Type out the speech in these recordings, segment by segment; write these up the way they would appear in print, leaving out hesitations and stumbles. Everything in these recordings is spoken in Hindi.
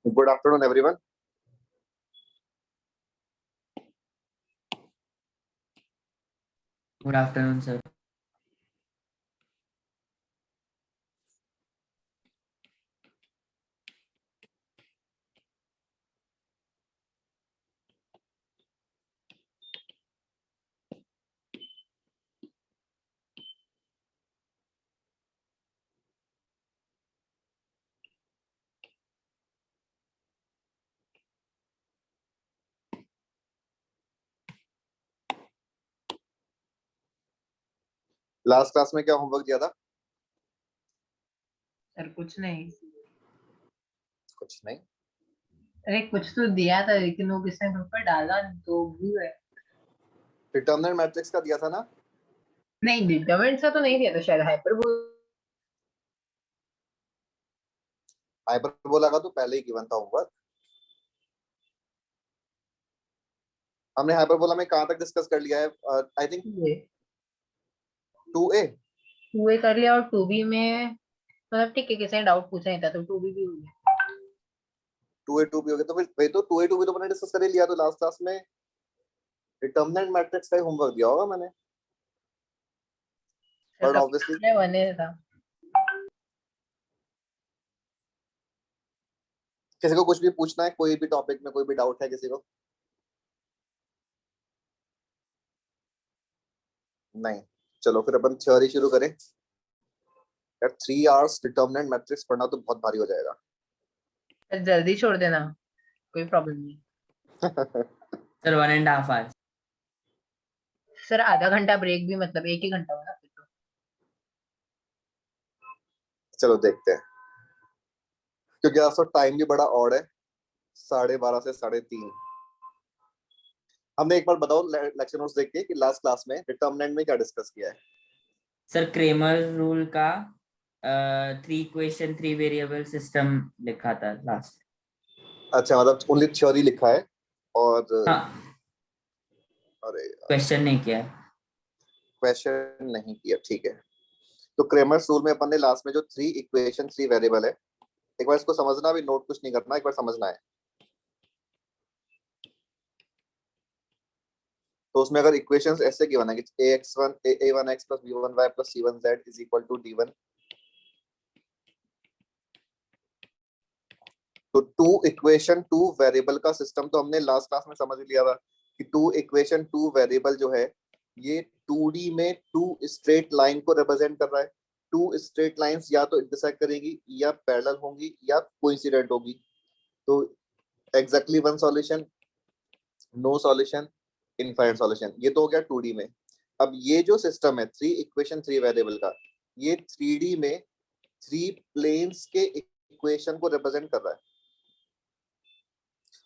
Good afternoon, everyone. Good afternoon, sir. Last class में क्या होमवर्क दिया था? सर कुछ नहीं। कुछ नहीं। अरे कुछ तो दिया था लेकिन वो किसने ग्रुप पर डाला नहीं तो भूल गए। डिटरमिनेंट मैट्रिक्स का दिया था ना? नहीं डिटरमिनेंट का तो नहीं दिया था शायद हाइपरबोला का तो पहले ही गिवन था होमवर्क। हमने हाइपरबोला में कहां तक डिस्कस कर लिया है? आई थिंक 2a 2a कर लिया और 2b में मतलब ठीक है किसी ने डाउट पूछा नहीं था तो 2b भी हो गया। 2a 2b हो गया तो फिर वही तो 2a 2b तो मैंने डिस्कस कर ही लिया। तो लास्ट क्लास में डिटरमिनेंट मैट्रिक्स का ही होमवर्क दिया होगा मैंने, बट ऑब्वियसली बने था। किसी को कुछ भी पूछना है, कोई भी टॉपिक में कोई भी डाउट है किसी को? नहीं, चलो फिर अपन थ्योरी शुरू करें। यार 3 आवर्स डिटरमिनेंट मैट्रिक्स पढ़ना तो बहुत भारी हो जाएगा। जल्दी छोड़ देना, कोई प्रॉब्लम नहीं। Sir, 1.5 hours. सर आधा घंटा ब्रेक भी मतलब 1 ही घंटा होगा फिर तो। चलो देखते हैं, क्योंकि आज तो टाइम भी बड़ा ऑड है, 12:30 से 3:30। हमने एक बार बताओ लेक्चर नोट्स देख के कि लास्ट क्लास में डिटरमिनेंट में क्या डिस्कस किया है? सर क्रेमर रूल का 3 इक्वेशन 3 वेरिएबल सिस्टम लिखा था लास्ट। अच्छा, मतलब ओनली थ्योरी लिखा है और हाँ, अरे क्वेश्चन नहीं किया। क्वेश्चन नहीं किया, ठीक है। तो क्रेमर्स रूल में अपन ने लास्ट में जो 3 इक्वेशन 3 वेरिएबल है, एक बार इसको समझना, भी नोट कुछ नहीं करना, एक बार समझना है। तो उसमें अगर इक्वेशंस ऐसे गिवन है कि ax1 a1x plus b1y plus c1z is equal to d1, तो 2 इक्वेशन 2 वेरिएबल का सिस्टम तो हमने लास्ट क्लास में समझ लिया था कि 2 इक्वेशन 2 वेरिएबल जो है ये 2D में 2 स्ट्रेट लाइन को रिप्रेजेंट कर रहा है। 2 स्ट्रेट लाइंस या तो इंटरसेक्ट करेंगी या पैरेलल होंगी या कोइंसिडेंट होगी। तो exactly one solution, no solution, infinite solution, ये तो हो गया 2D में। अब ये जो सिस्टम है 3 इक्वेशन 3 वेरिएबल का, ये 3D में 3 प्लेन्स के इक्वेशन को रिप्रेजेंट कर रहा है।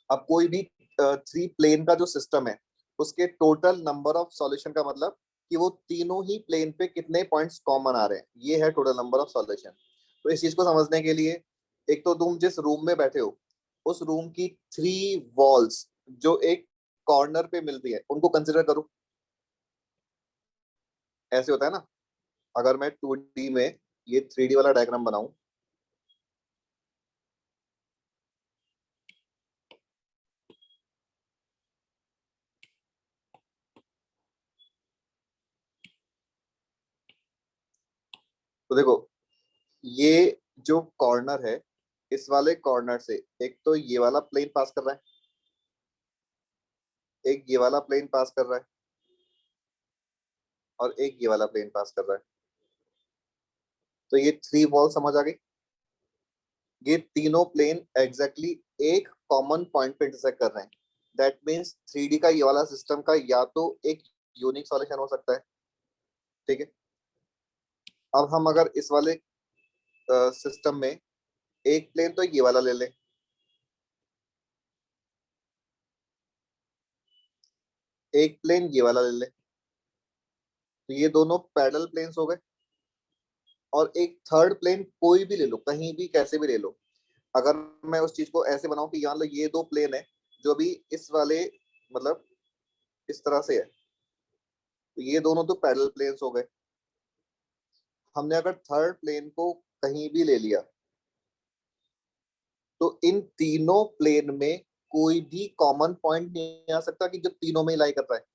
अब कोई भी 3 प्लेन का जो सिस्टम है उसके टोटल नंबर ऑफ सॉल्यूशन का मतलब कि वो तीनों ही प्लेन पे कितने पॉइंट्स कॉमन आ रहे हैं, ये है टोटल नंबर ऑफ सॉल्यूशन। तो इस चीज को समझने के लिए, एक तो तुम जिस रूम में बैठे हो उस रूम की 3 वॉल्स जो एक कॉर्नर पे मिलती है उनको कंसिडर करो। ऐसे होता है ना, अगर मैं 2D में ये 3D वाला डायग्राम बनाऊं, तो देखो ये जो कॉर्नर है, इस वाले कॉर्नर से एक तो ये वाला प्लेन पास कर रहा है, एक ये वाला प्लेन पास कर रहा है और एक ये वाला प्लेन पास कर रहा है। तो ये 3 वॉल समझ आ गई। ये तीनों प्लेन एग्जैक्टली एक कॉमन पॉइंट पे इंटरसेक्ट कर रहे हैं। दैट मींस 3D का ये वाला सिस्टम का या तो एक यूनिक सॉल्यूशन हो सकता है, ठीक है। अब हम अगर इस वाले सिस्टम में एक प्लेन तो ये वाला ले लें, एक प्लेन ये वाला ले लें, तो ये दोनों पैरेलल प्लेन्स हो गए। और एक थर्ड प्लेन कोई भी ले लो, कहीं भी कैसे भी ले लो। अगर मैं उस चीज को ऐसे बनाऊं कि यहाँ लो ये 2 प्लेन है जो भी इस वाले मतलब इस तरह से है, तो ये दोनों तो पैरेलल प्लेन्स हो गए। हमने अगर थर्ड प्लेन को कहीं भी ले लिया तो इन तीनों प्लेन में कोई भी कॉमन पॉइंट नहीं आ सकता कि जो तीनों में लाई कर रहा है।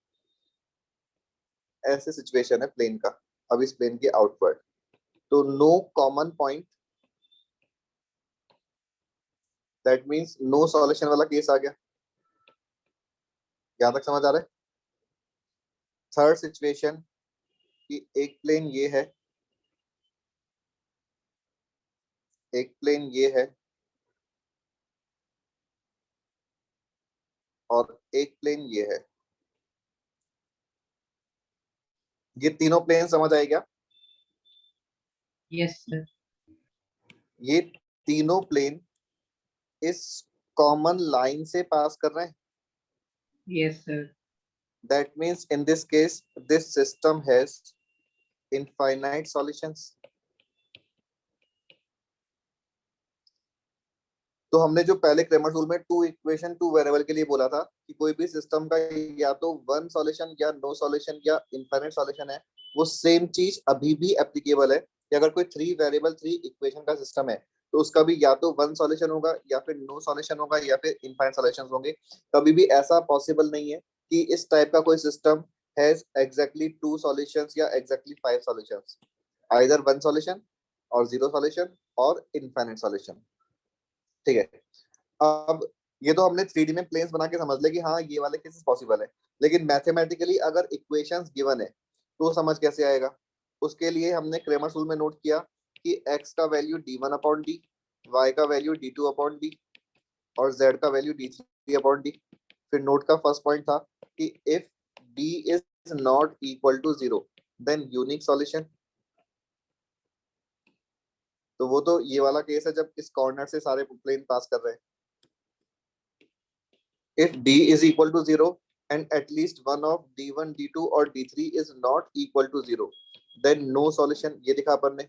ऐसे सिचुएशन है प्लेन का, अब इस प्लेन के आउटवर्ड, तो no common point, that means no solution वाला केस आ गया। यहां तक समझ आ रहा है? थर्ड सिचुएशन कि एक प्लेन ये है, एक प्लेन ये है, और एक प्लेन ये है। ये तीनों प्लेन समझ आए क्या? Yes sir. ये तीनों प्लेन इस कॉमन लाइन से पास कर रहे हैं। Yes sir. That means in this case, this system has infinite solutions. तो हमने जो पहले क्रेमर रूल में टू इक्वेशन टू वेरिएबल के लिए बोला था कि कोई भी सिस्टम का या तो वन सॉल्यूशन या नो सॉल्यूशन या इनफाइनाइट सॉल्यूशन है, वो सेम चीज अभी भी एप्लीकेबल है कि अगर कोई थ्री वेरिएबल थ्री इक्वेशन का सिस्टम है तो उसका भी या तो वन सॉल्यूशन होगा या फिर नो सॉल्यूशन होगा या फिर इनफाइनाइट सॉल्यूशंस होंगे। कभी भी ऐसा पॉसिबल नहीं है कि इस टाइप का कोई system has exactly two solutions या exactly five solutions, either one solution और जीरो सॉल्यूशन और इनफाइनाइट सॉल्यूशन। ठीक है, अब ये तो हमने 3D में प्लेन्स बना के समझ ले कि हाँ ये वाले केसेस पॉसिबल है, लेकिन मैथमेटिकली अगर इक्वेशंस गिवन है तो समझ कैसे आएगा? उसके लिए हमने क्रेमर्स रूल में नोट किया कि x का value d1 upon D, y का वैल्यू d2 अपॉन डी और z का वैल्यू d3 अपॉन डी। फिर नोट का फर्स्ट पॉइंट था कि if d is not equal to 0 then unique solution. तो वो तो ये वाला केस है जब इस कॉर्नर से सारे प्लेन पास कर रहे हैं। If d is equal to 0 and at least one of d1, d2 और d3 is not equal to 0, then no solution। ये दिखा अपन ने।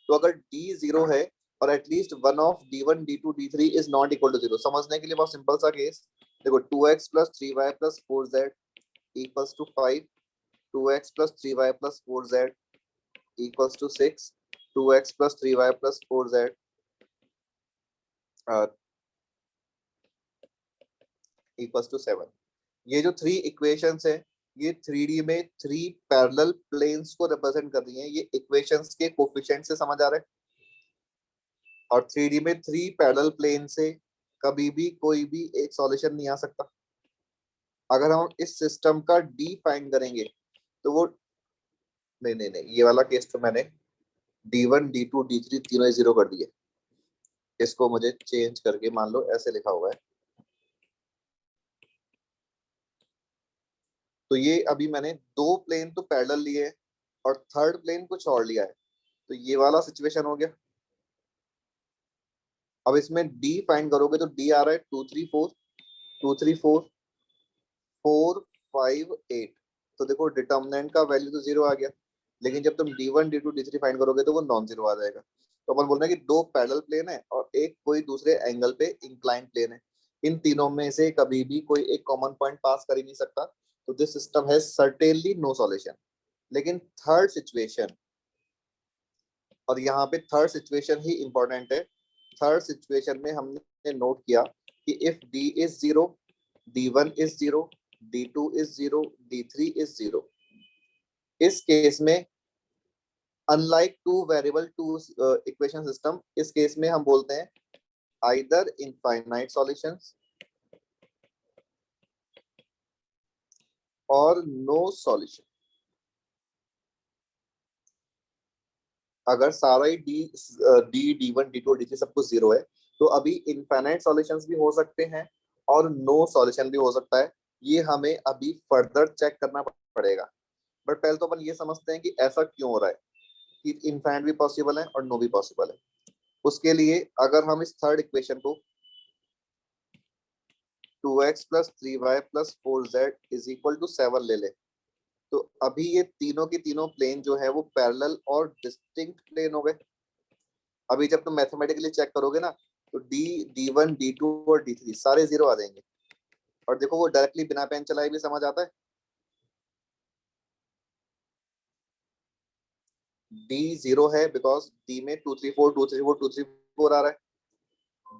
तो अगर d 0 है और at least one of d1, d2, d3 is not equal to 0, समझने के लिए बहुत सिंपल सा केस देखो, 2x plus 3y plus 4z equals to 5, 2x plus 3y plus 4z equals to 6, 2x plus 3y plus 4z equals to 7। ये जो थ्री इक्वेशंस है ये 3D में थ्री पैरेलल प्लेन्स को रिप्रेजेंट कर रही हैं। ये इक्वेशंस के कोफिशिएंट से समझ आ रहा है। और 3D में थ्री पैरेलल प्लेन से कभी भी कोई भी एक सॉल्यूशन नहीं आ सकता। अगर हम इस सिस्टम का डी फाइंड करेंगे तो वो नहीं नहीं नहीं, ये वाला केस तो मैंने d1, d2, d3 तीनों जीरो कर दिए। इसको मुझे चेंज करके मान लो ऐसे लिखा हुआ है। तो ये अभी मैंने दो प्लेन तो पैरेलल लिए और थर्ड प्लेन कुछ और लिया है, तो ये वाला सिचुएशन हो गया। अब इसमें d फाइंड करोगे तो d आ रहा है 2 3 4, 2 3 4 4 5 8। तो देखो डिटर्मिनेंट का वैल्यू तो जीरो आ गया, लेकिन जब तुम d1 d2 d3 फाइंड करोगे तो वो नॉन जीरो आ जाएगा। तो अपन बोल रहे हैं कि दो पैरेलल प्लेन है और एक कोई दूसरे एंगल पे इंक्लाइंड प्लेन है। इन तीनों में से कभी भी कोई एक कॉमन पॉइंट पास कर ही नहीं सकता, तो this system has certainly no solution. लेकिन थर्ड सिचुएशन, और यहाँ पे थर्ड सिचुएशन ही इंपॉर्टेंट है। थर्ड सिचुएशन में हमने नोट किया कि if d is 0, d1 is 0, d2 is 0, d3 is 0। इस केस में unlike two variable two equation system, इस केस में हम बोलते हैं आइदर इनफाइनाइट सॉल्यूशंस और नो सॉल्यूशन। अगर सारा ही d1, d2, d3 सब कुछ जीरो है तो अभी इनफाइनाइट सॉल्यूशंस भी हो सकते हैं और नो सॉल्यूशन भी हो सकता है। ये हमें अभी फर्दर चेक करना पड़ेगा। बट पहले तो अपन ये समझते हैं कि ऐसा क्यों हो रहा है कि इनफाइनाइट भी पॉसिबल है और नो भी पॉसिबल है। उसके लिए अगर हम इस थर्ड इक्वेशन को 2x plus 3y plus 4z is equal to 7 ले ले, तो अभी ये तीनों की तीनों प्लेन जो है वो पैरेलल और डिस्टिंक्ट प्लेन हो गए। अभी जब तुम मैथमेटिकली चेक करोगे ना तो d1, d2 और d3 सारे जीरो आ जाएंगे। और देखो वो डायरेक्टली बिना पेन चलाए भी समझ आता है। d जीरो है बिकॉज d में 2 3 4 2 3 4 2 3 4 आ रहा है।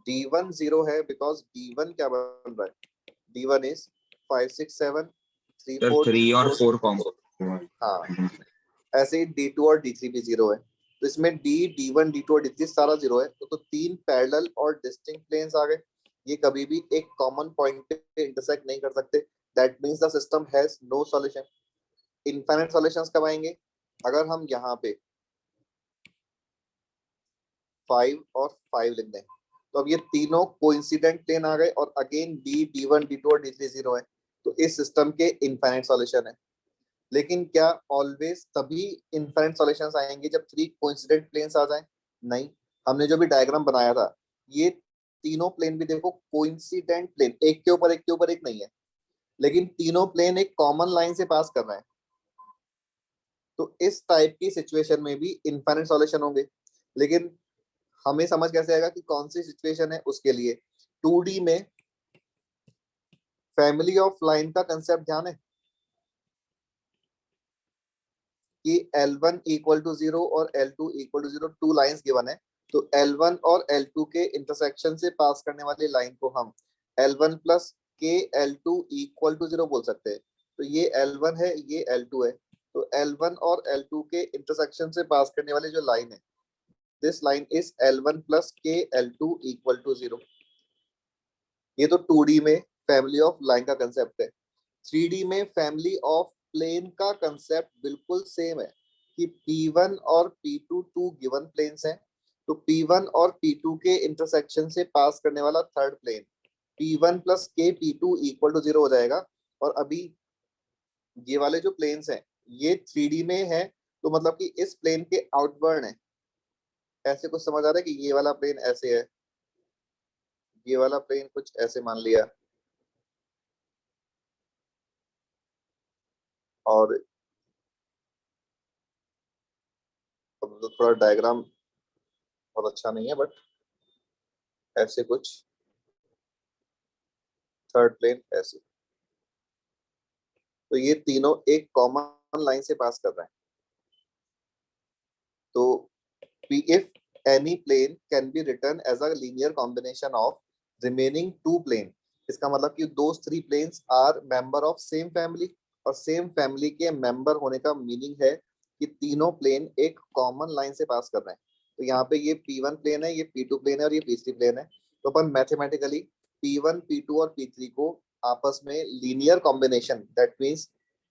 D1 0 है बिकॉज D1 क्या बन रहा है, D1 इज 5 6 7 3 सर 4 3 और 4 4 कॉम्बो। हाँ, ऐसे ही D2 और D3 भी 0 है, तो इसमें D1 D2 और D3 सारा 0 है, तो तीन पैरेलल और डिस्टिंक्ट प्लेन्स आ गए, ये कभी भी एक कॉमन पॉइंट पे इंटरसेक्ट नहीं कर सकते, that means the system has no solution. Infinite solutions कब आएंगे, अगर हम यहाँ पे 5 और 5 लिख दें, तो अब ये तीनों कोइंसिडेंट प्लेन आ गए, और अगेन D1 D2 और D3 0 है, तो इस सिस्टम के इनफाइनाइट सॉल्यूशन है। लेकिन क्या ऑलवेज तभी इनफाइनाइट सॉल्यूशंस आएंगे जब थ्री कोइंसिडेंट प्लेन्स आ जाएं? नहीं, हमने जो भी डायग्राम बनाया था, ये तीनों प्लेन भी देखो कोइंसिडेंट प्लेन, एक के ऊपर एक के ऊपर एक नहीं है, लेकिन तीनों प्लेन एक कॉमन लाइन से पास कर रहे हैं, तो इस टाइप की सिचुएशन में भी इनफाइनाइट सॉल्यूशन होंगे। लेकिन हमें समझ कैसे आएगा कि कौन सी सिचुएशन है, उसके लिए 2D में फैमिली ऑफ लाइन का कंसेप्ट ध्यान है कि L1 इक्वल टू 0 और L2 equal to 0, two lines given है, तो L1 और L2 के इंटरसेक्शन से पास करने वाली लाइन को हम L1 प्लस के L2 इक्वल टू 0 बोल सकते हैं। तो ये L1 है, ये L2 है, तो L1 और L2 के इंटरसेक्शन से पास करने वाली जो लाइन है, this line is L1 plus के L2 इक्वल टू 0। ये तो 2D में फैमिली ऑफ लाइन का कंसेप्ट है। 3D में फैमिली ऑफ प्लेन का कंसेप्ट बिल्कुल सेम है कि P1 और P2 टू गिवन प्लेन्स हैं, तो P1 और P2 के इंटरसेक्शन से पास करने वाला थर्ड प्लेन P1 प्लस के P2 इक्वल टू 0 हो जाएगा। और अभी ये वाले जो प्लेन्स हैं ये 3D में है, तो मतलब कि इस प्लेन के आउटवर्ड है, ऐसे कुछ समझ आ रहा है कि ये वाला प्लेन ऐसे है, ये वाला प्लेन कुछ ऐसे मान लिया, और अब तो थोड़ा डायग्राम बहुत अच्छा नहीं है, बट ऐसे कुछ थर्ड प्लेन ऐसे, तो ये तीनों एक कॉमन लाइन से पास कर रहे हैं। तो if any plane can be written as a linear combination of remaining two plane, इसका मतलब कि those three planes are member of same family, और सेम फैमिली के मेंबर होने का मीनिंग है कि तीनों प्लेन एक कॉमन लाइन से पास कर रहे हैं। तो यहाँ पे ये P1 प्लेन है, ये P2 प्लेन है, और ये P3 प्लेन है, तो अपन मैथमेटिकली P1 P2 और P3 को आपस में लीनियर कॉम्बिनेशन, दैट मीन्स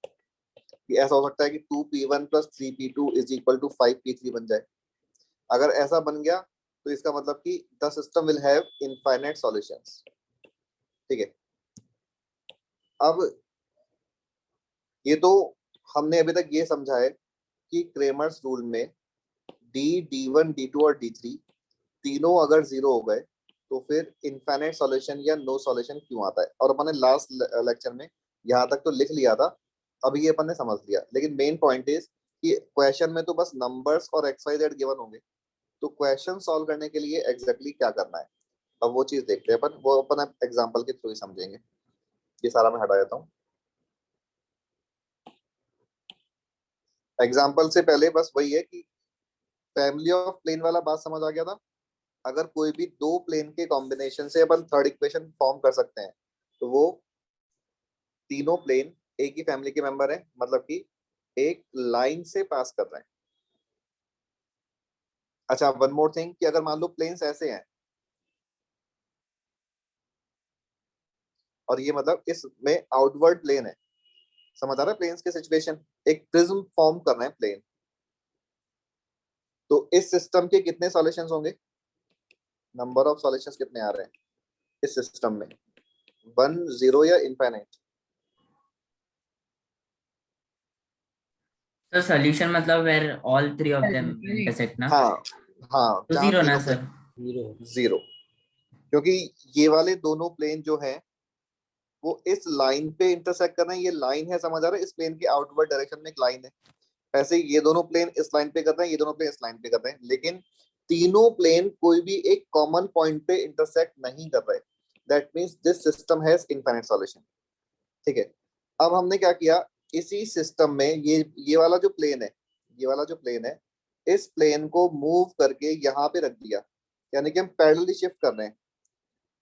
कि ऐसा हो सकता है कि 2P1 plus 3P2 is equal to 5P3 बन जाए। अगर ऐसा बन गया तो इसका मतलब कि the system will have infinite solutions. ठीक है, अब ये तो हमने अभी तक ये समझा है कि क्रेमर्स रूल में D1 D2 और D3 तीनों अगर 0 हो गए तो फिर इनफाइनाइट सॉल्यूशन या नो सॉल्यूशन क्यों आता है, और अपन ने लास्ट लेक्चर में यहाँ तक तो लिख लिया था, अभी ये अपन ने समझ लिया। लेकिन मेन पॉइंट इज कि क्वेश्चन में तो बस नंबर्स और XYZ गिवन होंगे, तो क्वेश्चन सॉल्व करने के लिए एग्जैक्टली क्या करना है, अब वो चीज देखते हैं अपन, वो अपन एग्जांपल के थ्रू ही समझेंगे। ये सारा मैं हटा देता हूँ। एग्जांपल से पहले बस वही है कि फैमिली ऑफ प्लेन वाला बात समझ आ गया था। अगर कोई भी दो प्लेन के कॉम्बिनेशन से अपन थर्ड इक्वेशन फॉर्म कर सकते हैं, तो वो तीनों प्लेन एक ही फैमिली के मेंबर हैं, मतलब कि एक लाइन से पास कर रहे हैं। अच्छा, वन मोर थिंग कि अगर मान लो प्लेन्स ऐसे हैं, और ये मतलब इसमें आउटवर्ड प्लेन है, समझ आ रहा है प्लेन्स की सिचुएशन, एक प्रिज्म फॉर्म कर रहे हैं प्लेन, तो इस सिस्टम के कितने सॉल्यूशंस होंगे, नंबर ऑफ सॉल्यूशंस कितने आ रहे हैं इस सिस्टम में, 1 0 या इनफाइनाइट? तो सॉल्यूशन मतलब where all three of them intersect ना, हाँ हाँ, तो जहाँ 0 ना तीनों सर? प्लेन 0, क्योंकि ये वाले दोनों प्लेन जो हैं वो इस लाइन पे इंटरसेक्ट कर रहे हैं, ये लाइन है, समझ आ रहा है, इस प्लेन के आउटवर्ड डायरेक्शन में एक लाइन है, ऐसे ही ये दोनों प्लेन इस लाइन पे कर रहे हैं, ये दोनों प्लेन इस लाइन पे कर रहे हैं, लेकिन तीनों प्लेन कोई भी एक कॉमन पॉइंट पे इंटरसेक्ट नहीं कर रहे, that means this system has infinite solution. ठीक है, अब हमने क्या किया, इसी सिस्टम में ये वाला जो प्लेन है, ये वाला जो प्लेन है, इस प्लेन को मूव करके यहाँ पे रख दिया, यानी कि हम पैरेलली शिफ्ट कर रहे हैं,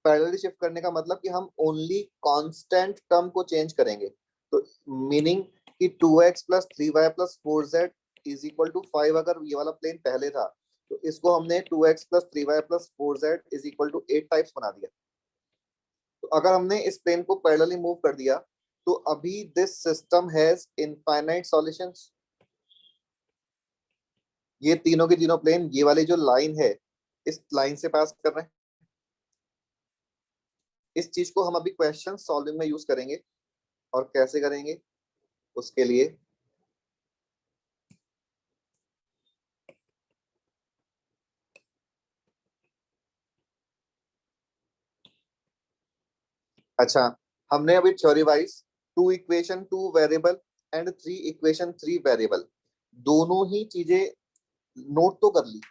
पैरेलली शिफ्ट करने का मतलब कि हम ओनली कांस्टेंट टर्म को चेंज करेंगे, तो मीनिंग कि 2x plus 3y plus 4z is equal to 5, अगर ये वाला प्लेन पहले था तो इसको हमने 2x plus 3y plus 4z is equal to 8 types बना दिया। तो अगर हमने इस प्लेन को पैरेलली मूव कर दिया तो अभी this system has infinite solutions. ये तीनों के तीनों प्लेन ये वाली जो लाइन है इस लाइन से पास कर रहे हैं। इस चीज को हम अभी क्वेश्चन सॉल्विंग में यूज करेंगे, और कैसे करेंगे उसके लिए अच्छा, हमने अभी theory wise 2 equation 2 variable and 3 equation 3 variable दोनों ही चीजें नोट तो कर ली,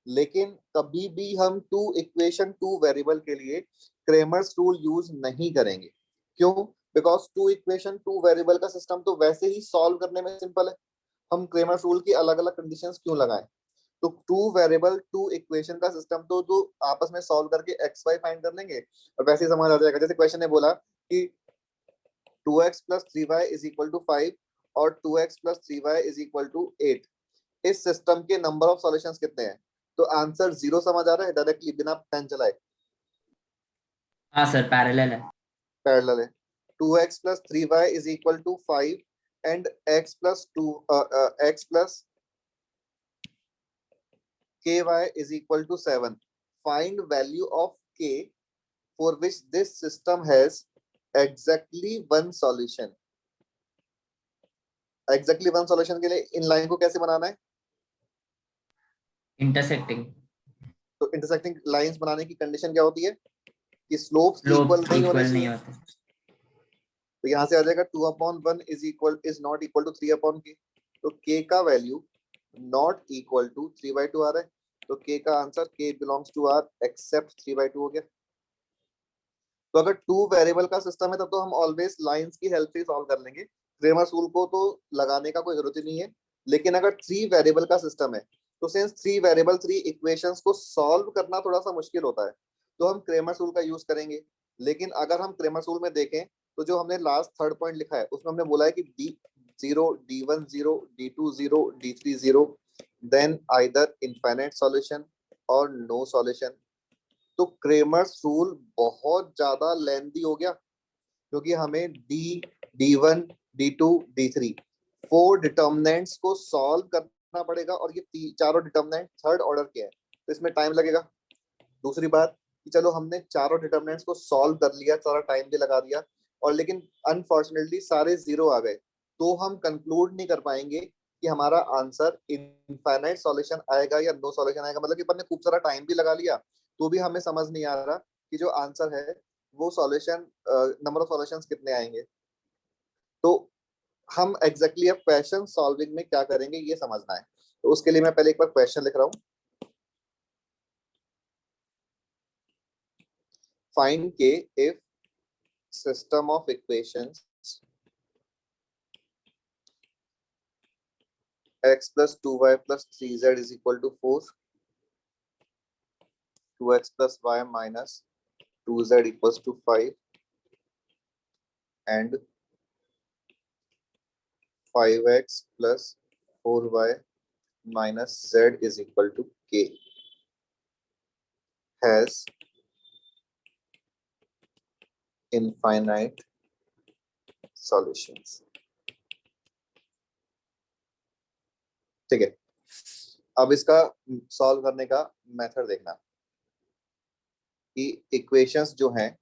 लेकिन कभी भी हम 2 इक्वेशन 2 वेरिएबल के लिए क्रेमर्स रूल यूज नहीं करेंगे। क्यों? बिकॉज 2 इक्वेशन 2 वेरिएबल का सिस्टम तो वैसे ही सॉल्व करने में सिंपल है, हम क्रेमर्स रूल की अलग अलग कंडीशंस क्यों लगाएं? तो 2 वेरिएबल 2 इक्वेशन का सिस्टम तो आपस में सॉल्व करके एक्स वाई फाइंड कर लेंगे और वैसे ही समझ आ जाएगा। जैसे क्वेश्चन ने बोला कि 2x plus 3y is equal to 5 और 2x plus 3y is equal to 8, इस सिस्टम के नंबर ऑफ सॉल्यूशंस कितने हैं? तो आंसर 0 समझ आ रहा है डायरेक्टली बिना पेन चलाए? हाँ सर, पैरेलल है। पैरेलल है। 2x plus 3y is equal to 5 and x plus 2 x plus ky is equal to 7. Find value of k for which this system has exactly one solution. Exactly one solution के लिए इन लाइन को कैसे बनाना है? इंटरसेक्टिंग। तो इंटरसेक्टिंग लाइंस बनाने की कंडीशन क्या होती है कि स्लोप्स इक्वल स्लोप नहीं होने इक्वल नहीं चाहिए। होते। तो यहाँ से आ जाएगा 2/1 is not equal to 3/k, तो k का वैल्यू नॉट इक्वल टू 3/2 आ रहा है, तो k का answer k belongs to r except 3/2 हो गया। तो अगर 2 वेरिएबल का सिस्टम है तब तो हम ऑलवेज लाइंस की हेल्प से सॉल्व कर लेंगे, क्रेमर्स रूल को तो लगाने का कोई जरूरत ही नहीं है। लेकिन अगर 3 वेरिएबल का सिस्टम है तो सिंस 3 वेरिएबल 3 इक्वेशंस को सॉल्व करना थोड़ा सा मुश्किल होता है, तो हम क्रेमर्स रूल का यूज करेंगे। लेकिन अगर हम क्रेमर्स रूल में देखें तो जो हमने लास्ट थर्ड पॉइंट लिखा है उसमें हमने बोला है कि D0 D1 0 D2 0 D3 0 then either infinite solution और नो सॉल्यूशन। तो क्रेमर्स रूल बहुत ज्यादा लेंथी हो गया, क्योंकि हमें D1 D2 D3 4 डिटर्मिनेंट्स को सॉल्व करना पड़ेगा, और ये चारों डिटर्मिनेंट थर्ड ऑर्डर के हैं तो इसमें टाइम लगेगा। दूसरी बात कि चलो हमने चारों डिटर्मिनेंट्स को सॉल्व कर लिया, सारा टाइम भी लगा दिया, और लेकिन अनफॉर्चुनेटली सारे जीरो आ गए, तो हम कंक्लूड नहीं कर पाएंगे कि हमारा आंसर इनफाइनाइट सॉल्यूशन आएगा या नो सॉल्यूशन आएगा। मतलब कि अपन ने खूब सारा टाइम भी लगा लिया तो भी हमें समझ नहीं आ रहा कि जो आंसर है वो सॉल्यूशन नंबर ऑफ सॉल्यूशंस कितने आएंगे। तो हम एग्जैक्टली अब क्वेश्चन सॉल्विंग में क्या करेंगे ये समझना है। तो उसके लिए मैं पहले एक बार क्वेश्चन लिख रहा हूँ। फाइंड के if system of equations x plus 2y plus 3z is equal to 4, 2x plus y minus 2z equals to 5, and 5x plus 4y minus z is equal to k has infinite solutions। ठीक है, अब इसका सॉल्व करने का मेथड देखना कि इक्वेशंस जो हैं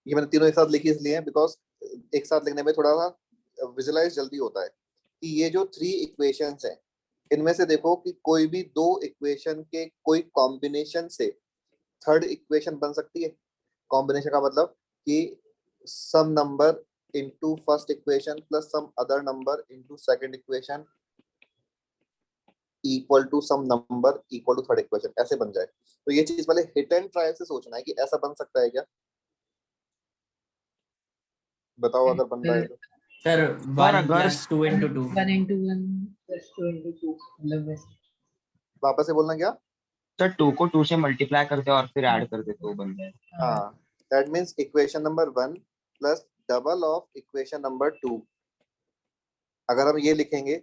ये मैंने तीनों एक साथ लिखी इसलिए बिकॉज एक साथ लिखने में थोड़ा सा विजुलाइज जल्दी होता है कि ये जो 3 इक्वेशंस हैं इनमें से देखो कि कोई भी 2 इक्वेशन के कोई कॉम्बिनेशन से थर्ड इक्वेशन बन सकती है। कॉम्बिनेशन का मतलब कि some number into first equation plus some other number into second equation equal to some number equal to third equation, ऐसे बन जाए। तो ये चीज पहले हिट एंड ट्रायल से सोचना है कि ऐसा बन सकता है क्या। बताओ अगर बन रहा है तो। सर पर 1 अगर + 2 × 2 1 into 1 plus 2 into 2 मतलब वैसे। वापस से बोलना क्या? सर 2 को 2 से मल्टीप्लाई करते और फिर ऐड कर देते तो बन जाएगा। हाँ, that means equation number 1 plus double of equation number 2। अगर हम ये लिखेंगे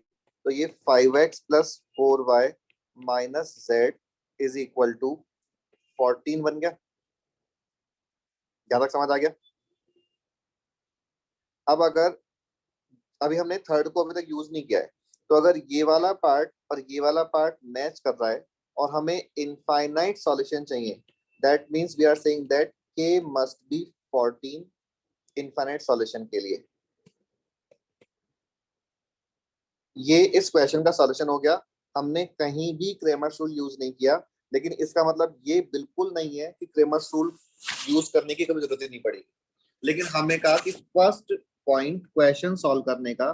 तो ये 5x + 4y - z is equal to 14 बन गया। यहाँ तक समझ आ गया? अब अगर अभी हमने थर्ड को अभी तक यूज नहीं किया है, तो अगर ये वाला पार्ट और ये वाला पार्ट मैच कर रहा है और हमें इनफाइनाइट सॉल्यूशन चाहिए, that means we are saying that k must be 14 infinite solution के लिए। ये इस क्वेश्चन का सॉल्यूशन हो गया। हमने कहीं भी क्रेमर्स रूल यूज नहीं किया, लेकिन इसका मतलब ये बिल्कुल नहीं है कि क्रेमर्स रूल यूज करने की कभी जरूरत ही नहीं पड़ेगी। लेकिन हमें कहा कि फर्स्ट पॉइंट क्वेश्चन सॉल्व करने का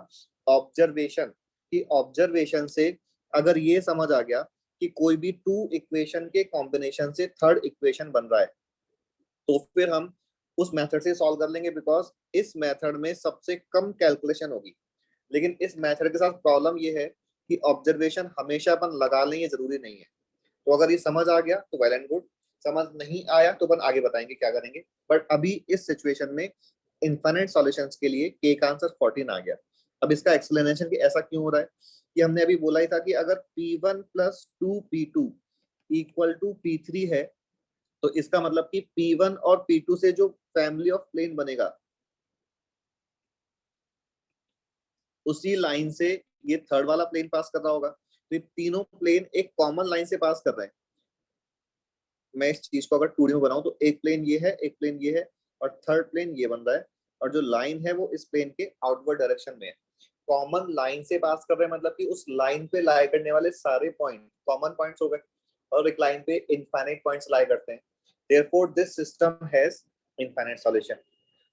ऑब्जर्वेशन, कि ऑब्जर्वेशन से अगर ये समझ आ गया कि कोई भी 2 इक्वेशन के कॉम्बिनेशन से थर्ड इक्वेशन बन रहा है, तो फिर हम उस मेथड से सॉल्व कर लेंगे, बिकॉज इस मेथड में सबसे कम कैलकुलेशन होगी। लेकिन इस मेथड के साथ प्रॉब्लम ये है कि ऑब्जर्वेशन हमेशा अपन लगा लें, ये जरूरी नहीं है। तो अगर ये समझ आ गया तो वेल एंड गुड, समझ नहीं आया तो अपन आगे बताएंगे क्या करेंगे। बट अभी इस सिचुएशन में इनफाइनाइट सॉल्यूशंस के लिए k का आंसर 14 आ गया। अब इसका एक्सप्लेनेशन कि ऐसा क्यों हो रहा है, कि हमने अभी बोला ही था कि अगर p1 + 2p2 = p3 है, तो इसका मतलब कि p1 और p2 से जो फैमिली ऑफ प्लेन बनेगा, उसी लाइन से ये थर्ड वाला प्लेन पास कर रहा होगा। तो ये तीनों प्लेन एक कॉमन लाइन से पास कर रहे हैं। मैं इस चीज को अगर 2D में बनाऊं तो एक प्लेन ये है, एक प्लेन ये है, और थर्ड प्लेन ये बन रहा है, और जो लाइन है वो इस प्लेन के आउटवर्ड डायरेक्शन में है। कॉमन लाइन से पास कर रहे हैं, मतलब कि उस लाइन पे लाई करने वाले सारे पॉइंट कॉमन पॉइंट्स हो गए, और एक लाइन पे इनफाइनाइट पॉइंट्स लाई करते हैं। Therefore this system has infinite solution.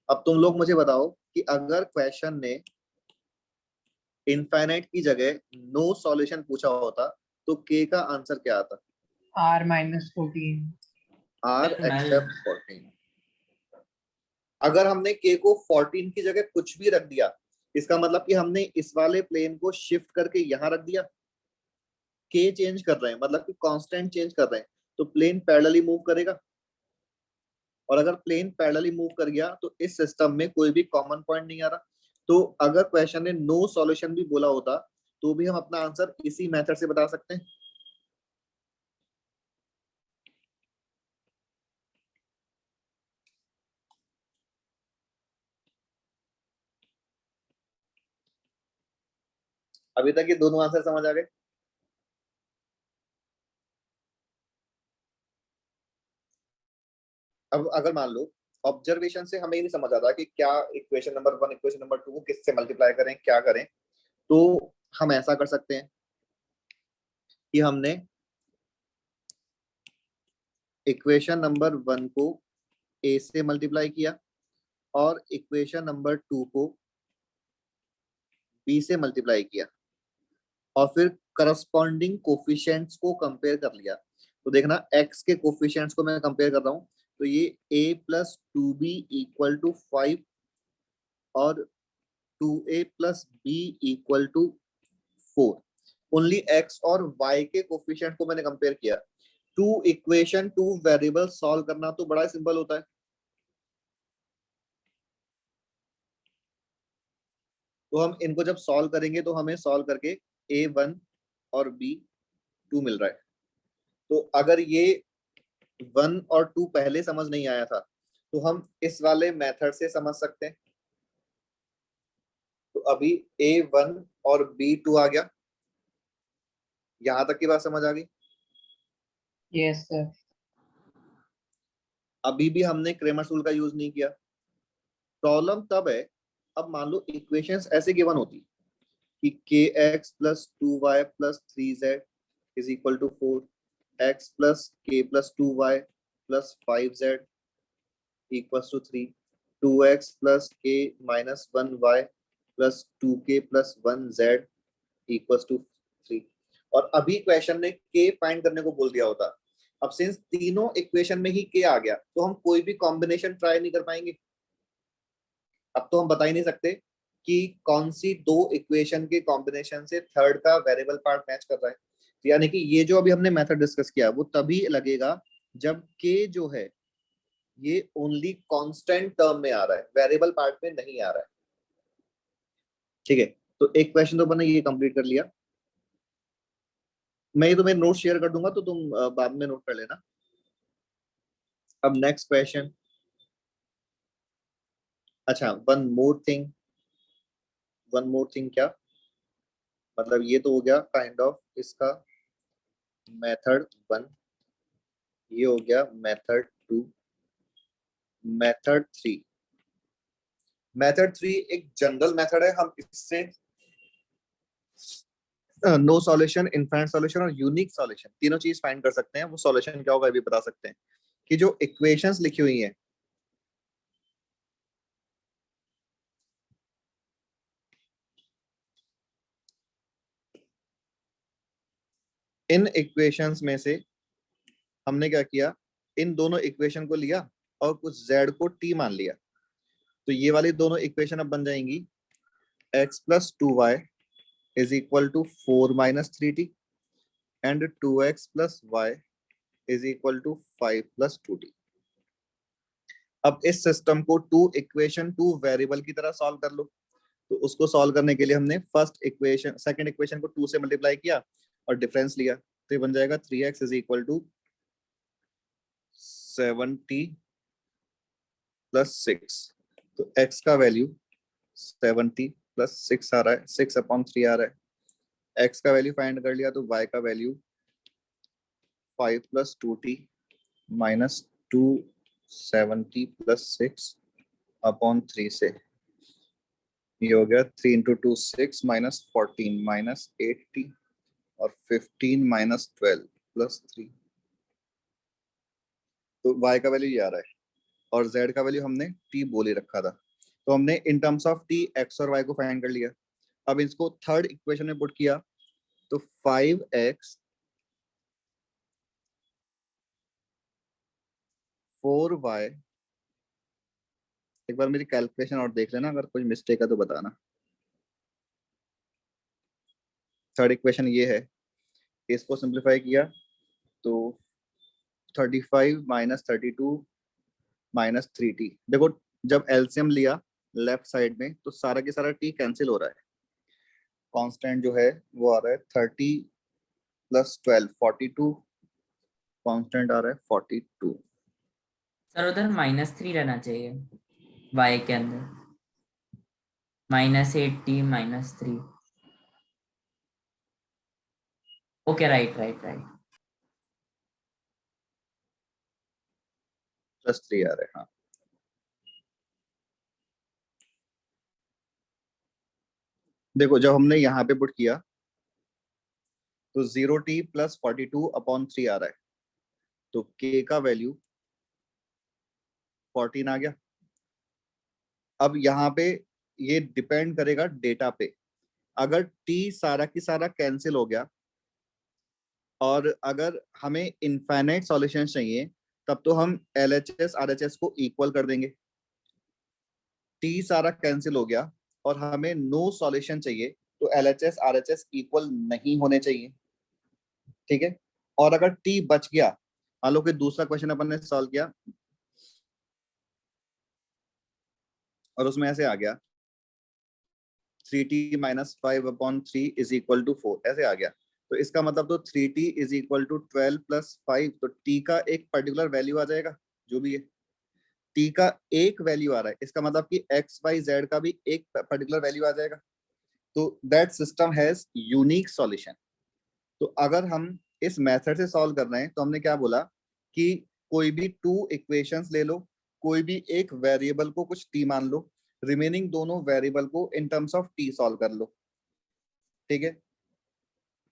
अब तुम लोग मुझे बताओ कि अगर क्वेश्चन ने इनफाइनाइट की जगह नो सॉल्यूशन पूछा होता तो k का आंसर क्या आता? r - 14 r Sir, null. Accept 14। अगर हमने k को 14 की जगह कुछ भी रख दिया, इसका मतलब कि हमने इस वाले प्लेन को शिफ्ट करके यहां रख दिया। k चेंज कर रहे हैं, मतलब कि कांस्टेंट चेंज कर रहे हैं, तो प्लेन पैरेलली मूव करेगा। और अगर प्लेन पैरेलली मूव कर गया तो इस सिस्टम में कोई भी कॉमन पॉइंट नहीं आ रहा। तो अगर क्वेश्चन ने नो सॉल्यूशन भी बोला होता तो भी हम अपना आंसर इसी मेथड से बता सकते हैं। अभी तक ये दोनों आंसर समझ आ गए? अब अगर मान लो ऑब्जर्वेशन से हमें ये नहीं समझ आता कि क्या इक्वेशन नंबर 1 इक्वेशन नंबर 2 को किससे मल्टीप्लाई करें, क्या करें, तो हम ऐसा कर सकते हैं कि हमने इक्वेशन नंबर 1 को a से मल्टीप्लाई किया और इक्वेशन नंबर 2 को b से मल्टीप्लाई किया, और फिर करस्पॉन्डिंग कोफिशिएंट्स को कंपेयर कर लिया। तो देखना x के कोफिशिएंट्स को मैं कंपेयर कर रहा हूं, तो ये a + 2b = 5 और 2a + b = 4। ओनली x और y के कोफिशिएंट को मैंने कंपेयर किया। 2 इक्वेशन 2 वेरिएबल सॉल्व करना तो बड़ा सिंपल होता है। तो हम इनको जब सॉल्व करेंगे तो हमें सॉल्व करके a1 और b2 मिल रहा है। तो अगर ये 1 और 2 पहले समझ नहीं आया था तो हम इस वाले मेथड से समझ सकते हैं। तो अभी a1 और b2 आ गया। यहां तक की बात समझ आ गई? yes sir अभी भी हमने क्रेमर्स रूल का यूज नहीं किया। प्रॉब्लम तब है, अब मान लो इक्वेशंस ऐसे गिवन होती कि kx + 2y + 3z = 4, x + k + 2y + 5z = 3, 2x + k - 1y + 2k + 1z = 3। और अभी क्वेश्चन ने k फाइंड करने को बोल दिया होता। अब सिंस तीनों इक्वेशन में ही k आ गया तो हम कोई भी कॉम्बिनेशन ट्राई नहीं कर पाएंगे। अब तो हम बता ही नहीं सकते कि कौन सी दो इक्वेशन के कॉम्बिनेशन से थर्ड का वेरिएबल पार्ट मैच कर रहा है। तो यानी कि ये जो अभी हमने मेथड डिस्कस किया वो तभी लगेगा जब के जो है ये ओनली कांस्टेंट टर्म में आ रहा है, वेरिएबल पार्ट में नहीं आ रहा है। ठीक है, तो एक क्वेश्चन तो मैंने ये कंप्लीट कर लिया। मैं ये तुम्हें नोट शेयर कर दूंगा तो तुम बाद में नोट कर लेना। अब नेक्स्ट क्वेश्चन। अच्छा, वन मोर थिंग क्या, मतलब ये तो हो गया काइंड ऑफ इसका मेथड 1, ये हो गया मेथड 2, मेथड 3। मेथड 3 एक जनरल मेथड है, हम इससे नो सॉल्यूशन, इनफाइनाइट सॉल्यूशन और यूनिक सॉल्यूशन तीनों चीज फाइंड कर सकते हैं। वो सॉल्यूशन क्या होगा ये भी बता सकते हैं कि जो इक्वेशंस लिखी हुई हैं इन इक्वेशंस में से हमने क्या किया, इन दोनों इक्वेशन को लिया और कुछ z को t मान लिया। तो ये वाली दोनों इक्वेशन अब बन जाएंगी x plus 2y is equal to 4 minus 3t and 2x plus y is equal to 5 plus 2t। अब इस सिस्टम को टू इक्वेशन टू वेरिएबल की तरह सॉल्व कर लो। तो उसको सॉल्व करने के लिए हमने फर्स्ट इक्वेशन सेकंड इक्वेशन को 2 से मल्टीप्लाई किया और डिफरेंस लिया, तो ये बन जाएगा 3x is equal to 70 plus 6। तो x का वैल्यू 70 प्लस 6 आ रहा है, 6/3 आ रहा है। x का वैल्यू फाइंड कर लिया तो y का value 5 plus 2t minus 270 plus 6/3 से ये हो गया 3 इंटू 2 6 माइनस 14 माइनस 80 और 15 माइनस 12 प्लस 3। तो y का वैल्यू ये आ रहा है और z का वैल्यू हमने t बोले रखा था। तो हमने in terms of t x और y को फाइंड कर लिया। अब इसको थर्ड इक्वेशन में पुट किया तो 5x 4y, एक बार मेरी कैलकुलेशन और देख लेना, अगर कोई मिस्टेक है तो बताना। थर्ड इक्वेशन ये है, इसको सिंप्लीफाई किया तो 35 माइनस 32 माइनस 3t। देखो जब एलसीएम लिया लेफ्ट साइड में तो सारा के सारा t कैंसिल हो रहा है, कांस्टेंट जो है वो आ रहा है 30 प्लस 12 42, कांस्टेंट आ रहा है 42। सर उधर -3 रहना चाहिए y के अंदर, -80 -3। Okay, right right right. Plus 3 आ रहा है, हाँ। देखो जब हमने यहाँ पे पुट किया तो 0t प्लस 42/3 आ रहा है, तो k का वैल्यू 14 आ गया। अब यहाँ पे ये डिपेंड करेगा डेटा पे। अगर t सारा की सारा कैंसिल हो गया और अगर हमें इनफाइनाइट सॉल्यूशन चाहिए तब तो हम LHS RHS को इक्वल कर देंगे। t सारा कैंसिल हो गया और हमें नो सॉल्यूशन चाहिए तो LHS RHS इक्वल नहीं होने चाहिए, ठीक है। और अगर t बच गया, मान लो कि दूसरा क्वेश्चन अपन ने सॉल्व किया और उसमें ऐसे आ गया 3t minus 5/3 is equal to 4, ऐसे आ गया। तो इसका मतलब तो 3t is equal to 12 plus 5, तो t का एक पर्टिकुलर वैल्यू आ जाएगा जो भी है। t का एक वैल्यू आ रहा है, इसका मतलब कि x y z का भी एक पर्टिकुलर वैल्यू आ जाएगा। तो that system has unique solution. तो अगर हम इस मेथड से सॉल्व कर रहे हैं तो हमने क्या बोला कि कोई भी टू इक्वेशंस ले लो, कोई भी एक वेरिएबल को कुछ t मान लो, रिमेनिंग दोनों वेरिएबल को in terms of t solve कर लो, ठीक है।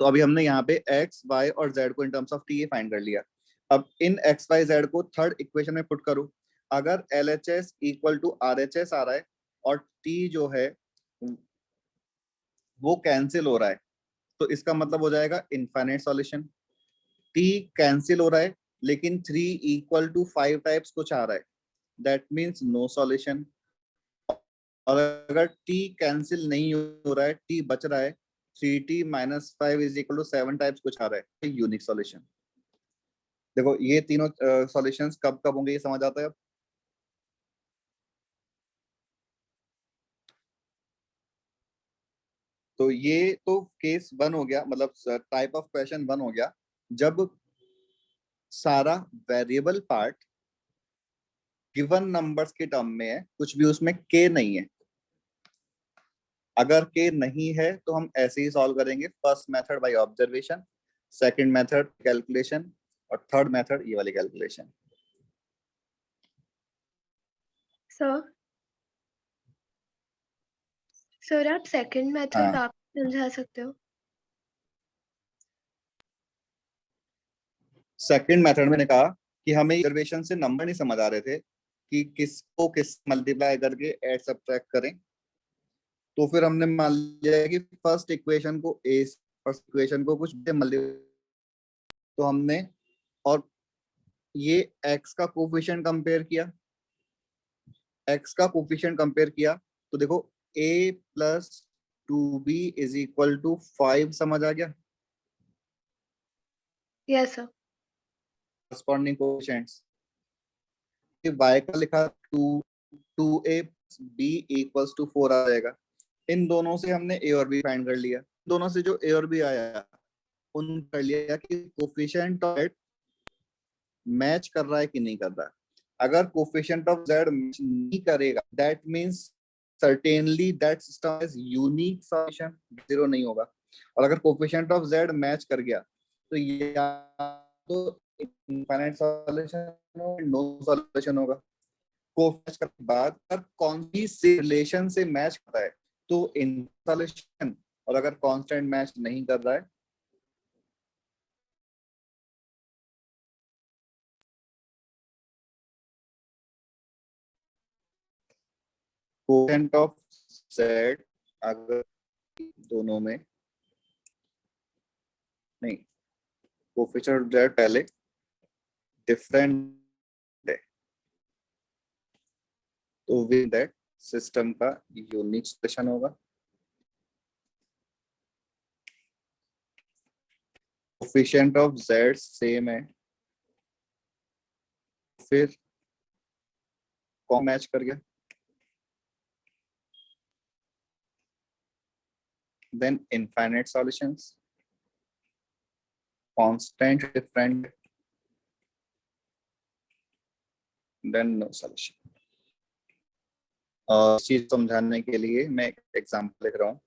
तो अभी हमने यहाँ पे x y और z को in terms of t find कर लिया। अब इन x y z को थर्ड इक्वेशन में पुट करो। अगर LHS इक्वल टू RHS आ रहा है और t जो है वो कैंसिल हो रहा है तो इसका मतलब हो जाएगा इनफाइनाइट सॉल्यूशन। t कैंसिल हो रहा है लेकिन 3 इक्वल टू 5 टाइप्स कुछ आ रहा है, दैट मीन्स नो सॉल्यूशन। और अगर t कैंसिल नहीं हो रहा है, t बच रहा है, 3t minus 5 is equal to 7 types कुछ आ रहा है, यूनिक सॉल्यूशन। देखो ये तीनों सॉल्यूशंस कब कब होंगे ये समझ आता है अब। तो ये तो केस 1 हो गया, मतलब टाइप ऑफ क्वेश्चन 1 हो गया, जब सारा वेरिएबल पार्ट गिवन नंबर्स के टर्म में है, कुछ भी उसमें k नहीं है। अगर k नहीं है तो हम ऐसे ही सॉल्व करेंगे, first method by observation, second method calculation, और थर्ड मेथड ये वाली कैलकुलेशन। सर आप सेकंड मेथड हाँ। आप समझा सकते हो? सेकंड मेथड मैंने कहा कि हमें ऑब्जर्वेशन से नंबर नहीं समझ आ रहे थे कि किसको किस मल्टीप्लाई करके ऐड सब्ट्रैक्ट करें, तो फिर हमने मान लिया कि फर्स्ट इक्वेशन को ए, फर्स्ट इक्वेशन को कुछ मल्टीप्लाई, तो हमने, और ये x का कोफिशिएंट कंपेयर किया, x का कोफिशिएंट कंपेयर किया, तो देखो a plus 2b is equal to 5 समझ आ गया, yes sir. Corresponding coefficients. y का लिखा 2a b इक्वल्स टू 4 आ जाएगा। इन दोनों से हमने a और b फाइंड कर लिया, दोनों से जो a और b आया उन कर लिया कि कोफिशिएंट ऑफ z मैच कर रहा है कि नहीं कर रहा है। अगर कोफिशिएंट ऑफ z मैच नहीं करेगा, that means certainly that system is unique solution, zero नहीं होगा। और अगर कोफिशिएंट ऑफ z मैच कर गया तो या तो इनफाइनाइट सॉल्यूशन हो, नो सॉल्यूशन होगा। कोफिशिएंट के बाद अगर कौन सी रिलेशन से मैच कर रहा है तो इन सॉल्यूशन, और अगर कांस्टेंट मैच नहीं कर रहा है कोफिशिएंट ऑफ z, अगर दोनों में नहीं, कोफिशिएंट ऑफ z पहले डिफरेंट है तो विद दैट सिस्टम का यूनिक सॉल्यूशन होगा। कोफिशिएंट ऑफ z सेम है, फिर कौन मैच कर गया, then infinite solutions, constant different, then no solution. इस चीज समझाने के लिए मैं एक एग्जांपल लिख रहा हूँ।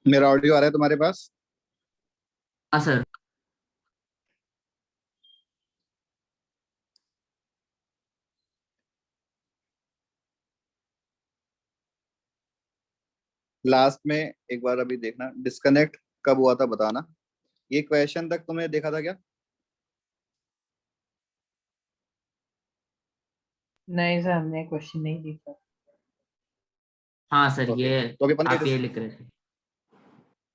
मेरा ऑडियो आ रहा है तुम्हारे पास? हाँ सर। लास्ट में एक बार अभी देखना, डिस्कनेक्ट कब हुआ था बताना। ये क्वेश्चन तक तुमने देखा था क्या? नहीं सर, हमने क्वेश्चन नहीं देखा। हाँ सर, ओके, ये तो अभी अपन आप ये के लिख रहे थे।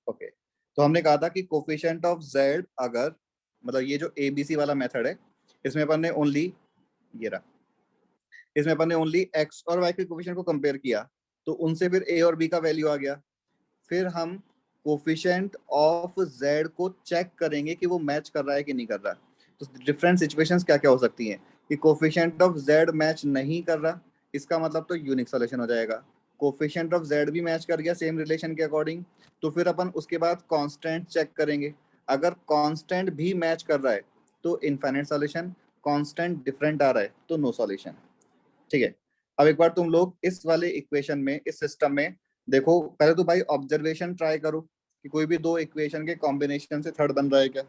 ओके, तो हमने कहा था कि कोफिशिएंट ऑफ जेड, अगर मतलब ये जो एबीसी वाला मेथड है, इसमें अपन ने ओनली ये रहा, इसमें अपन ने ओनली एक्स और वाई के कोफिशिएंट को कंपेयर किया, तो उनसे फिर ए और बी का वैल्यू आ गया। फिर हम कोफिशिएंट ऑफ जेड को चेक करेंगे कि वो मैच कर रहा है कि नहीं कर रहा। तो डिफरेंट सिचुएशंस क्या क्या हो सकती हैं कि कोफिशिएंट ऑफ जेड मैच नहीं कर रहा, इसका मतलब तो यूनिक सॉल्यूशन हो जाएगा। कोफिशिएंट ऑफ जेड भी मैच कर गया सेम रिलेशन के अकॉर्डिंग, तो फिर अपन उसके बाद कांस्टेंट चेक करेंगे। अगर कांस्टेंट भी मैच कर रहा है तो इनफाइनाइट सॉल्यूशन, कांस्टेंट डिफरेंट आ रहा है तो नो सॉल्यूशन। ठीक है, अब एक बार तुम लोग इस वाले इक्वेशन में, इस सिस्टम में देखो, पहले तो भाई ऑब्जर्वेशन ट्राई करो कि कोई भी दो इक्वेशन के कॉम्बिनेशन से थर्ड बन रहा है क्या।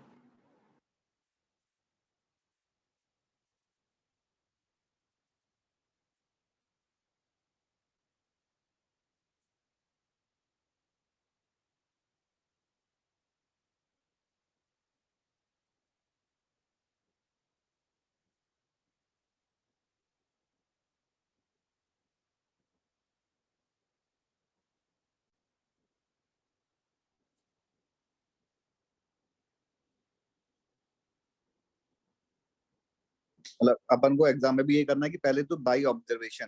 मतलब अपन को एग्जाम में भी ये करना है कि पहले तो बाई ऑब्जर्वेशन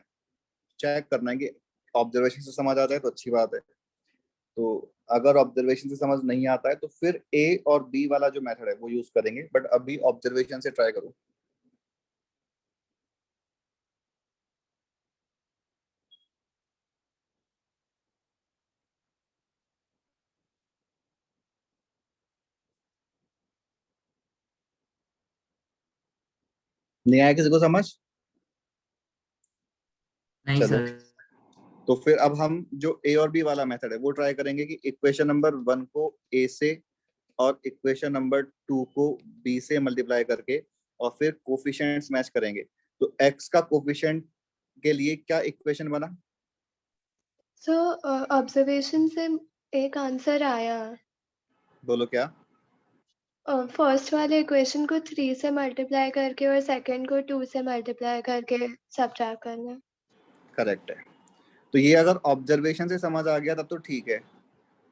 चेक करना है कि ऑब्जर्वेशन से समझ आता है तो अच्छी बात है। तो अगर ऑब्जर्वेशन से समझ नहीं आता है तो फिर ए और बी वाला जो मेथड है वो यूज करेंगे, बट अभी ऑब्जर्वेशन से ट्राई करो। नहीं आया किसी को समझ? नहीं चलो, सर। तो फिर अब हम जो ए और बी वाला मेथड है वो ट्राई करेंगे कि इक्वेशन नंबर 1 को ए से और इक्वेशन नंबर 2 को बी से मल्टीप्लाई करके और फिर कोफिशिएंट्स मैच करेंगे। तो एक्स का कोफिशिएंट के लिए क्या इक्वेशन बना? सो ऑब्जर्वेशन से एक आंसर आया। बोलो क्या? फर्स्ट वाले इक्वेशन को 3 से मल्टीप्लाई करके और सेकंड को 2 से मल्टीप्लाई करके सब्ट्रैक्ट करना। करेक्ट है। तो ये अगर ऑब्जर्वेशन से समझ आ गया तब तो ठीक है,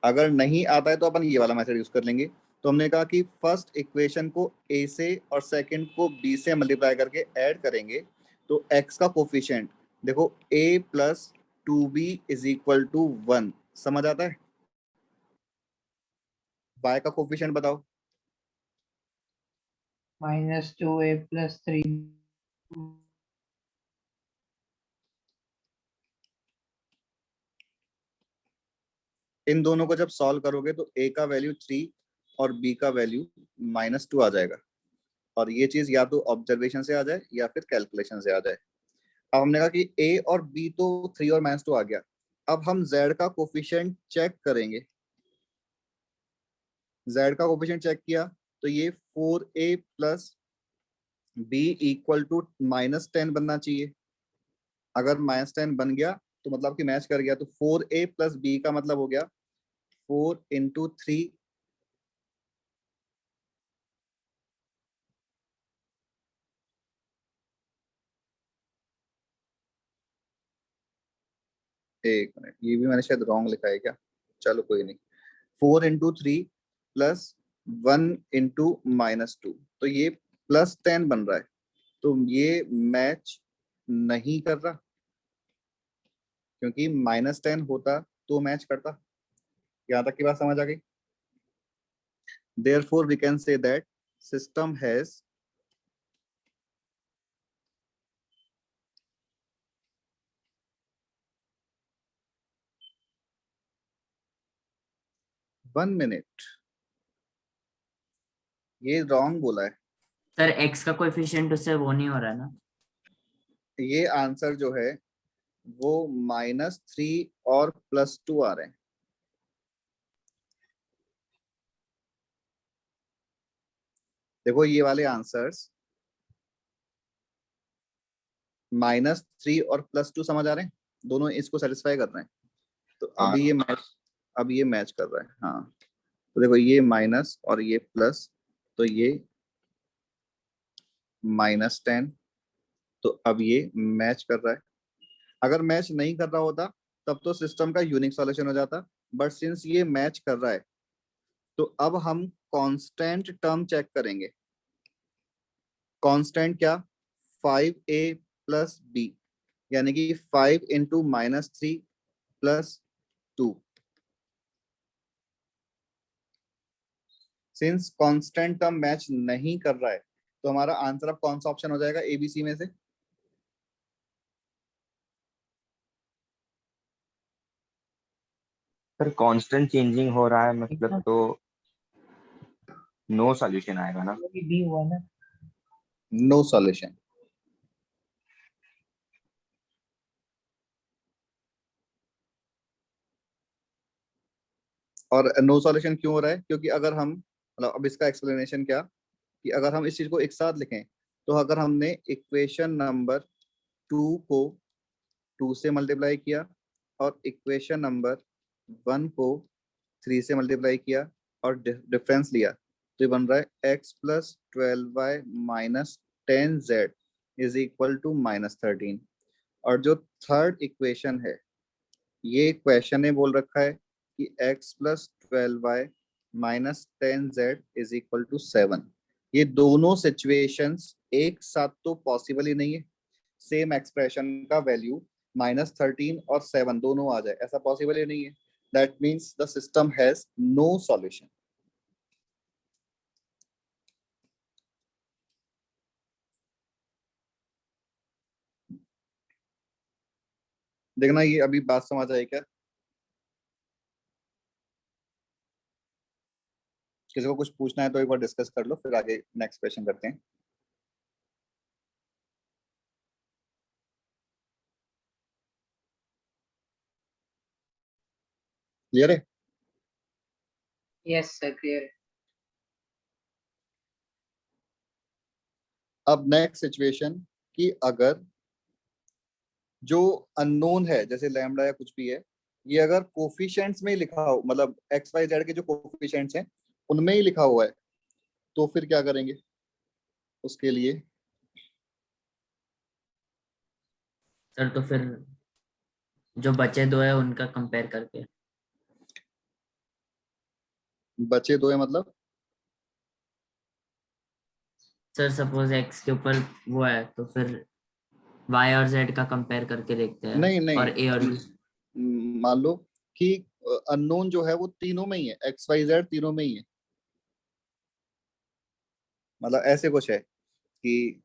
अगर नहीं आता है तो अपन ये वाला मेथड यूज कर लेंगे। तो हमने कहा कि फर्स्ट इक्वेशन को ए से और सेकंड को बी से मल्टीप्लाई करके ऐड करेंगे, तो एक्स का कोफिशिएंट देखो, A plus 2b is equal to 1, समझ आता है। वाई का कोफिशिएंट बताओ। -2a+3। इन दोनों को जब सॉल्व करोगे तो ए का वैल्यू 3 और बी का वैल्यू -2 आ जाएगा, और ये चीज या तो ऑब्जर्वेशन से आ जाए या फिर कैलकुलेशन से आ जाए। अब हमने कहा कि ए और बी तो 3 और -2 आ गया, अब हम जेड का कोफिशिएंट चेक करेंगे। जेड का कोफिशिएंट चेक किया तो ये 4a plus B equal to -10 बनना चाहिए। अगर -10 बन गया तो मतलब कि मैच कर गया, तो 4a प्लस बी का मतलब हो गया 4 × 3। एक मिनट, ये भी मैंने शायद रॉन्ग लिखा है क्या? चलो कोई नहीं, 4 × 3 प्लस 1 × -2, तो ये +10 बन रहा है, तो ये मैच नहीं कर रहा, क्योंकि -10 होता तो मैच करता। यहाँ तक की बात समझ आ गई? Therefore we can say that system has one minute, ये रॉन्ग बोला है। सर एक्स का कोएफिशिएंट उससे वो नहीं हो रहा ना। ये आंसर जो है वो -3 और +2 आ रहे हैं। देखो ये वाले आंसर्स -3 और +2 समझ आ रहे हैं, दोनों इसको सेटिस्फाई कर रहे हैं। तो हाँ। अब ये मैच कर रहा है। हाँ, तो देखो ये माइनस और ये प्लस, तो ये -10, तो अब ये मैच कर रहा है। अगर मैच नहीं कर रहा होता तब तो सिस्टम का यूनिक सॉल्यूशन हो जाता, बट सिंस ये मैच कर रहा है तो अब हम कांस्टेंट टर्म चेक करेंगे। कांस्टेंट क्या? 5a+b, यानी कि 5 into -3 + 2। Since constant term match नहीं कर रहा है तो हमारा आंसर अब कौन सा ऑप्शन हो जाएगा एबीसी में से? सर कांस्टेंट चेंजिंग हो रहा है मतलब, तो नो सॉल्यूशन आएगा ना। बी हुआ ना। No solution. और नो सॉल्यूशन क्यों हो रहा है? क्योंकि अगर हम मतलब अब इसका एक्सप्लेनेशन क्या, कि अगर हम इस चीज को एक साथ लिखें, तो अगर हमने इक्वेशन नंबर 2 को 2 से मल्टीप्लाई किया और इक्वेशन नंबर 1 को 3 से मल्टीप्लाई किया और डिफरेंस लिया, तो ये बन रहा है x+12y - 10z = -13। और जो थर्ड इक्वेशन है, ये क्वेश्चन ने बोल रखा है कि x+12y - 10z = 7। ये दोनों सिचुएशंस एक साथ तो पॉसिबल ही नहीं है, सेम एक्सप्रेशन का वैल्यू -13 और 7 दोनों आ जाए, ऐसा पॉसिबल ही नहीं है। That means the system has no solution. देखना ये अभी बात समझ आई क्या? किसी को कुछ पूछना है तो एक बार डिस्कस कर लो, फिर आगे नेक्स्ट क्वेश्चन करते हैं। क्लियर है? Yes sir clear. अब नेक्स्ट सिचुएशन, कि अगर जो अननोन है जैसे लैम्डा या कुछ भी है, ये अगर कोफिशिएंट्स में ही लिखा हो, मतलब एक्स वाई जेड के जो कोफिशिएंट्स हैं उनमें ही लिखा हुआ है, तो फिर क्या करेंगे उसके लिए? सर तो फिर जो बचे दो है उनका कंपेयर करके। बचे दो है मतलब? सर सपोज एक्स के ऊपर वो है तो फिर वाई और जेड का कंपेयर करके देखते हैं, नहीं नहीं, और ए और बी। मान लो कि अननोन जो है वो तीनों में ही है, एक्स वाई जेड तीनों में ही है। मतलब ऐसे कुछ है कि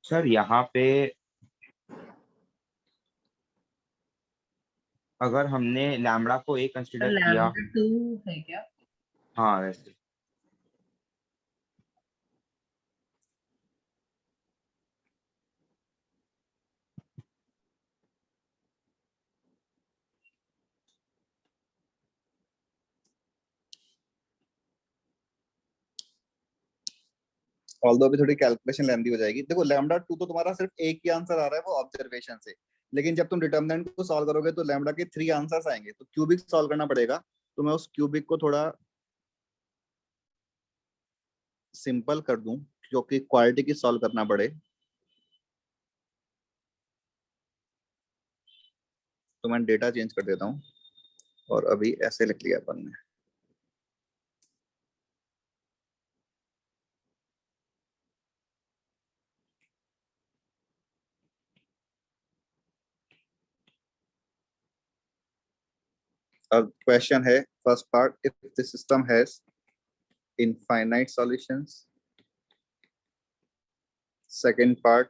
सर यहाँ पे अगर हमने लैम्बडा को ए सर कंसिडर किया, लैम्डा 2 है क्या? हाँ वैसे ऑल्दो अभी थोड़ी कैलकुलेशन लेंदी हो जाएगी। देखो लैम्डा 2 तो तुम्हारा सिर्फ एक ही आंसर आ रहा है वो ऑब्जर्वेशन से, लेकिन जब तुम डिटर्मिनेंट को सॉल्व करोगे तो लैम्डा के 3 आंसर्स आएंगे, तो क्यूबिक सॉल्व करना पड़ेगा। तो मैं उस क्यूबिक को थोड़ा सिंपल कर दूं क्योंकि क्वालिटी की सॉल्व करना पड़े, तो मैं डेटा चेंज कर देता हूँ और अभी ऐसे लिख लिया अपन ने। अब क्वेश्चन है first part, if the system has infinite solutions, second part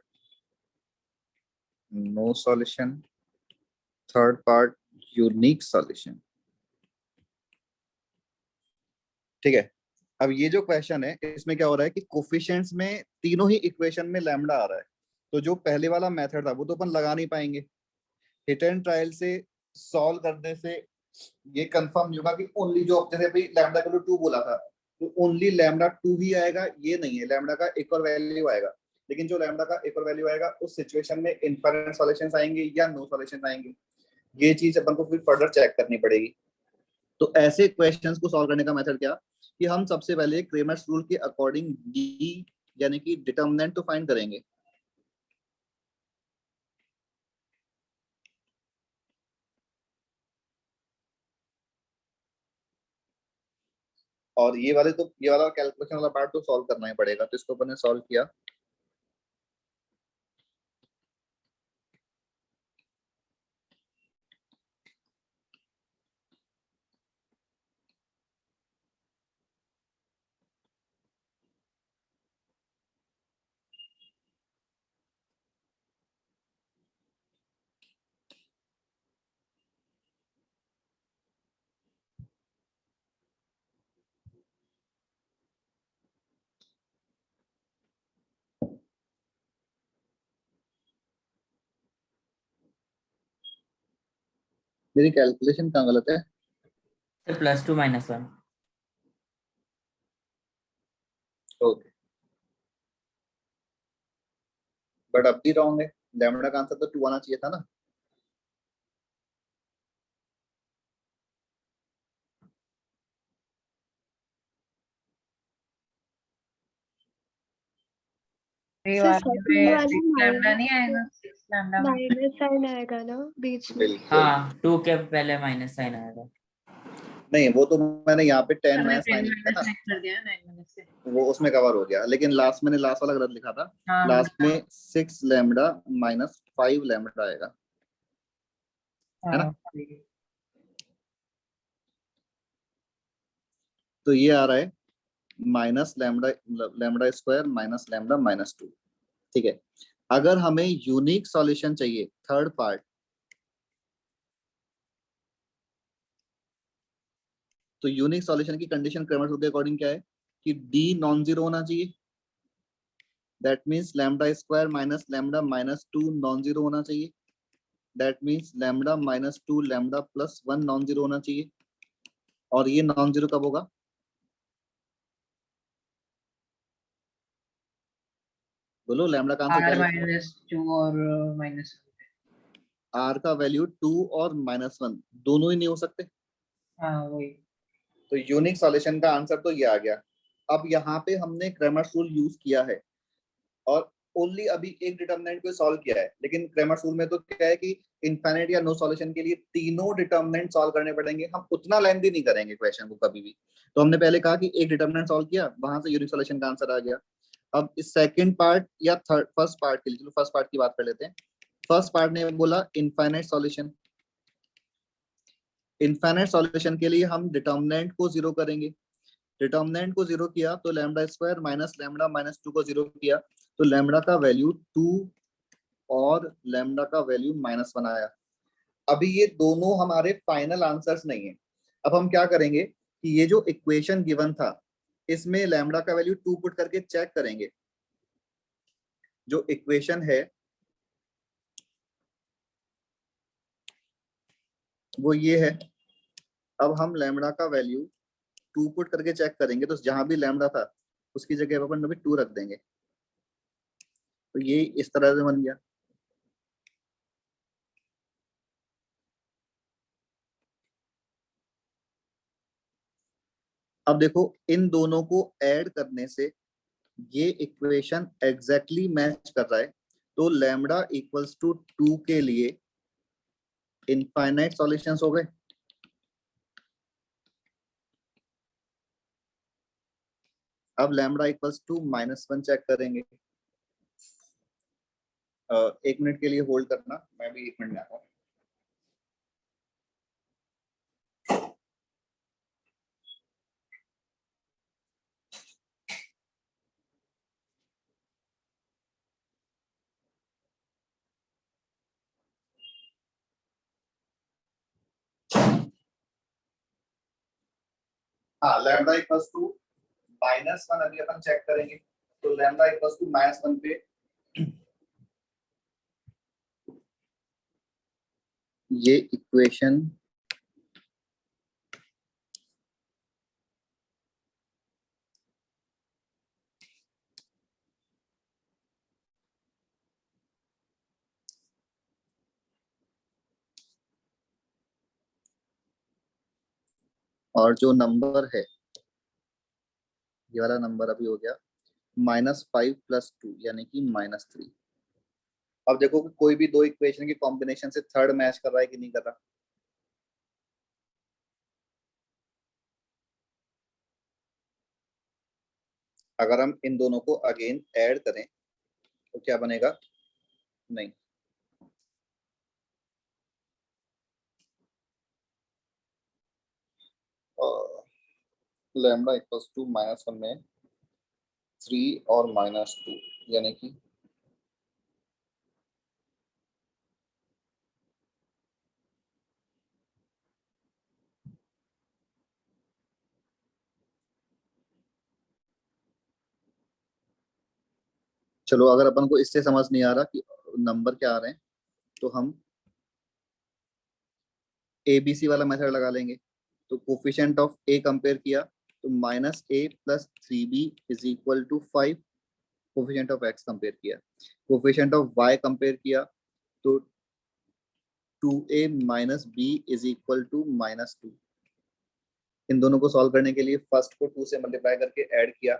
no solution, third part unique solution. ठीक है, अब ये जो क्वेश्चन है इसमें क्या हो रहा है कि कोफिशिएंट्स में तीनों ही इक्वेशन में लैम्डा आ रहा है, तो जो पहले वाला मेथड था वो तो अपन लगा नहीं पाएंगे। हिट एंड ट्रायल से सॉल्व करने से ये कंफर्म होगा कि ओनली जो जैसे भाई लैम्डा का 2 बोला था तो ओनली लैम्डा 2 ही आएगा, ये नहीं है, लैम्डा का एक और वैल्यू आएगा। लेकिन जो लैम्डा का एक और वैल्यू आएगा उस सिचुएशन में इनफाइनाइट सॉल्यूशंस आएंगे या नो सॉल्यूशंस आएंगे, ये चीज अपन को फिर फर्दर चेक करनी पड़ेगी। तो ऐसे क्वेश्चंस को सॉल्व करने का मेथड क्या कि हम सबसे पहले क्रेमर्स रूल के अकॉर्डिंग डी यानी कि डिटरमिनेंट तो फाइंड करेंगे। और ये वाला कैलकुलेशन वाला पार्ट तो सॉल्व करना ही पड़ेगा, तो इसको अपन ने सॉल्व किया। मेरी कैलकुलेशन कहाँ गलत है? सर +2 -1। ओके, बट अब भी रॉन्ग है, लैम्डा का आंसर तो 2 आना चाहिए था ना। ये सर वाले सेकंड में वाला 6 लैम्डा नहीं आएगा, 6 लैम्डा में माइनस साइन आएगा ना बीच में। बिल्कुल हाँ 2 के पहले माइनस साइन आएगा। नहीं, वो तो मैंने यहाँ पे 10 हमने माइनस 10 साइन लिखा माइनस ना, 9 कर दिया 9 माइनस से। वो उसमें कवर हो गया, लेकिन लास्ट मैंने लास्ट वाला गलत लिखा था। हाँ लास्ट में 6 लैम्डा माइनस 5 लैम्डा आएगा, है ना। हाँ तो ये आ रहा है minus lambda lambda square minus lambda -2। ठीक है, अगर हमें यूनिक सॉल्यूशन चाहिए थर्ड पार्ट, तो यूनिक सॉल्यूशन की कंडीशन क्रैमर रूल के अकॉर्डिंग क्या है कि डी नॉन जीरो होना चाहिए। That means lambda square minus lambda -2 non zero होना चाहिए। That means lambda -2 lambda +1 non zero होना चाहिए। और ये नॉन जीरो कब होगा? बोलो लैम्डा का आंसर क्या R लिखा? -2 और -1। आर का वैल्यू 2 और -1 दोनों ही नहीं हो सकते। हाँ वही। तो यूनिक सॉल्यूशन का आंसर तो ये आ गया। अब यहाँ पे हमने क्रैमर्स रूल यूज किया है और ओनली अभी एक डिटरमिनेंट को सॉल्व किया है, लेकिन क्रैमर्स रूल में तो क्या है कि इनफाइनाइट या नो सॉल्यूशन के लिए तीनों डिटरमिनेंट सॉल्व करने पड़ेंगे। हम उतना लेंथी नहीं करेंगे क्वेश्चन को कभी भी। तो हमने पहले कहा कि एक डिटरमिनेंट सॉल्व किया, वहां से यूनिक सॉल्यूशन का आंसर आ गया। अब इस सेकंड पार्ट या थर्ड फर्स्ट पार्ट के लिए, चलो फर्स्ट पार्ट की बात कर लेते हैं। फर्स्ट पार्ट ने बोला इनफाइनाइट सॉल्यूशन। इनफाइनाइट सॉल्यूशन के लिए हम डिटरमिनेंट को जीरो करेंगे। डिटर्मिनेंट को जीरो किया तो लैम्डा स्क्वायर माइनस लैम्डा -2 को जीरो किया तो लैम्डा का वैल्यू 2 और लैम्डा का वैल्यू -1 आया। अभी ये दोनों हमारे फाइनल आंसर्स नहीं है। अब हम क्या करेंगे कि ये जो इक्वेशन गिवन था इसमें लैम्डा का वैल्यू 2 पुट करके चेक करेंगे। जो इक्वेशन है वो ये है। अब हम लैम्डा का वैल्यू 2 पुट करके चेक करेंगे, तो जहां भी लैम्डा था उसकी जगह अपन अभी 2 रख देंगे। तो ये इस तरह से बन गया। अब देखो इन दोनों को ऐड करने से ये इक्वेशन एग्जैक्टली मैच कर रहा है। तो लैम्डा इक्वल्स टू 2 के लिए इनफाइनाइट सॉल्यूशंस हो गए। अब लैम्डा इक्वल्स टू -1 चेक करेंगे। 1 मिनट के लिए होल्ड करना, मैं भी 1 मिनट में आता हूँ। हाँ लैम्डा इक्वल्स टू -1 अभी अपन चेक करेंगे, तो लैम्डा इक्वल्स टू -1 पे ये इक्वेशन और जो नंबर है ये वाला नंबर अभी हो गया -5 + 2 यानी कि -3। अब देखो कि कोई भी दो इक्वेशन के कॉम्बिनेशन से थर्ड मैच कर रहा है कि नहीं कर रहा। अगर हम इन दोनों को अगेन ऐड करें तो क्या बनेगा, नहीं लैम्डा इक्वल्स टू -1 में 3 और -2 यानी कि चलो अगर अपन को इससे समझ नहीं आ रहा कि नंबर क्या आ रहे हैं तो हम ABC वाला मेथड लगा लेंगे। तो कोफिशिएंट ऑफ A कंपेयर किया तो -A + 3B = 5। Coefficient of X compare किया, कोफिशिएंट ऑफ Y कंपेयर किया तो 2A - B = -2। इन दोनों को सॉल्व करने के लिए फर्स्ट को 2 से मल्टीप्लाई करके ऐड किया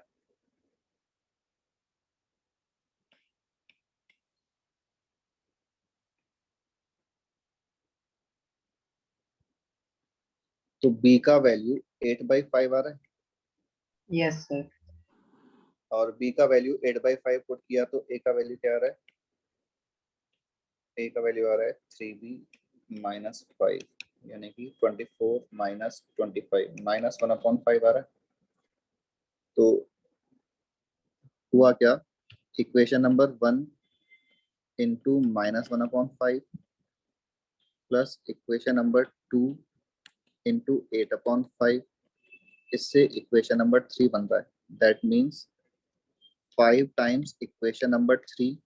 तो B का वैल्यू 8/5 आ रहा है यस सर। और B का वैल्यू 8/5 पुट किया तो A का वैल्यू क्या आ रहा है, A का वैल्यू आ रहा है 3B - 5 यानी कि 24 - 25 -1/5 आ रहा है। तो हुआ क्या, equation number 1 into -1/5 plus equation number 2 into 8/5, इससे इक्वेशन नंबर 3 बन रहा है। That means 5 times equation number 3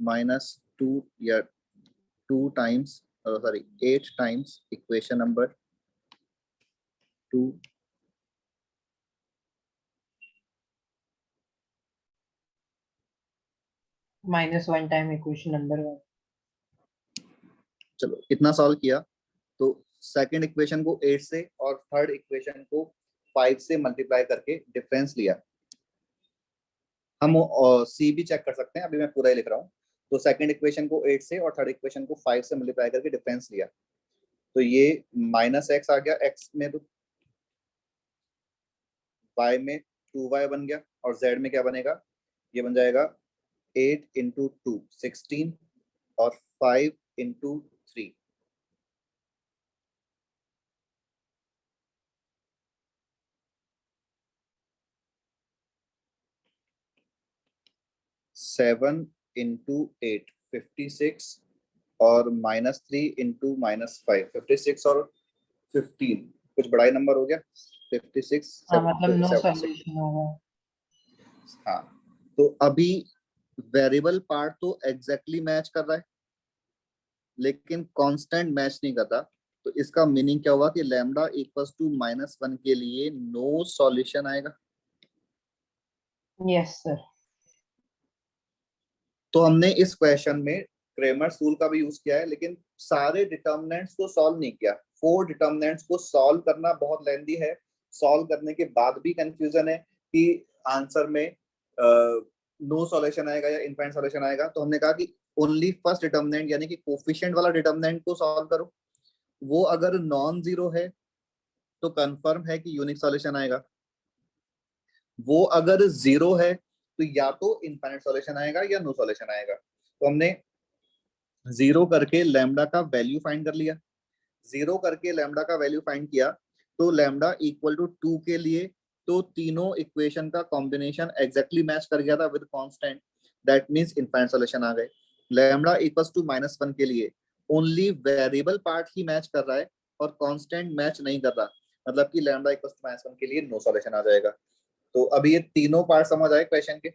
-2 या 2 times 8 times equation number 2 -1 time equation number 1। चलो इतना सॉल्व किया तो सेकंड इक्वेशन को 8 से और थर्ड इक्वेशन को 5 से मल्टीप्लाई करके डिफरेंस लिया। हम सी भी चेक कर सकते हैं, अभी मैं पूरा ही लिख रहा हूँ। तो सेकंड इक्वेशन को 8 से और थर्ड इक्वेशन को 5 से मल्टीप्लाई करके डिफरेंस लिया तो ये -x आ गया, x में तो y में 2y बन गया और z में क्या बनेगा, ये बन जाएगा 8 × 2 16 और 5 × 3 7 × 8 56 और -3 × -5 56 और 15 कुछ बड़ा ही नंबर हो गया 56 हाँ मतलब नो 76। सॉल्यूशन होगा। हाँ तो अभी वेरिएबल पार्ट तो एग्जैक्टली मैच कर रहा है लेकिन कांस्टेंट मैच नहीं कर रहा। तो इसका मीनिंग क्या हुआ कि लैम्डा इक्वल्स टू -1 के लिए नो सॉल्यूशन आएगा। Yes sir. तो हमने इस क्वेश्चन में क्रेमर्स रूल का भी यूज किया है लेकिन सारे डिटर्मिनेंट्स को सॉल्व नहीं किया। 4 डिटर्मिनेंट्स को सॉल्व करना बहुत लेंथी है, सॉल्व करने के बाद भी कंफ्यूजन है कि आंसर में नो सॉल्यूशन आएगा या इनफाइनाइट सॉल्यूशन आएगा। तो हमने कहा कि ओनली फर्स्ट डिटर्मिनेंट यानी कि कोफिशिएंट वाला डिटर्मिनेंट को सॉल्व करो। वो अगर नॉन जीरो है तो कंफर्म है कि यूनिक सॉल्यूशन आएगा, वो अगर जीरो है तो या तो इनफाइनाइट सॉल्यूशन आएगा या नो सॉल्यूशन आएगा। तो हमने जीरो करके लैम्डा का वैल्यू फाइंड कर लिया। जीरो करके लैम्डा का वैल्यू फाइंड किया तो लैम्डा इक्वल टू 2 के लिए तो तीनों इक्वेशन का कॉम्बिनेशन एग्जैक्टली मैच कर गया था with constant. That means infinite solution आ गए। लैम्डा इक्वल्स टू -1 के लिए ओनली वेरिएबल पार्ट ही मैच कर रहा है और कांस्टेंट मैच नहीं कर रहा। मतलब कि लैम्डा इक्वल टू -1 के लिए नो सॉल्यूशन आ जाएगा। तो अभी ये तीनों पार्ट समझ आए क्वेश्चन के।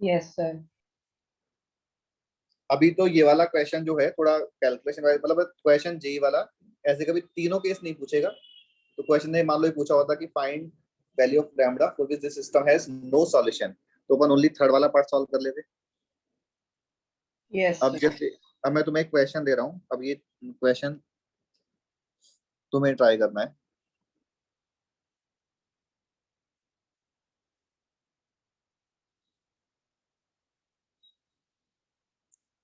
Yes sir. अभी तो ये वाला क्वेश्चन जो है थोड़ा कैलकुलेशन वाइज, मतलब क्वेश्चन जेई वाला ऐसे कभी तीनों केस नहीं पूछेगा। तो क्वेश्चन ने मान लो ये पूछा होता कि find value of lambda for which this system has no solution, तो अपन ओनली थर्ड वाला पार्ट सॉल्व कर लेते। यस अब जैसे अब मैं तुम्हें एक क्वेश्चन दे रहा हूँ, अब ये क्वेश्चन तुम्हें ट्राई करना है।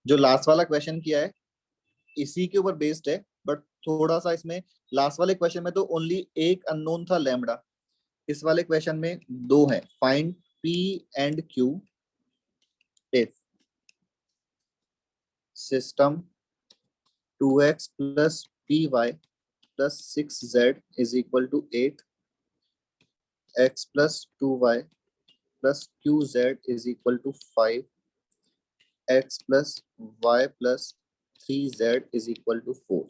जो लास्ट वाला क्वेश्चन किया है इसी के ऊपर बेस्ड है, बट थोड़ा सा इसमें लास्ट वाले क्वेश्चन में तो ओनली एक अननोन था लैम्डा, इस वाले क्वेश्चन में दो है। Find P and Q if system 2x plus py plus 6z is equal to 8, x plus 2y plus qz is equal to 5, x plus y plus 3z is equal to 4।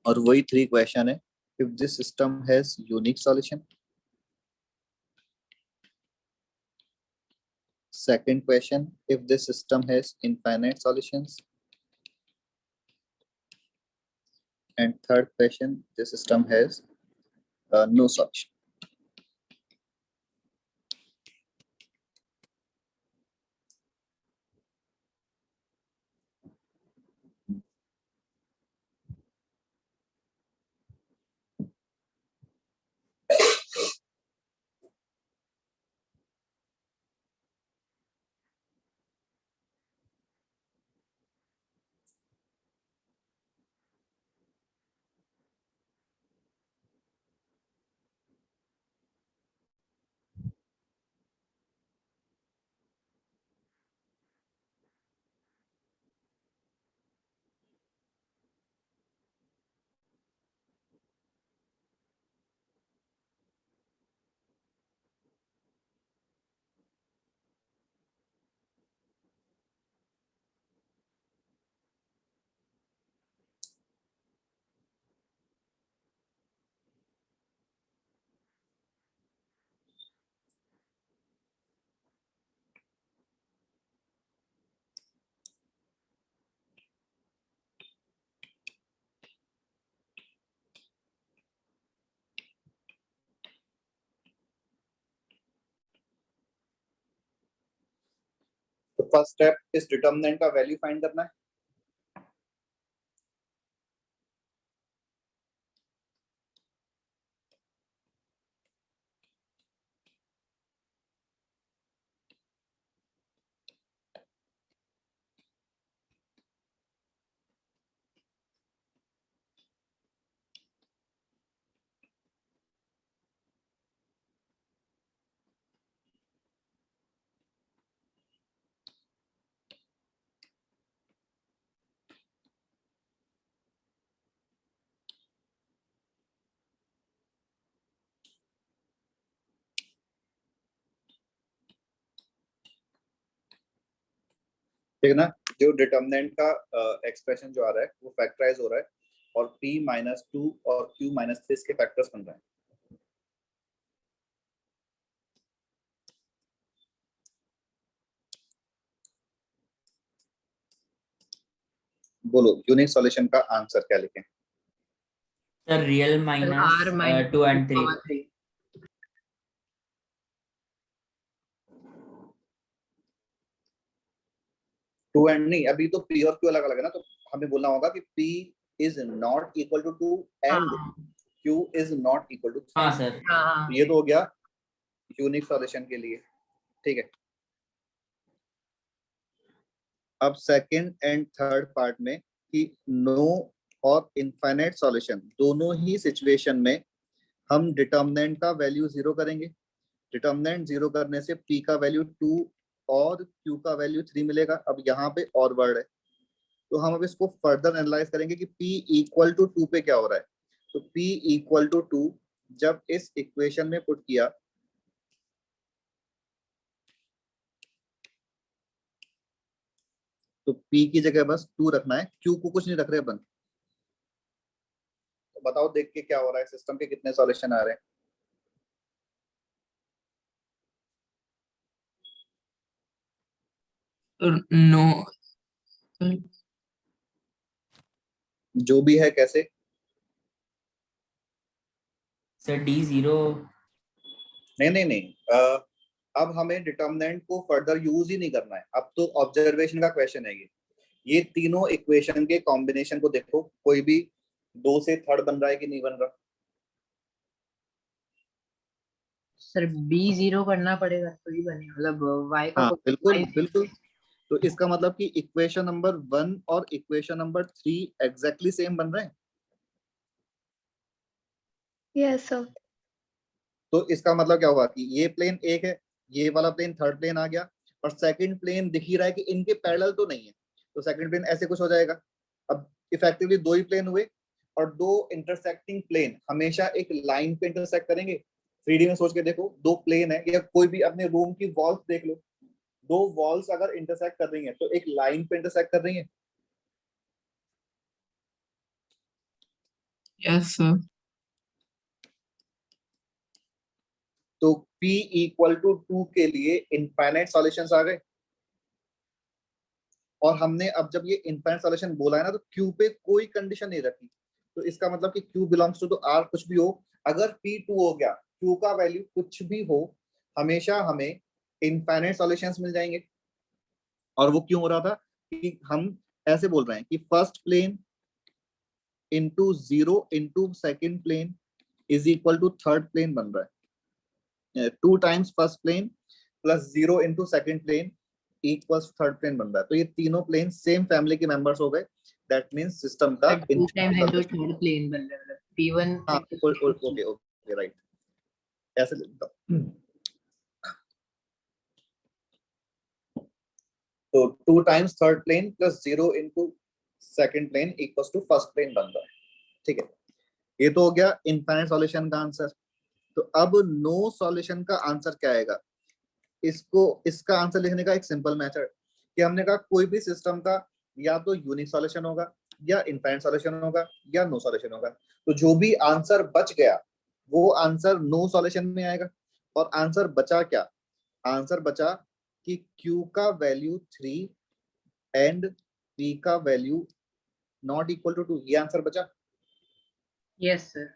और वही थ्री क्वेश्चन है। If this system has unique solution, second question, if this system has infinite solutions, and third question, this system has no solution। तो फर्स्ट स्टेप इस डिटर्मिनेंट का वैल्यू फाइंड करना है। ठीक है ना, जो डिटर्मिनेंट का एक्सप्रेशन जो आ रहा है वो फैक्टराइज हो रहा है और p -2 और q -3 इसके फैक्टर्स बन रहे हैं। बोलो यूनिक सॉल्यूशन का आंसर क्या लिखें? Sir real r minus minus 2 and 3। 3। Two and नहीं, अभी तो p और q अलग अलग है ना, तो हमें बोलना होगा कि p is not equal to 2 and q is not equal to 3। हाँ सर। हाँ ये तो हो गया यूनिक सॉल्यूशन के लिए। ठीक है, अब सेकंड एंड थर्ड पार्ट में कि नो और इनफाइनाइट सॉल्यूशन दोनों ही सिचुएशन में हम डिटर्मिनेंट का वैल्यू 0 करेंगे। डिटर्मिनेंट 0 करने से p का वैल्यू 2 और q का वैल्यू 3 मिलेगा। अब यहाँ पे और वर्ड है, तो हम अब इसको फर्दर एनालाइज करेंगे कि p इक्वल टू 2 पे क्या हो रहा है। तो p इक्वल टू 2 जब इस इक्वेशन में पुट किया तो p की जगह बस 2 रखना है, q को कुछ नहीं रख रहे अपन। तो बताओ देख के क्या हो रहा है, सिस्टम के कितने सॉल्यूशन आ रहे हैं। नो जो भी है कैसे। सर D0 नहीं नहीं नहीं, अब हमें डिटर्मिनेंट को फर्दर यूज ही नहीं करना है, अब तो ऑब्जर्वेशन का क्वेश्चन है ये तीनों इक्वेशन के कॉम्बिनेशन को देखो, कोई भी 2 से थर्ड बन रहा है कि नहीं बन रहा। सर B0 करना पड़ेगा तो ही बने, मतलब y का हाँ बिल्कुल y बिल्कुल। तो इसका मतलब कि इक्वेशन नंबर 1 और इक्वेशन नंबर 3 एग्जैक्टली सेम बन रहे हैं। Yes, sir. तो इसका मतलब क्या हुआ कि ये प्लेन एक है, ये वाला प्लेन थर्ड प्लेन आ गया, और सेकंड प्लेन दिख ही रहा है कि इनके पैरेलल तो नहीं है, तो सेकंड प्लेन ऐसे कुछ हो जाएगा। अब इफेक्टिवली 2 ही प्लेन हुए, और 2 इंटरसेक्टिंग प्लेन हमेशा एक लाइन पे इंटरसेक्ट करेंगे। 3D में सोच के देखो, 2 प्लेन है, या कोई भी अपने रूम की वॉल्स देख लो, 2 वॉल्स अगर इंटरसेक्ट कर रही है तो एक लाइन पे इंटरसेक्ट कर रही है। यस सर तो P इक्वल टू 2 के लिए इनफाइनाइट सॉल्यूशंस आ गए, और हमने अब जब ये इनफाइनाइट सॉल्यूशन बोला है ना, तो Q पे कोई कंडीशन नहीं रखी, तो इसका मतलब कि Q बिलोंग्स टू तो R कुछ भी हो, अगर P 2 हो गया, Q का वैल्यू कुछ भी हो, हमेशा हमें इनफाइनाइट सॉल्यूशंस मिल जाएंगे। और वो क्यों हो रहा था कि हम ऐसे बोल रहे हैं कि first plane into 0 into second plane is equal to third plane बन रहा है, 2 times first plane plus 0 into second plane equals third plane बन रहा है। तो ये तीनों प्लेन सेम फैमिली के मेंबर्स हो गए, दैट मींस सिस्टम का 2 टाइम्स इनटू थर्ड प्लेन बन रहा है, मतलब P1 हाँ ओके ओके राइट, ऐसे लिखता हूं। तो 2 times third plane plus 0 into second plane equals to first plane बन रहा है, ठीक है। ये तो हो गया इनफाइनाइट सॉल्यूशन का आंसर। तो अब नो सॉल्यूशन का आंसर क्या आएगा, इसका आंसर लिखने का एक सिंपल मेथड, कि हमने कहा कोई भी सिस्टम का या तो यूनिक सॉल्यूशन होगा, या इनफाइनाइट सॉल्यूशन होगा, या नो सॉल्यूशन होगा। तो जो भी आंसर बच गया वो आंसर नो सॉल्यूशन में आएगा। और आंसर बचा क्या, आंसर बचा कि Q का वैल्यू 3 एंड P का वैल्यू नॉट इक्वल टू 2, ये आंसर बचा। Yes sir.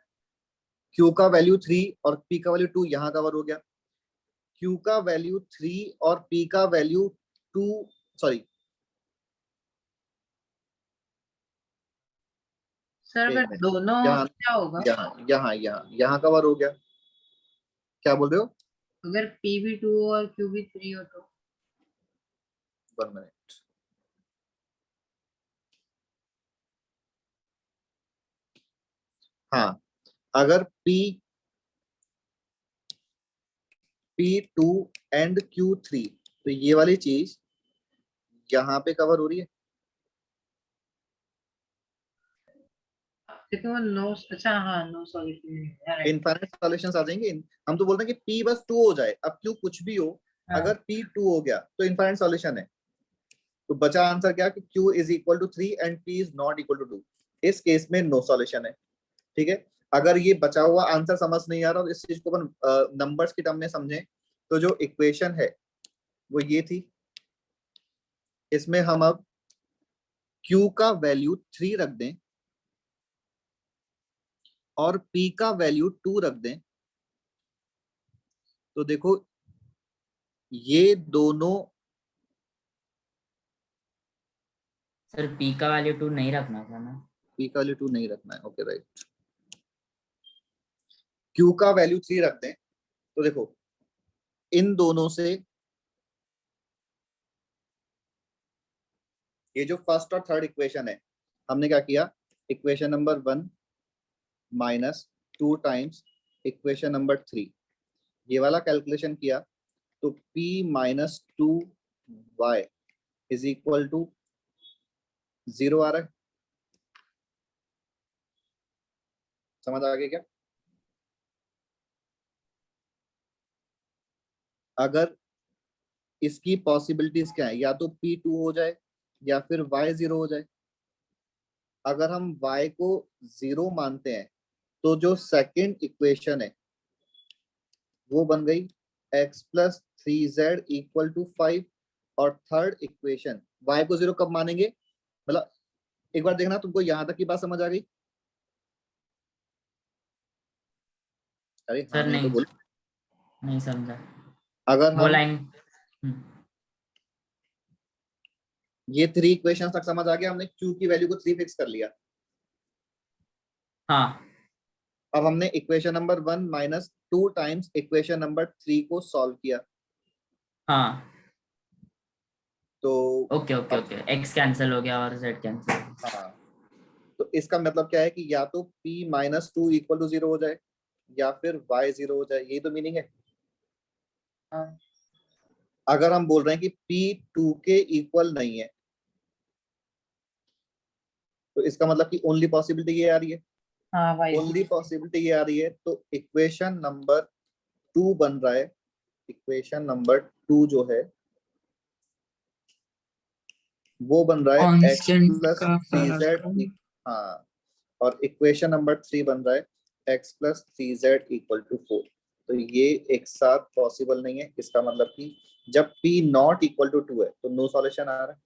Q का वैल्यू 3 और P का वैल्यू 2 यहाँ कवर हो गया। Q का वैल्यू 3 और P का वैल्यू 2, सॉरी सर अगर दोनों यहाँ क्या होगा, यहाँ यहाँ यहाँ यहाँ कवर हो गया। क्या बोल रहे हो? अगर P भी 2 और Q भी 3 हो तो? 1 मिनट, हाँ अगर P2 एंड Q3, तो ये वाली चीज यहाँ पे कवर हो रही है। क्योंकि वो नो, अच्छा हाँ नो सॉल्यूशन है। इनफाइनाइट सॉल्यूशंस आ जाएंगे। हम तो बोलते हैं कि P बस 2 हो जाए, अब Q कुछ भी हो, अगर P2 हो गया तो इनफाइनाइट सॉल्यूशन है। तो बचा आंसर क्या कि Q is equal to 3 and P is not equal to 2, इस केस में नो सॉल्यूशन है, ठीक है। अगर ये बचा हुआ आंसर समझ नहीं आ रहा और इस चीज को अपन नंबर्स की टर्म में समझें, तो जो इक्वेशन है वो ये थी, इसमें हम अब Q का वैल्यू 3 रख दें और P का वैल्यू 2 रख दें, तो देखो ये दोनों, सर P का वैल्यू 2 नहीं रखना था ना। P का वैल्यू 2 नहीं रखना है, ओके राइट। Q का वैल्यू 3 रख दें, तो देखो इन दोनों से ये जो फर्स्ट और थर्ड इक्वेशन है, हमने क्या किया, equation number 1 minus 2 times equation number 3, ये वाला कैलकुलेशन किया, तो P minus 2y is equal to 0 आ रहा है। समझ आ गया क्या? अगर इसकी पॉसिबिलिटीज क्या है, या तो P2 हो जाए या फिर y 0 हो जाए। अगर हम y को 0 मानते हैं तो जो सेकंड इक्वेशन है वो बन गई x plus 3z equal to 5, और थर्ड इक्वेशन y को 0 कब मानेंगे, मतलब एक बार देखना, तुमको यहां तक की बात समझ आ गई? अरे हाँ सर नहीं तो नहीं, बोलो। नहीं समझा। अगर वो हम लाइन ये 3 इक्वेशन तक समझ आ गया, हमने q की वैल्यू को 3 फिक्स कर लिया। हाँ अब हमने equation number 1 minus 2 times equation number 3 को सॉल्व किया। हाँ, तो ओके ओके अब ओके, x कैंसिल हो गया और z कैंसिल। हाँ, तो इसका मतलब क्या है कि या तो p माइनस 2 इक्वल टू 0 हो जाए या फिर y 0 हो जाए, यही तो मीनिंग है। हाँ अगर हम बोल रहे हैं कि p 2 के इक्वल नहीं है, तो इसका मतलब कि ओनली पॉसिबिलिटी ये आ रही है, हाँ भाई ओनली पॉसिबिलिटी ये आ रही है, तो इक्वेशन नंबर 2 बन रहा है, इक्वेशन नंबर 2 जो है वो बन रहा है x कांस्टेंट प्लस का थ्री फर्क। जेड। हाँ, और इक्वेशन नंबर 3 बन रहा है x plus 3z equal to 4। तो ये एक साथ पॉसिबल नहीं है, इसका मतलब कि जब p नॉट इक्वल टू 2 है तो नो सॉल्यूशन आ रहा है।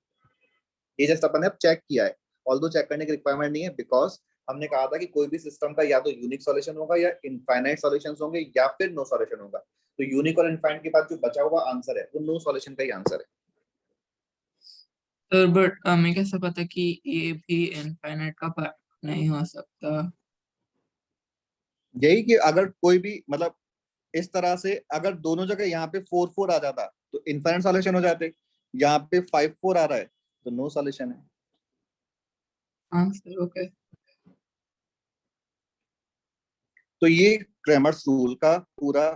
ये जस्ट अपन ने अब चेक किया है, ऑल्दो चेक करने की रिक्वायरमेंट नहीं है, बिकॉज हमने कहा था कि कोई भी सिस्टम का या तो यूनिक सॉल्यूशन होगा या इनफाइनाइट सॉल्यूशंस होंगे या फिर नो सॉल्यूशन होगा। तो यूनिक और इनफाइनाइट के बाद जो बचा हुआ आंसर है वो नो सॉल्यूशन का ही आंसर है। सर बट हमें कैसे पता कि ये भी इनफाइनाइट का पार्ट नहीं हो सकता? यही कि अगर कोई भी मतलब इस तरह से अगर दोनों जगह यहाँ पे 4 4 आ जाता तो इनफाइनाइट सॉल्यूशन हो जाते, यहाँ पे 5 4 आ रहा है तो नो सॉल्यूशन है। हाँ सर, ओके। तो ये क्रैमर्स रूल का पूरा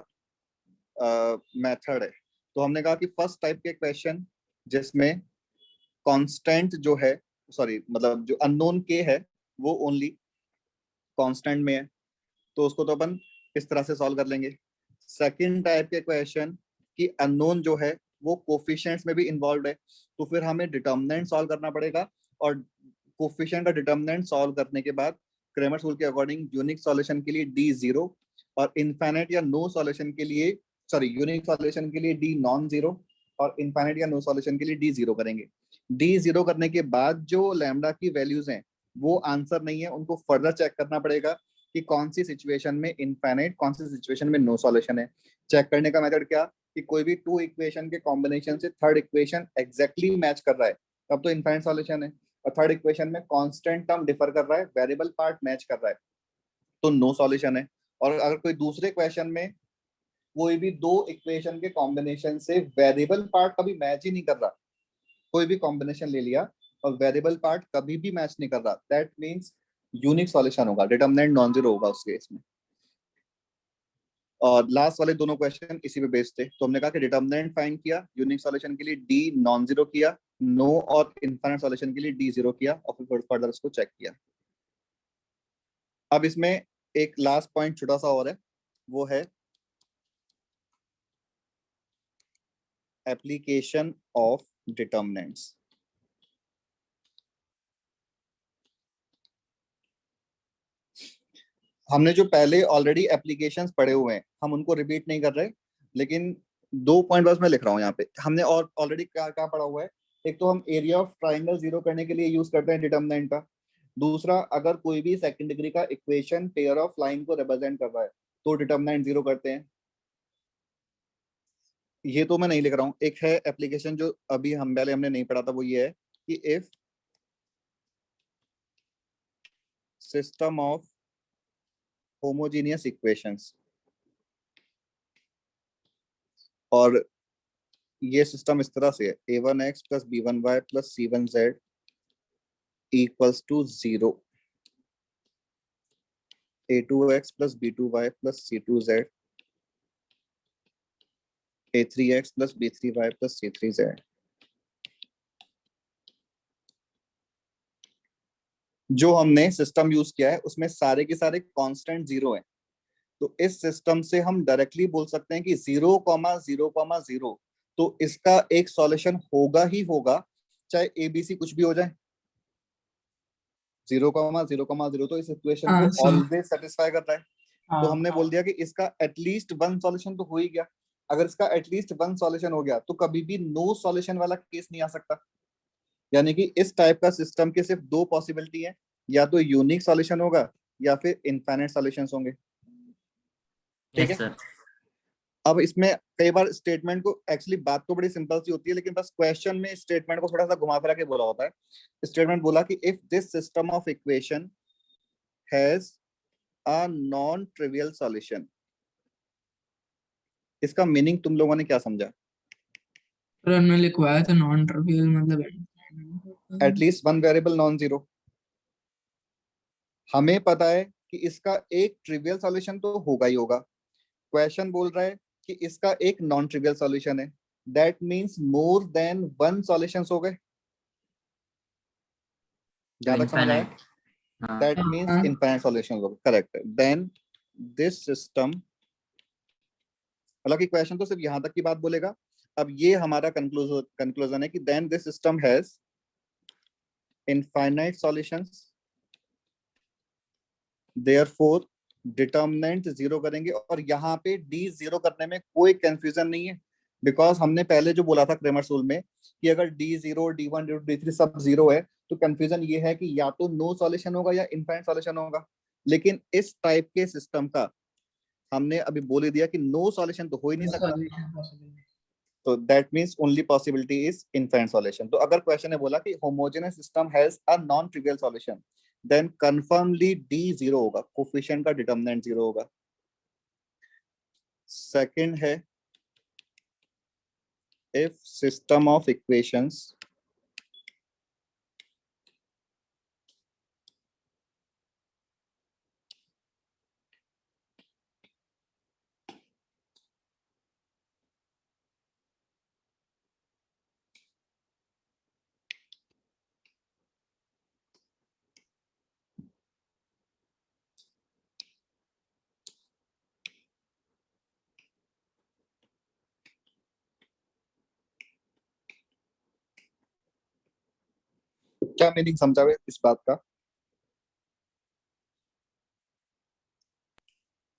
मेथड है। तो हमने कहा कि फर्स्ट टाइप के क्वेश्चन जिसमें कांस्टेंट जो है, सॉरी मतलब जो अननोन के है वो ओनली कांस्टेंट में है, तो उसको तो अपन इस तरह से सॉल्व कर लेंगे। सेकंड टाइप के क्वेश्चन कि अननोन जो है वो कोफिशिएंट्स में भी इन्वॉल्व है, तो फिर हमें डिटर्मिनेंट सॉल्व करना पड़ेगा, और कोफिशिएंट का डिटर्मिनेंट सॉल्व करने के बाद क्रैमर्स रूल के अकॉर्डिंग यूनिक सॉल्यूशन के लिए डी 0, और इनफाइनाइट या नो सॉल्यूशन के लिए, सॉरी यूनिक सॉल्यूशन के लिए डी नॉन जीरो, और इनफाइनाइट या नो सॉल्यूशन के लिए डी 0 करेंगे। डी 0 करने के बाद जो लैम्डा की वैल्यूज हैं वो आंसर नहीं है, उनको फर्दर चेक करना पड़ेगा कि कौन सी सिचुएशन में इनफाइनाइट, कौन सी सिचुएशन में नो सॉल्यूशन है। चेक करने का मेथड क्या, कि कोई भी 2 इक्वेशन के कॉम्बिनेशन से थर्ड इक्वेशन एग्जैक्टली मैच कर रहा है तब तो इनफाइनाइट सॉल्यूशन है, और थर्ड इक्वेशन में कांस्टेंट टर्म डिफर कर रहा है, वेरिएबल पार्ट मैच कर रहा है तो नो सॉल्यूशन है। और अगर कोई दूसरे क्वेश्चन में कोई भी 2 इक्वेशन के कॉम्बिनेशन से वेरिएबल पार्ट कभी मैच ही नहीं कर रहा, कोई भी कॉम्बिनेशन ले लिया और वेरिएबल पार्ट कभी भी मैच नहीं कर रहा, दैट मींस यूनिक सॉल्यूशन होगा, डिटरमिनेंट नॉन जीरो होगा उस केस में। और लास्ट वाले दोनों क्वेश्चन इसी पे बेस्ड थे, तो हमने कहा कि डिटरमिनेंट फाइंड किया, यूनिक सॉल्यूशन के लिए डी नॉन जीरो किया, नो और इनफाइनाइट सॉल्यूशन के लिए डी 0 किया, और फिर फर्दर उसको चेक किया। अब इसमें एक लास्ट पॉइंट छोटा सा और है, वो है एप्लीकेशन ऑफ डिटर्मिनेंट्स। हमने जो पहले ऑलरेडी एप्लीकेशंस पढ़े हुए हैं हम उनको रिपीट नहीं कर रहे, लेकिन 2 पॉइंट बस मैं लिख रहा हूँ यहाँ पे। हमने और ऑलरेडी क्या क्या पढ़ा हुआ है, एक तो हम एरिया ऑफ ट्राइंगल जीरो करने के लिए यूज करते हैं डिटर्मिनेंट का, दूसरा अगर कोई भी सेकंड डिग्री का इक्वेशन पेयर ऑफ लाइन को रिप्रेजेंट कर रहा है तो डिटर्मिनेंट 0 करते हैं। ये तो मैं नहीं लिख रहा हूँ, एक है एप्लीकेशन जो अभी हम पहले हमने नहीं पढ़ा था, वो ये है कि if system of homogeneous equations, और ये सिस्टम इस तरह से है a1x plus b1y plus c1z equals to 0, a2x plus b2y plus c2z, a3x plus b3y plus c3z। जो हमने सिस्टम यूज किया है उसमें सारे के सारे कांस्टेंट 0 हैं, तो इस सिस्टम से हम डायरेक्टली बोल सकते हैं कि 0,0,0, तो इसका एक सॉल्यूशन होगा ही होगा, चाहे एबीसी कुछ भी हो जाए। 0,0,0 तो इस इक्वेशन हाँ, को so- ऑलवेज सेटिस्फाई कर रहा है। तो हाँ, हमने बोल दिया कि इसका एटलीस्ट वन सॉल्यूशन तो हो ही गया। अगर इसका एटलीस्ट वन सॉल्यूशन हो गया तो कभी भी नो सॉल्यूशन वाला केस नहीं आ सकता। यानी कि इस टाइप का सिस्टम के सिर्फ दो पॉसिबिलिटी है, या तो यूनिक सॉल्यूशन होगा या फिर इनफाइनाइट सॉल्यूशंस होंगे। ठीक है। Yes sir. अब इसमें कई बार स्टेटमेंट को, एक्चुअली बात तो बड़ी सिंपल सी होती है, लेकिन बस क्वेश्चन में स्टेटमेंट को थोड़ा सा घुमा फिरा के बोला होता है। स्टेटमेंट बोला कि if this system of equation has a non trivial solution, इसका मीनिंग तुम लोगों ने क्या समझा? पर हमने लिखवाया था नॉन ट्रिवियल मतलब at least one variable non zero. हमें पता है कि इसका एक ट्रिवियल सॉल्यूशन तो होगा ही होगा। क्वेश्चन बोल रहा है कि इसका एक नॉन ट्रिवियल सॉल्यूशन है, that means more than one solutions हो गए। जहां तक समझ आया? इनफाइनाइट। हाँ दैट मींस इनफाइनाइट सॉल्यूशंस हो गए, करेक्ट। देन दिस सिस्टम, मतलब कि क्वेश्चन तो सिर्फ यहां तक की बात बोलेगा। अब ये हमारा कंक्लूजन है कि then this system has infinite solutions, therefore determinant zero करेंगे। और यहाँ पे डी जीरो करने में कोई कंफ्यूजन नहीं है, बिकॉज हमने पहले जो बोला था क्रेमर्स रूल में कि अगर डी जीरो, D1, D3 सब जीरो है तो कंफ्यूजन ये है कि या तो नो सॉल्यूशन होगा या इनफाइनाइट सॉल्यूशन होगा। लेकिन इस टाइप के सिस्टम का हमने अभी बोल ही दिया कि नो सॉल्यूशन तो हो ही नहीं सकता, तो that means only possibility is infinite solution. तो अगर क्वेश्चन ने बोला कि homogeneous system has a non trivial solution, then confirmly D zero होगा, कोफिशिएंट का डिटर्मिनेंट जीरो होगा। सेकंड है इफ सिस्टम ऑफ इक्वेशंस क्या मीनिंग समझावे इस बात का?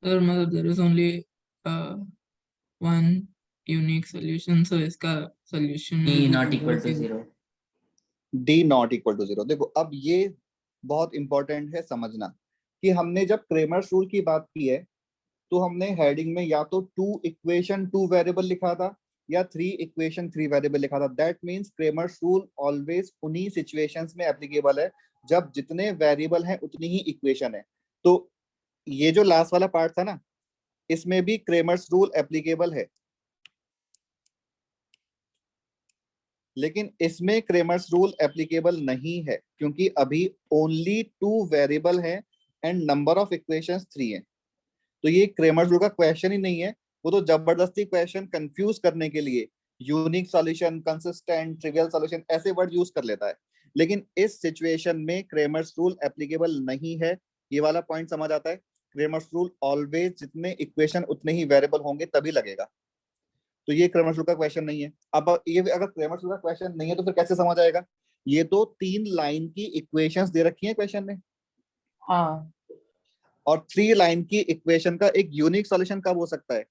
सर मतलब there is only one unique solution, so इसका solution D not equal to zero. D not equal to zero. देखो अब ये बहुत इंपॉर्टेंट है समझना कि हमने जब क्रेमर्स रूल की बात की है तो हमने हेडिंग में या तो टू इक्वेशन टू वेरिएबल लिखा था या थ्री इक्वेशन थ्री वेरिएबल लिखा था। That means Cramer's rule always उन्हीं सिचुएशंस में एप्लीकेबल है जब जितने वेरिएबल हैं उतनी ही इक्वेशन है। तो ये जो लास्ट वाला पार्ट था ना, इसमें भी क्रेमर्स रूल एप्लीकेबल है, लेकिन इसमें क्रेमर्स रूल एप्लीकेबल नहीं है क्योंकि अभी ओनली टू वेरिएबल है and number of equations three है। तो ये क्रेमर्स रूल का क्वेश्चन ही नहीं है, वो तो जबरदस्ती क्वेश्चन कंफ्यूज करने के लिए unique solution, consistent, trivial solution ऐसे वर्ड यूज कर लेता है। लेकिन इस सिचुएशन में क्रेमर्स रूल एप्लीकेबल नहीं है। ये वाला पॉइंट समझ आता है? क्रेमर्स रूल ऑलवेज जितने इक्वेशन उतने ही वेरिएबल होंगे तभी लगेगा। तो ये क्रेमर्स रूल का क्वेश्चन नहीं है। अब ये अगर क्रेमर्स रूल का क्वेश्चन नहीं है तो फिर कैसे समझ आएगा? ये तो 3 लाइन की इक्वेशंस दे रखी है क्वेश्चन में, हाँ और 3 लाइन की इक्वेशन का एक यूनिक सॉल्यूशन कब हो सकता है?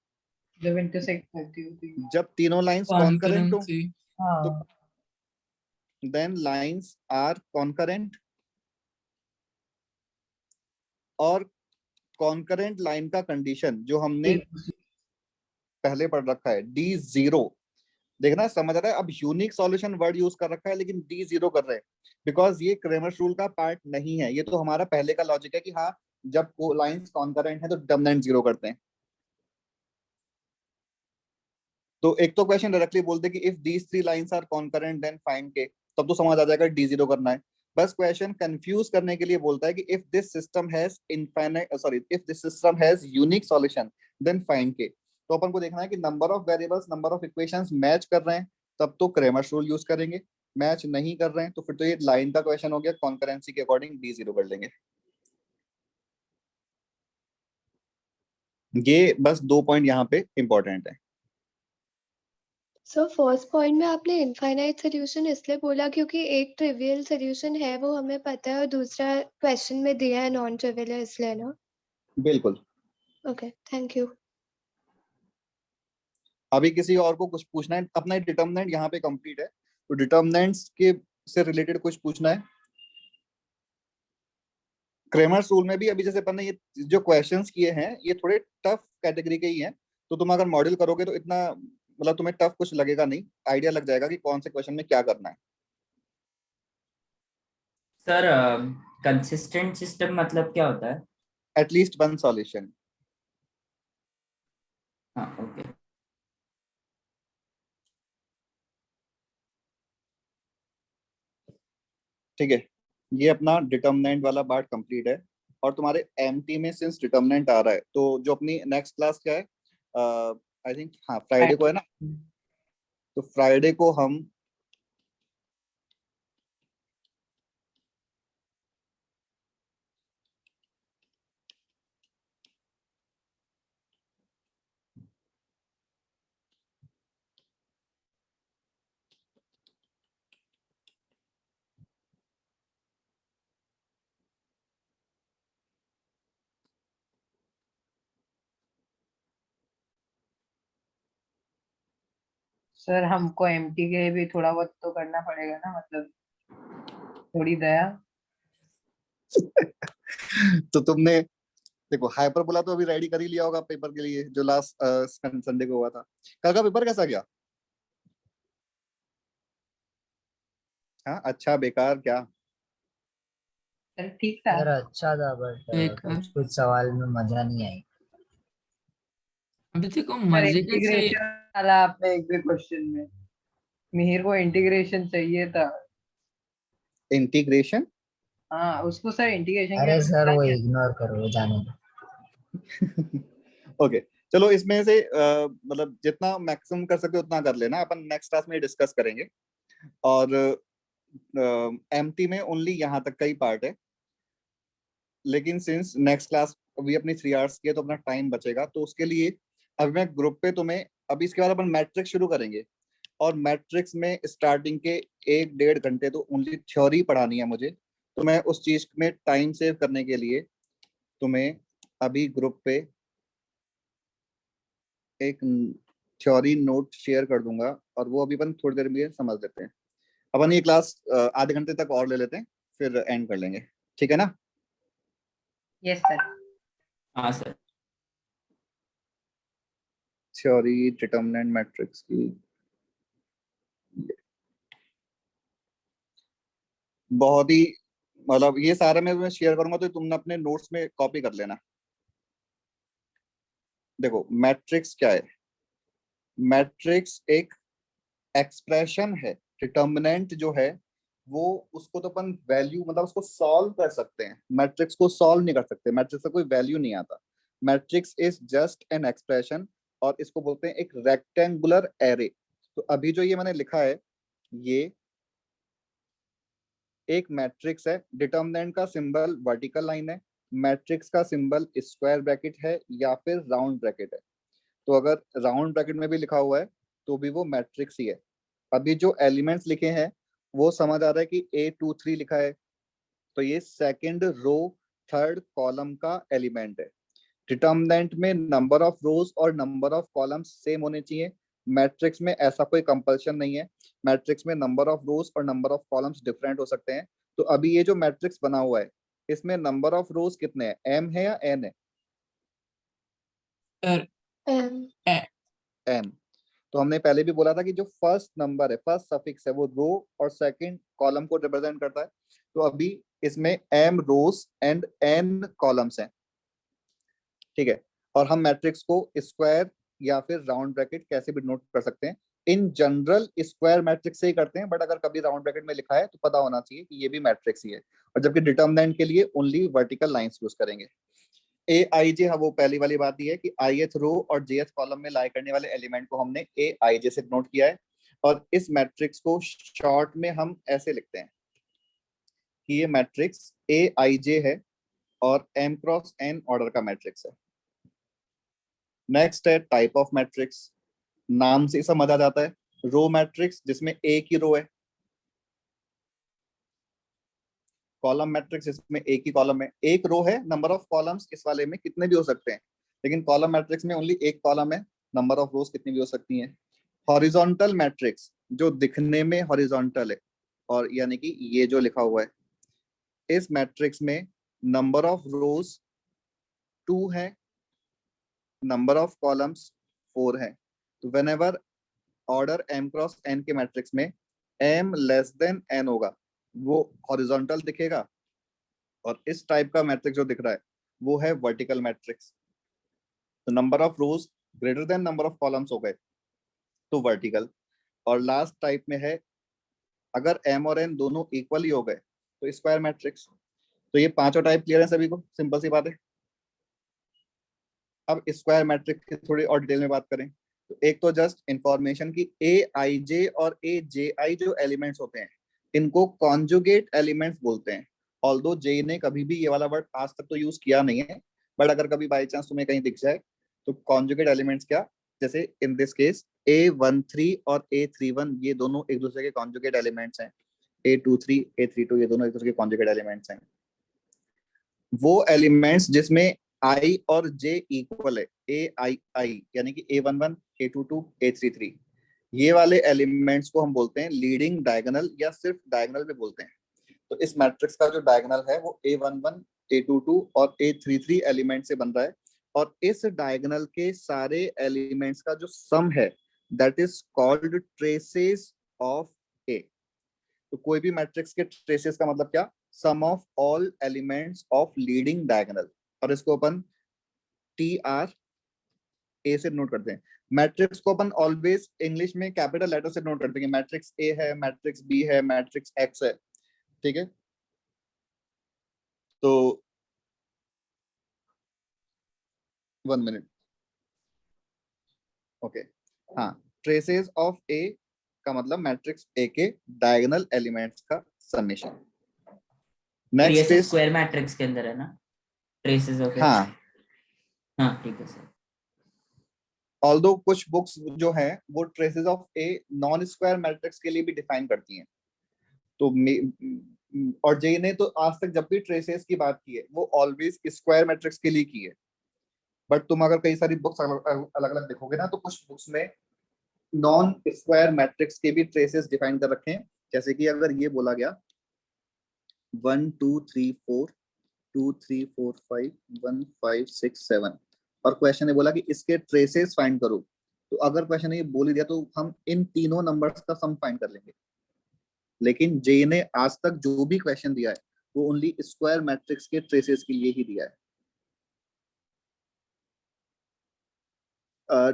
जब इंटरसेक्ट करती होती है। जब तीनों लाइंस कॉन्करेंट हो। कॉन्करेंसी। तो हाँ देन लाइंस आर कॉन्करेंट, और कॉन्करेंट लाइन का कंडीशन जो हमने पहले पढ़ रखा है डी जीरो। देखना समझ रहा है? अब यूनिक सॉल्यूशन वर्ड यूज कर रखा है लेकिन डी जीरो कर रहे हैं, बिकॉज ये क्रेमर्स रूल का पार्ट नहीं है। ये तो हमारा पहले का लॉजिक है कि हाँ जब लाइंस कॉन्करेंट है तो डिटरमिनेंट जीरो करते हैं। तो एक तो क्वेश्चन डायरेक्टली बोलते कि if these 3 lines are concurrent then find K, तब तो समझ आ जाएगा डी जीरो करना है। बस क्वेश्चन कंफ्यूज करने के लिए बोलता है कि if this system has infinite, sorry, if this system has unique solution then find K. तो अपन को देखना है कि number of variables, number of equations match कर रहे हैं तब तो क्रेमर्स रूल यूज करेंगे, मैच नहीं कर रहे हैं तो फिर तो ये लाइन का क्वेश्चन हो गया, कॉन्करेंसी के अकॉर्डिंग डी जीरो कर लेंगे। ये बस 2 पॉइंट यहाँ पे इंपॉर्टेंट है। सो फर्स्ट पॉइंट में आपने इनफाइनाइट सोल्यूशन इसलिए बोला क्योंकि एक ट्रिवियल सोल्यूशन है वो हमें पता है और दूसरा क्वेश्चन में दिया है नॉन ट्रिवियल है इसलिए ना. बिल्कुल. Okay thank you. अभी किसी और को कुछ पूछना है? अपना डिटर्मिनेंट यहाँ पे कंप्लीट है, तो डिटर्मिनेंट्स के से रिलेटेड कुछ पूछना है? क्रेमर्स रूल में भी अभी जैसे अपन ने ये जो क्वेश्चंस किए हैं ये थोड़े टफ कैटेगरी के ही हैं, तो तुम अगर मॉडल करोगे तो इतना मतलब तुम्हें टफ कुछ लगेगा नहीं, आइडिया लग जाएगा कि कौन से क्वेश्चन में क्या करना है. सर कंसिस्टेंट सिस्टम मतलब क्या होता है? At least one solution. हाँ ओके. ठीक है, ये अपना डिटर्मिनेंट वाला पार्ट कंप्लीट है. और तुम्हारे एमटी में सिंस डिटर्मिनेंट आ रहा है तो जो अपनी नेक्स्ट क्लास क्या है, आई थिंक हाँ फ्राइडे को है ना, तो फ्राइडे को हम सर हमको एमटी के लिए भी थोड़ा बहुत तो करना पड़ेगा ना, मतलब थोड़ी दया. तो तुमने देखो हाइपरबोला तो अभी रेडी कर ही लिया होगा पेपर के लिए जो लास्ट संडे को हुआ था. कल का पेपर कैसा गया? हाँ अच्छा बेकार क्या? सर ठीक था. सर अच्छा था बट एक कुछ कुछ सवाल में मजा नहीं आई. अभी देखो सर मजे के से इंटीग्रेशन वाला आपने एक भी क्वेश्चन में, मिहिर को इंटीग्रेशन चाहिए था. इंटीग्रेशन? हाँ उसको सर इंटीग्रेशन अरे सर वो के इग्नोर करो, वो जाने दो. ओके चलो इसमें से मतलब जितना मैक्सिमम कर सकते हो उतना कर लेना, अपन नेक्स्ट क्लास में डिस्कस करेंगे. और एमटी में ओनली यहाँ तक का ही पार्ट है, लेकिन सिंस नेक्स्ट क्लास अभी अपनी 3 आवर्स की है तो अपना टाइम बचेगा, तो उसके लिए अभी मैं ग्रुप पे तुम्हें अभी इसके बाद अपन मैट्रिक्स शुरू करेंगे. और मैट्रिक्स में स्टार्टिंग के 1-1.5 घंटे तो ओनली थ्योरी पढ़ानी है मुझे, तो मैं उस चीज में टाइम सेव करने के लिए तुम्हें अभी ग्रुप पे एक थ्योरी नोट शेयर कर दूंगा, और वो अभी अपन थोड़ी देर में समझ लेते हैं. अपन ये क्लास आधे घंटे तक और ले लेते हैं फिर एंड कर लेंगे, ठीक है ना? Yes sir. हाँ सर. थ्योरी डिटरमिनेंट मैट्रिक्स की बहुत ही मतलब ये सारा मैं शेयर करूंगा तो तुमने अपने नोट्स में कॉपी कर लेना. देखो मैट्रिक्स क्या है? मैट्रिक्स एक एक्सप्रेशन है. डिटर्मिनेंट जो है वो उसको तो अपन वैल्यू मतलब उसको सॉल्व कर सकते हैं, मैट्रिक्स को सॉल्व नहीं कर सकते, मैट्रिक्स का कोई वैल्यू नहीं आता. Matrix is just an expression, और इसको बोलते हैं एक रेक्टेंगुलर एरे. तो अभी जो ये मैंने लिखा है ये एक मैट्रिक्स है. डिटर्मिनेंट का सिंबल वर्टिकल लाइन है, मैट्रिक्स का सिंबल स्क्वायर ब्रैकेट है या फिर राउंड ब्रैकेट है. तो अगर राउंड ब्रैकेट में भी लिखा हुआ है तो भी वो मैट्रिक्स ही है. अभी जो एलिमेंट्स लिखे हैं वो समझ आ रहा है कि A23 लिखा है, तो ये सेकंड रो थर्ड कॉलम का एलिमेंट है. डिटर्मिनेंट में नंबर ऑफ रोज और नंबर ऑफ कॉलम्स सेम होने चाहिए. मैट्रिक्स में ऐसा कोई कंपल्शन नहीं है, मैट्रिक्स में नंबर ऑफ रोज और नंबर ऑफ कॉलम्स डिफरेंट हो सकते हैं. तो अभी ये जो मैट्रिक्स बना हुआ है इसमें नंबर ऑफ रोज कितने हैं, m है या n है? Sir m. तो हमने पहले भी बोला था कि जो फर्स्ट नंबर है, फर्स्ट सफिक्स है, वो रो और सेकंड कॉलम को रिप्रेजेंट करता है. तो अभी इसमें m rows and n columns हैं, ठीक है. और हम मैट्रिक्स को स्क्वायर या फिर राउंड ब्रैकेट कैसे भी नोट कर सकते हैं. इन जनरल स्क्वायर मैट्रिक्स से ही करते हैं, बट अगर कभी राउंड ब्रैकेट में लिखा है तो पता होना चाहिए कि ये भी मैट्रिक्स ही है. और जबकि डिटर्मिनेंट के लिए ओनली वर्टिकल लाइंस यूज करेंगे. ए आई जे, हाँ वो पहली वाली बात ही है कि ith रो और jth कॉलम में लाई करने वाले एलिमेंट को हमने ए आई जे से नोट किया है. और इस मैट्रिक्स को शॉर्ट में हम ऐसे लिखते हैं कि ये मैट्रिक्स ए आई जे है और m क्रॉस n ऑर्डर का मैट्रिक्स है. नेक्स्ट है टाइप ऑफ मैट्रिक्स. नाम से समझ आ जाता है रो मैट्रिक्स जिसमें एक ही रो है, कॉलम मैट्रिक्स जिसमें एक ही कॉलम है, एक रो है, नंबर ऑफ कॉलम्स इस वाले में कितने भी हो सकते हैं, लेकिन कॉलम मैट्रिक्स में ओनली एक कॉलम है, नंबर ऑफ रोज कितनी भी हो सकती हैं। हॉरिजॉन्टल मैट्रिक्स जो दिखने में हॉरिजॉन्टल है, और यानी कि ये जो लिखा हुआ है, इस मैट्रिक्स में नंबर ऑफ रोज 2 है, नंबर ऑफ कॉलम्स 4 है। तो whenever order m cross n के मैट्रिक्स में m लेस देन n होगा, वो हॉरिजॉन्टल दिखेगा, और इस टाइप का मैट्रिक्स जो दिख रहा है वो है वर्टिकल मैट्रिक्स। तो number of rose greater than number of columns हो गए तो वर्टिकल। और लास्ट टाइप में है अगर m और n दोनों इक्वल ही हो गए तो स्क्वायर मैट्रिक्स। तो ये पांचों टाइप क्लियर है सभी को, सिंपल सी बात है। अब स्क्वायर मैट्रिक्स की थोड़ी और डिटेल में बात करें तो एक तो जस्ट इंफॉर्मेशन की aij और aji जो एलिमेंट्स होते हैं इनको कॉन्जुगेट एलिमेंट्स बोलते हैं। ऑल्दो जे ने कभी भी ये वाला वर्ड आज तक तो यूज किया नहीं है, बट अगर कभी बाई चांस तुम्हें कहीं दिख जाए तो कॉन्जुगेट एलिमेंट्स क्या, जैसे इन दिस केस A13 और A31 ये दोनों एक दूसरे के कॉन्जुगेट एलिमेंट्स हैं, A23 A32 ये दोनों एक दूसरे के कॉन्जुगेट एलिमेंट्स हैं। वो एलिमेंट्स जिसमें I और J इक्वल है, AII यानी कि A11 A22 A33, ये वाले एलिमेंट्स को हम बोलते हैं लीडिंग डायगोनल या सिर्फ डायगोनल भी बोलते हैं। तो इस मैट्रिक्स का जो डायगोनल है वो A11 A22 और A33 एलिमेंट से बन रहा है, और इस डायगोनल के सारे एलिमेंट्स का जो सम है that is called traces of A। तो कोई भी मैट्रिक्स के ट्रेसेस का मतलब क्या, sum of all elements of leading diagonal, और इसको अपन TR A से नोट करते हैं। मैट्रिक्स को अपन ऑलवेज इंग्लिश में कैपिटल लेटर से नोट करते हैं, मैट्रिक्स A है, मैट्रिक्स B है, मैट्रिक्स X है, ठीक है। तो 1 मिनट, ओके, हाँ, ट्रेसेस ऑफ A का मतलब मैट्रिक्स A के डायगोनल एलिमेंट्स का समेशन। नेक्स्ट ये इज स्क्वायर मैट्रिक्स के अंदर है ना, ट्रेसेस ऑफ A? हाँ, हाँ ठीक है सर। ऑल्दो कुछ बुक्स जो है वो traces of A non square matrix के लिए भी डिफाइन करती हैं। तो और जे ने तो आज तक जब भी ट्रेसेस की बात की है वो ऑलवेज स्क्वायर मैट्रिक्स के लिए की है, बट तुम अगर कई सारी बुक्स अलग अलग देखोगे ना तो कुछ बुक्स में नॉन स्क्वायर मैट्रिक्स के भी ट्रेसेस डिफाइन कर रखे हैं। जैसे कि अगर ये बोला गया 1 2 3 4 2 3 4 5 1 5 6 7 और क्वेश्चन ने बोला कि इसके ट्रेसेस फाइंड करो, तो अगर क्वेश्चन ने ये बोल ही दिया तो हम इन तीनों नंबर्स का सम फाइंड कर लेंगे। लेकिन जे ने आज तक जो भी क्वेश्चन दिया है वो ओनली स्क्वायर मैट्रिक्स के ट्रेसेस के लिए ही दिया है।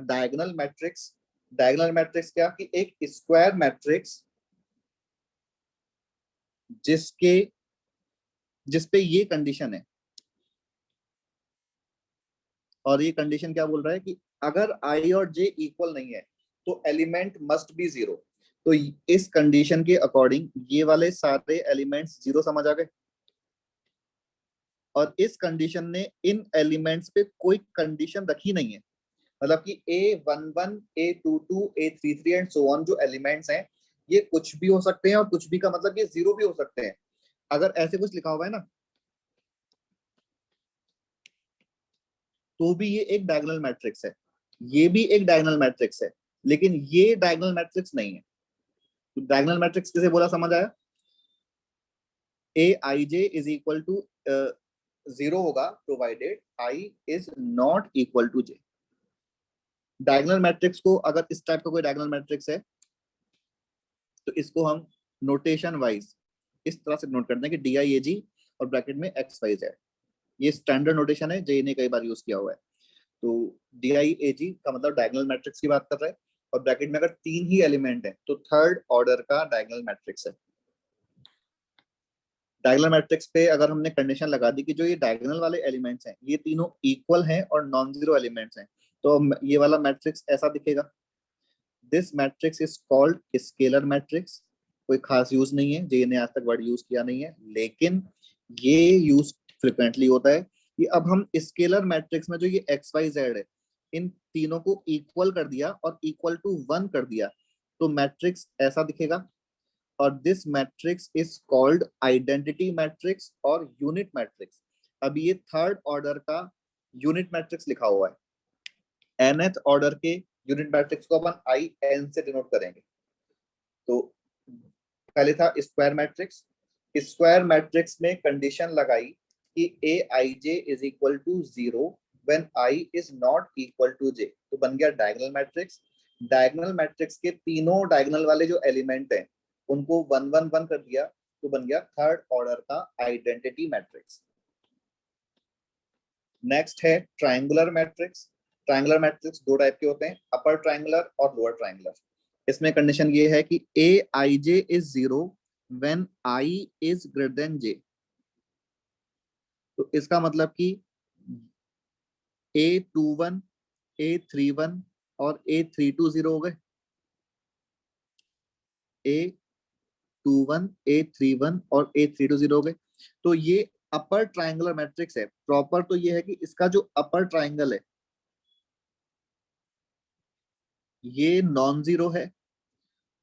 डायगोनल मैट्रिक्स, डायगोनल मैट्रिक्स क्या कि एक स्क्वायर मैट्रिक्स जिसपे ये कंडीशन है, और ये कंडीशन क्या बोल रहा है कि अगर I और J इक्वल नहीं है तो एलिमेंट मस्ट बी 0। तो इस कंडीशन के अकॉर्डिंग ये वाले सारे एलिमेंट्स 0 समझ आ गए, और इस कंडीशन ने इन एलिमेंट्स पे कोई कंडीशन रखी नहीं है। मतलब कि A11 A22 A33 and so on जो एलिमेंट्स हैं ये कुछ भी हो सकते हैं, और कुछ भी का मतलब ये 0 भी हो सकते हैं। अगर ऐसे कुछ लिखा हुआ है ना तो भी ये एक डायगोनल मैट्रिक्स है, ये भी एक डायगोनल मैट्रिक्स है, लेकिन ये डायगोनल मैट्रिक्स नहीं है। तो डायगोनल मैट्रिक्स किसे बोला समझ आया? Aij इज इक्वल टू 0 होगा provided I is not equal to J। Diagonal matrix को अगर इस टाइप का कोई डायगोनल मैट्रिक्स है तो इसको हम नोटेशन वाइज इस तरह से नोट करते हैं कि DIAG और ब्रैकेट में XYZ, ये स्टैंडर्ड नोटेशन है, जे ने कई बार यूज किया हुआ है। तो DIAG का मतलब डायगोनल मैट्रिक्स की बात कर रहा है, और ब्रैकेट में अगर 3 ही एलिमेंट है तो थर्ड ऑर्डर का डायगोनल मैट्रिक्स है। डायगोनल मैट्रिक्स पे अगर हमने कंडीशन लगा दी कि जो ये डायगोनल वाले एलिमेंट्स हैं ये तीनों इक्वल हैं और नॉन जीरो एलिमेंट्स हैं, तो ये वाला मैट्रिक्स ऐसा दिखेगा। This matrix is called scalar matrix. कोई खास यूज नहीं है, जे ने आज तक वर्ड यूज किया नहीं है, लेकिन ये यूज फ्रिक्वेंटली होता है कि अब हम स्केलर मैट्रिक्स में जो ये XYZ है इन तीनों को इक्वल कर दिया और इक्वल टू 1 कर दिया, तो मैट्रिक्स ऐसा दिखेगा, और this matrix is called identity matrix और यूनिट मैट्रिक्स। अब ये थर्ड ऑर्डर का यूनिट मैट्रिक्स लिखा हुआ है। nth ऑर्डर के यूनिट मैट्रिक्स को अपन आई एन से डिनोट करेंगे। तो पहले था स्क्वायर मैट्रिक्स। स्क्वायर मैट्रिक्स में कंडीशन लगाई कि A I J is equal to 0 when I is not equal to J, तो बन गया डायगोनल मैट्रिक्स। डायगोनल मैट्रिक्स के तीनों डायगोनल वाले जो एलिमेंट हैं उनको 1 1 1 कर दिया, तो बन गया थर्ड ऑर्डर का आइडेंटिटी मैट्रिक्स। नेक्स्ट है ट्रायंगुलर मैट्रिक्स। ट्रायंगुलर मैट्रिक्स दो टाइप के होते हैं, अपर ट्रायंगुलर और लोअर ट्रायंगुलर। इसमें कंडीशन ये है कि A I J is 0 when I is greater than J. तो इसका मतलब कि A21, A31 और A32 0 हो गए। A21, A31 और A32 0 हो गए। तो ये अपर ट्रायंगुलर मैट्रिक्स है। प्रॉपर तो ये है कि इसका जो अपर ट्रायंगल है ये नॉन जीरो है,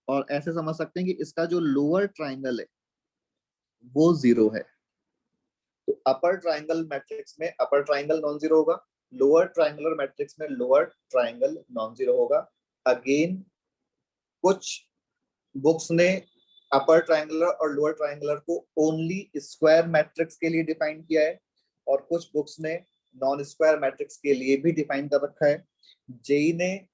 और ऐसे समझ सकते हैं कि इसका जो लोअर ट्रायंगल है वो 0 है। तो अपर ट्रायंगल मैट्रिक्स में अपर ट्रायंगल नॉन जीरो होगा, लोअर ट्रायंगुलर मैट्रिक्स में लोअर ट्रायंगल नॉन जीरो होगा। अगेन कुछ बुक्स ने अपर ट्रायंगुलर और लोअर ट्रायंगुलर को ओनली स्क्वायर मैट्रिक्स के लिए डिफाइन किया है, और कुछ बुक्स ने नॉन स्क्वायर मैट्रिक्स के लिए भी डिफाइन कर रखा है। जेई ने,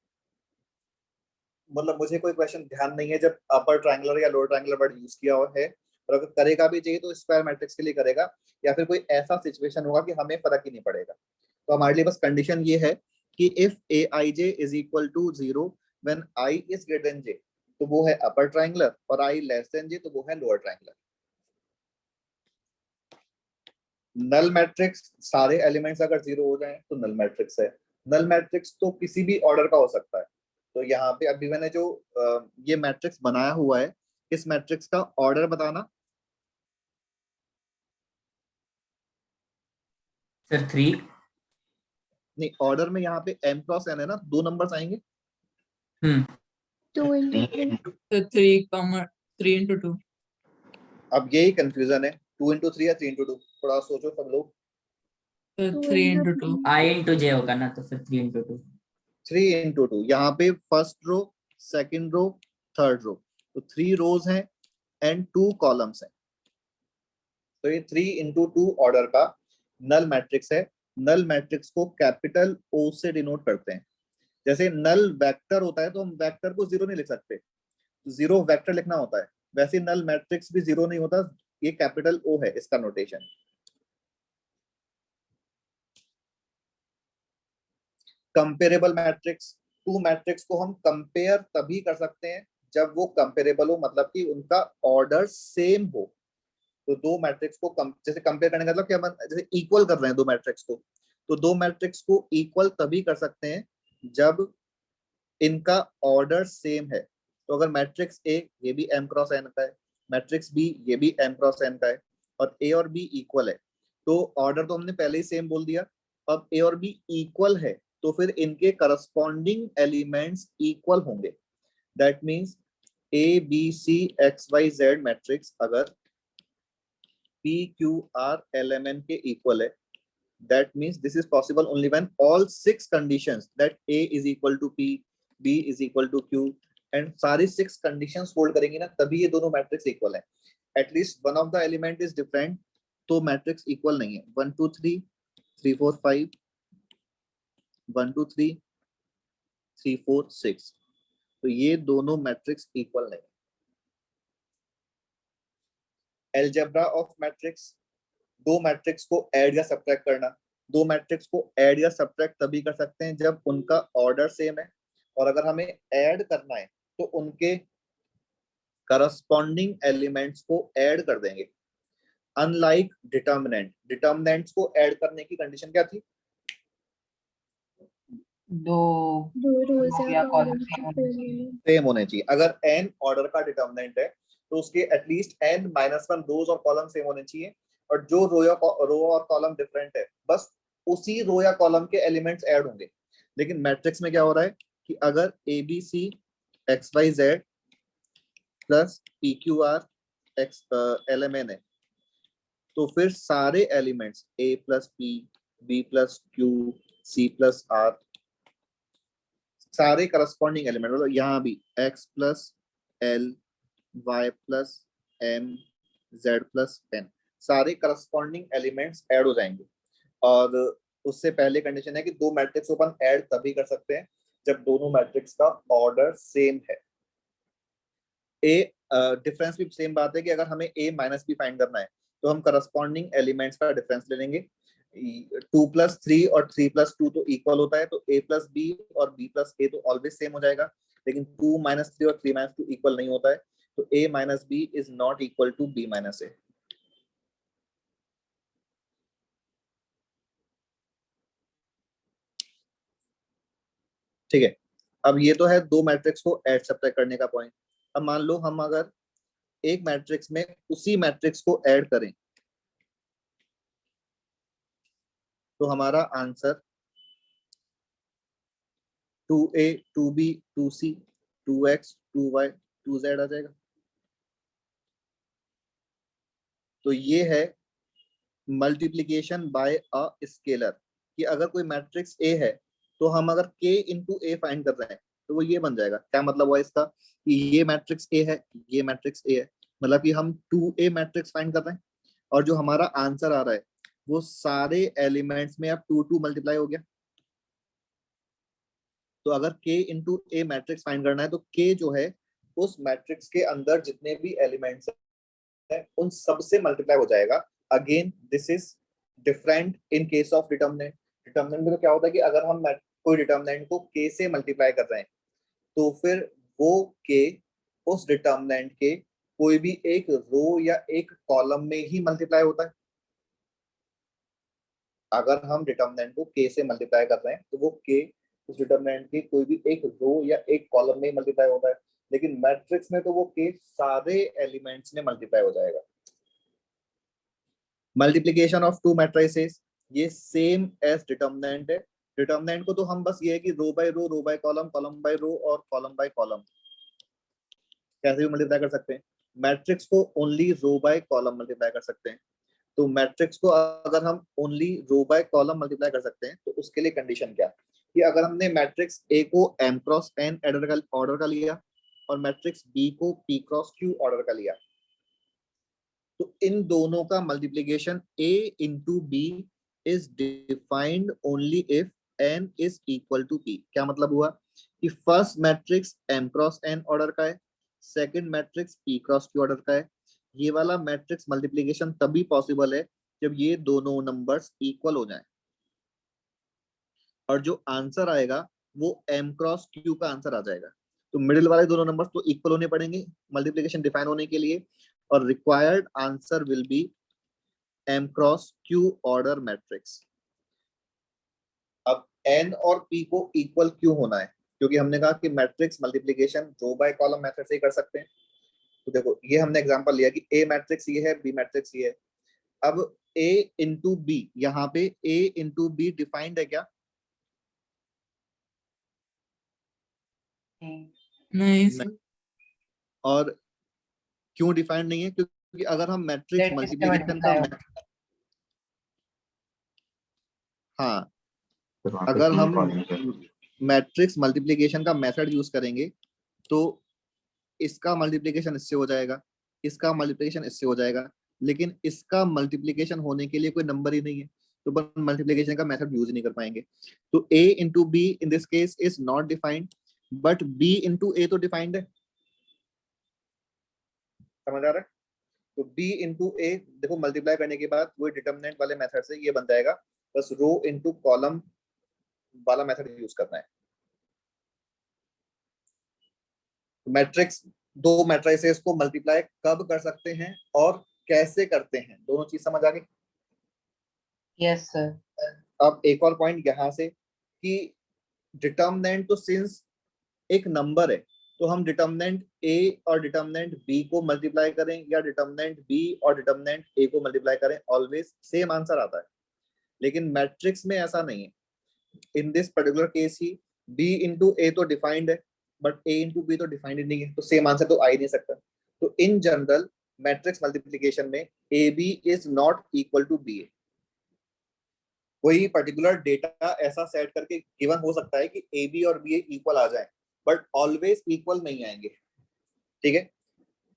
मतलब मुझे कोई क्वेश्चन ध्यान नहीं है जब अपर ट्रायंगुलर या लोअर ट्रायंगुलर वर्ड यूज किया हुआ है, और अगर करेगा भी चाहिए तो स्क्वायर मैट्रिक्स के लिए करेगा, या फिर कोई ऐसा सिचुएशन होगा कि हमें फर्क ही नहीं पड़ेगा। तो हमारे लिए बस कंडीशन ये है कि if A I J is equal to 0 when I is greater than J, तो वो है अपर ट्रायंगुलर, और आई लेस देन जे तो वो है लोअर ट्रायंगुलर। नल मैट्रिक्स, सारे एलिमेंट्स अगर 0 हो जाए तो नल मैट्रिक्स है। नल मैट्रिक्स तो किसी भी ऑर्डर का हो सकता है। तो यहाँ पे अभी मैंने जो ये मैट्रिक्स बनाया हुआ है, इस मैट्रिक्स का ऑर्डर बताना। सर 3। नहीं, ऑर्डर में यहाँ पे m क्रॉस n है ना, 2 नंबर्स आएंगे। 2 into 2. 3 into 2. अब यही कंफ्यूजन है, 2 into 3 या 3 into 2, थोड़ा सोचो सब लोग। 3 into 2. I into J होगा ना, तो फिर 3 into 2। 3 into 2, यहाँ पे first row, second row, third row, तो 3 रोज हैं एंड 2 कॉलम्स हैं। तो ये 3 into 2 ऑर्डर का नल मैट्रिक्स है। नल मैट्रिक्स को कैपिटल O से डिनोट करते हैं। जैसे नल वेक्टर होता है तो हम वेक्टर को 0 नहीं लिख सकते, 0 वेक्टर लिखना होता है, वैसे नल मैट्रिक्स भी 0 नहीं होता, ये कैपिटल O है इसका नोटेशन। कंपेरेबल मैट्रिक्स, 2 मैट्रिक्स को हम कंपेयर तभी कर सकते हैं जब वो कंपेरेबल हो, मतलब कि उनका ऑर्डर सेम हो। तो 2 मैट्रिक्स को जैसे कंपेयर करने का मतलब क्या, जैसे इक्वल कर रहे हैं 2 मैट्रिक्स को, तो 2 मैट्रिक्स को इक्वल तभी कर सकते हैं जब इनका ऑर्डर सेम है। तो अगर मैट्रिक्स ए ये भी m क्रॉस n का है, मैट्रिक्स बी ये भी m क्रॉस n का है, और a और b इक्वल है, तो ऑर्डर तो हमने पहले ही सेम बोल दिया। अब a और b इक्वल है तो फिर इनके करस्पॉन्डिंग एलिमेंट्स इक्वल होंगे। That means a b c x y z matrix अगर p q r l m n के इक्वल है, that means this is possible only when all 6 conditions, that a is equal to p, b is equal to q, and सारी 6 conditions hold करेंगी ना, तभी ये दोनों मैट्रिक्स इक्वल है। at least one of the element is different, तो मैट्रिक्स इक्वल नहीं है। 1 2 3 3 4 5 1 2 3 3 4 6, तो ये दोनों मैट्रिक्स इक्वल नहीं। एलजेब्रा ऑफ मैट्रिक्स, 2 मैट्रिक्स को ऐड या सब्ट्रैक्ट करना। 2 मैट्रिक्स को ऐड या सब्ट्रैक्ट तभी कर सकते हैं जब उनका ऑर्डर सेम है, और अगर हमें ऐड करना है तो उनके करस्पॉन्डिंग एलिमेंट्स को ऐड कर देंगे। अनलाइक डिटर्मिनेंट, डिटर्मिनेंट्स को ऐड करने की कंडीशन क्या थी? 2 rows या या कॉलम columns सेम होने चाहिए। अगर n ऑर्डर का डिटर्मिनेंट है तो उसके एटलीस्ट n-1 रोज और कॉलम सेम होने चाहिए, और जो रो और कॉलम डिफरेंट है बस उसी रो या कॉलम के एलिमेंट्स ऐड होंगे। लेकिन मैट्रिक्स में क्या हो रहा है कि अगर ABC XYZ plus P Q R X LMN है, तो फिर सारे elements A plus P, B plus Q, C plus R, सारे करस्पॉन्डिंग एलिमेंट, मतलब यहाँ भी X plus L, Y plus M, Z plus N, सारे करस्पॉन्डिंग एलिमेंट्स ऐड हो जाएंगे। और उससे पहले कंडीशन है कि दो मैट्रिक्स को अपन ऐड तभी कर सकते हैं जब दोनों मैट्रिक्स का ऑर्डर सेम है। डिफरेंस भी सेम बात है कि अगर हमें A माइनस बी फाइंड करना है तो हम करस्पॉन्डिंग एलिमेंट्स का डिफरेंस ले लेंगे। 2 प्लस 3 और 3 प्लस 2 तो इक्वल होता है, तो A प्लस बी और B प्लस A तो ऑलवेज सेम हो जाएगा। लेकिन 2 माइनस 3 और 3 माइनस 2 इक्वल नहीं होता है, तो A minus B is not equal to B minus A। ठीक है, अब ये तो है दो मैट्रिक्स को ऐड सब्ट्रैक्ट करने का पॉइंट। अब मान लो हम अगर एक मैट्रिक्स में उसी मैट्रिक्स को ऐड करें तो हमारा answer 2A 2B 2C 2X 2Y 2Z आ जाएगा। तो ये है मल्टीप्लीकेशन बाय अ स्केलर, कि अगर कोई मैट्रिक्स A है तो हम अगर K इंटू A फाइंड कर रहे हैं तो वो ये बन जाएगा। क्या मतलब हुआ इसका, कि ये मैट्रिक्स A है, ये मैट्रिक्स A है, मतलब कि हम 2A मैट्रिक्स फाइंड कर रहे हैं और जो हमारा आंसर आ रहा है वो सारे एलिमेंट्स में अब 2 2 मल्टीप्लाई हो गया। तो अगर K into A matrix find करना है तो K जो है उस मैट्रिक्स के अंदर जितने भी एलिमेंट्स हैं उन सब से मल्टीप्लाई हो जाएगा। Again this is different in case of determinant. Determinant में तो क्या होता है कि अगर हम कोई डिटर्मिनेंट को K से मल्टीप्लाई कर रहे हैं तो फिर वो K उस डिटर्मिनेंट के कोई भी एक रो या एक कॉलम में ही मल्टीप्लाई होता है। अगर हम डिटर्मिनेंट को K से मल्टीप्लाई कर रहे हैं तो वो K उस डिटर्मिनेंट के कोई भी एक रो या एक कॉलम में मल्टीप्लाई होता है, लेकिन मैट्रिक्स में तो वो K सारे एलिमेंट्स में मल्टीप्लाई हो जाएगा। मल्टीप्लिकेशन ऑफ टू मैट्रिसेस ये सेम एज डिटर्मिनेंट है। डिटर्मिनेंट को तो हम बस ये है कि रो बाय कॉलम, कॉलम बाय रो और कॉलम बाय कॉलम कैसे भी मल्टीप्लाई कर सकते हैं। मैट्रिक्स को only row by column multiply कर सकते हैं। तो मैट्रिक्स को अगर हम only row by column multiply कर सकते हैं तो उसके लिए कंडीशन क्या, कि अगर हमने मैट्रिक्स A को M क्रॉस N ऑर्डर का लिया और मैट्रिक्स B को P क्रॉस Q ऑर्डर का लिया, तो इन दोनों का multiplication A into B is defined only if N is equal to P। क्या मतलब हुआ कि first matrix M cross N order का है, second matrix P cross Q order का है। ये वाला मैट्रिक्स मल्टीप्लिकेशन तभी पॉसिबल है जब ये दोनों नंबर्स इक्वल हो जाएं, और जो आंसर आएगा वो M क्रॉस Q का आंसर आ जाएगा। तो मिडिल वाले दोनों नंबर्स तो इक्वल होने पड़ेंगे मल्टीप्लिकेशन डिफाइन होने के लिए, और required answer will be M cross Q order matrix. अब N और P को इक्वल क्यों होना है, क्योंकि हमने कहा कि matrix multiplication row by column method से ही कर सकते हैं। तो देखो ये हमने एग्जांपल लिया कि A मैट्रिक्स ये है, B मैट्रिक्स ये है। अब A इंटू B, यहाँ पे A इंटू B डिफाइंड है क्या? नहीं सर। और क्यों डिफाइंड नहीं है? क्योंकि अगर हम मैट्रिक्स मल्टीप्लिकेशन का हाँ, अगर हम मैट्रिक्स मल्टीप्लिकेशन का मेथड यूज करेंगे तो इसका मल्टीप्लिकेशन इससे हो जाएगा, इसका मल्टीप्लिकेशन इससे हो जाएगा, लेकिन इसका मल्टीप्लिकेशन होने के लिए कोई नंबर ही नहीं है, तो अपन मल्टीप्लिकेशन का मेथड यूज नहीं कर पाएंगे। तो A into be in this case is not defined, but B into A तो डिफाइंड है। समझ आ रहा है? तो B इंटू A देखो मल्टीप्लाई करने के बाद वो डिटर्मिनेंट वाले मेथड से ये बन जाएगा, बस रो इंटू कॉलम वाला मेथड यूज करना है। मैट्रिक्स दो मैट्रिसेस को मल्टीप्लाई कब कर सकते हैं और कैसे करते हैं, दोनों चीज समझ आ गई? Yes sir. अब एक और पॉइंट यहाँ से कि डिटर्मिनेंट तो सिंस एक नंबर है तो हम डिटर्मिनेंट A और डिटर्मिनेंट B को मल्टीप्लाई करें या डिटर्मिनेंट B और डिटर्मिनेंट A को मल्टीप्लाई करें, ऑलवेज सेम आंसर आता है। लेकिन मैट्रिक्स में ऐसा नहीं है। In this particular case he B into A तो डिफाइंड है, बट A इंटू B तो डिफाइंड नहीं है, तो सेम आंसर तो आ ही नहीं सकता। तो इन जनरल मैट्रिक्स मल्टीप्लिकेशन में A B is not equal to B A. कोई पर्टिकुलर डेटा ऐसा सेट करके गिवन हो सकता है कि ए बी और बी ए इक्वल आ जाए, बट ऑलवेज इक्वल नहीं आएंगे, ठीक है।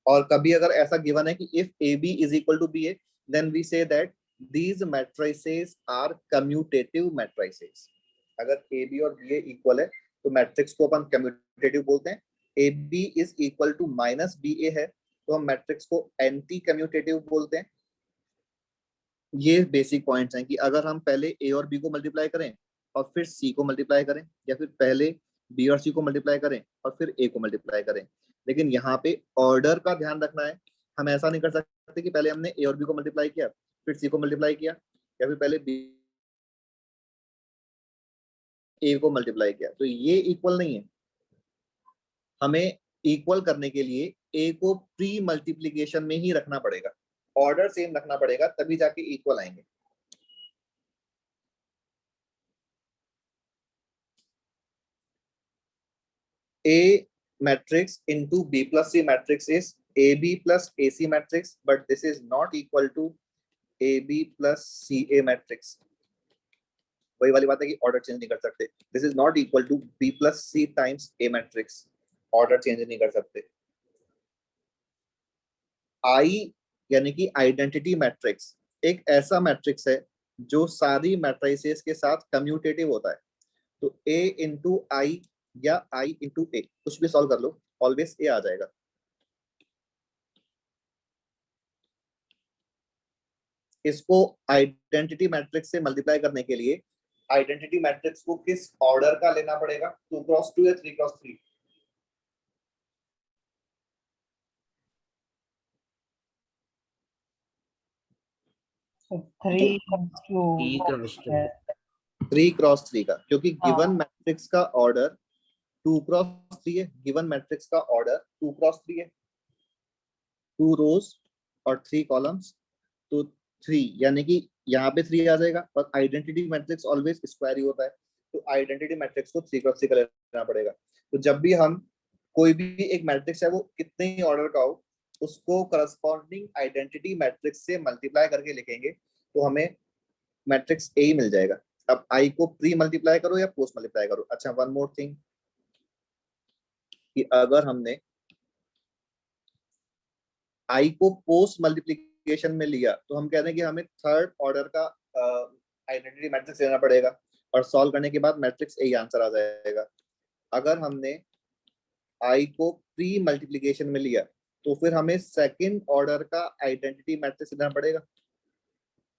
और कभी अगर ऐसा गिवन है कि if A B is equal to B A, then we say that these matrices are commutative matrices। अगर ए बी और बी ए इक्वल है तो मैट्रिक्स को अपन कम्यूटेटिव बोलते हैं। A B is equal to minus B A है तो हम मैट्रिक्स को एंटी कम्यूटेटिव बोलते हैं। ये बेसिक पॉइंट्स हैं कि अगर हम पहले ए और बी को मल्टीप्लाई करें और फिर सी को मल्टीप्लाई करें, या फिर पहले बी और सी को मल्टीप्लाई करें और फिर ए को मल्टीप्लाई करें, लेकिन यहाँ पे ऑर्डर का ध्यान रखना है। हम ऐसा नहीं कर सकते कि पहले हमने ए और बी को मल्टीप्लाई किया फिर सी को मल्टीप्लाई किया, या फिर पहले बी ए को मल्टीप्लाई किया, तो ये इक्वल नहीं है। हमें इक्वल करने के लिए ए को प्री मल्टीप्लिकेशन में ही रखना पड़ेगा, ऑर्डर सेम रखना पड़ेगा, तभी जाके इक्वल आएंगे। A matrix into B plus C matrix is AB plus AC matrix, but this is not equal to AB plus CA matrix। वही वाली बात है कि ऑर्डर चेंज नहीं कर सकते। This is not equal to B plus C times A matrix। Order change नहीं कर सकते। I यानी कि आइडेंटिटी मैट्रिक्स एक ऐसा मैट्रिक्स है जो सारी मैट्रिसेस के साथ कम्यूटेटिव होता है। तो A इंटू आई या I इंटू ए, कुछ भी सॉल्व कर लो, ऑलवेज ए आ जाएगा। इसको आइडेंटिटी मैट्रिक्स से मल्टीप्लाई करने के लिए आइडेंटिटी मैट्रिक्स को किस ऑर्डर का लेना पड़ेगा? 2 क्रॉस 2 या 3 क्रॉस 3? थ्री थ्री क्रॉस 3 का, क्योंकि गिवन मैट्रिक्स का ऑर्डर 2 क्रॉस 3 है। गिवन मैट्रिक्स का ऑर्डर 2 क्रॉस 3 है, 2 रोज और 3 कॉलम्स, तो 3 यानी कि यहाँ पे 3 आ जाएगा। और आइडेंटिटी मैट्रिक्स ऑलवेज स्क्वायर ही होता है, तो आइडेंटिटी मैट्रिक्स को 3 क्रॉस 3 का लेना पड़ेगा। तो जब भी हम कोई भी एक मैट्रिक्स है वो कितने ही ऑर्डर का हो, उसको करस्पॉन्डिंग आइडेंटिटी मैट्रिक्स से मल्टीप्लाई करके लिखेंगे तो हमें मैट्रिक्स ए ही मिल जाएगा। अब आई को प्री मल्टीप्लाई करो या पोस्ट मल्टीप्लाई करो। अच्छा, वन मोर थिंग कि अगर हमने आई को पोस्ट मल्टीप्लिकेशन में लिया तो हम कह रहे हैं कि हमें थर्ड ऑर्डर का आइडेंटिटी मैट्रिक्स लेना पड़ेगा और सॉल्व करने के बाद मैट्रिक्स ए आंसर आ जाएगा। अगर हमने आई को प्री मल्टीप्लिकेशन में लिया तो फिर हमें सेकंड ऑर्डर का आइडेंटिटी मैट्रिक्स लेना पड़ेगा।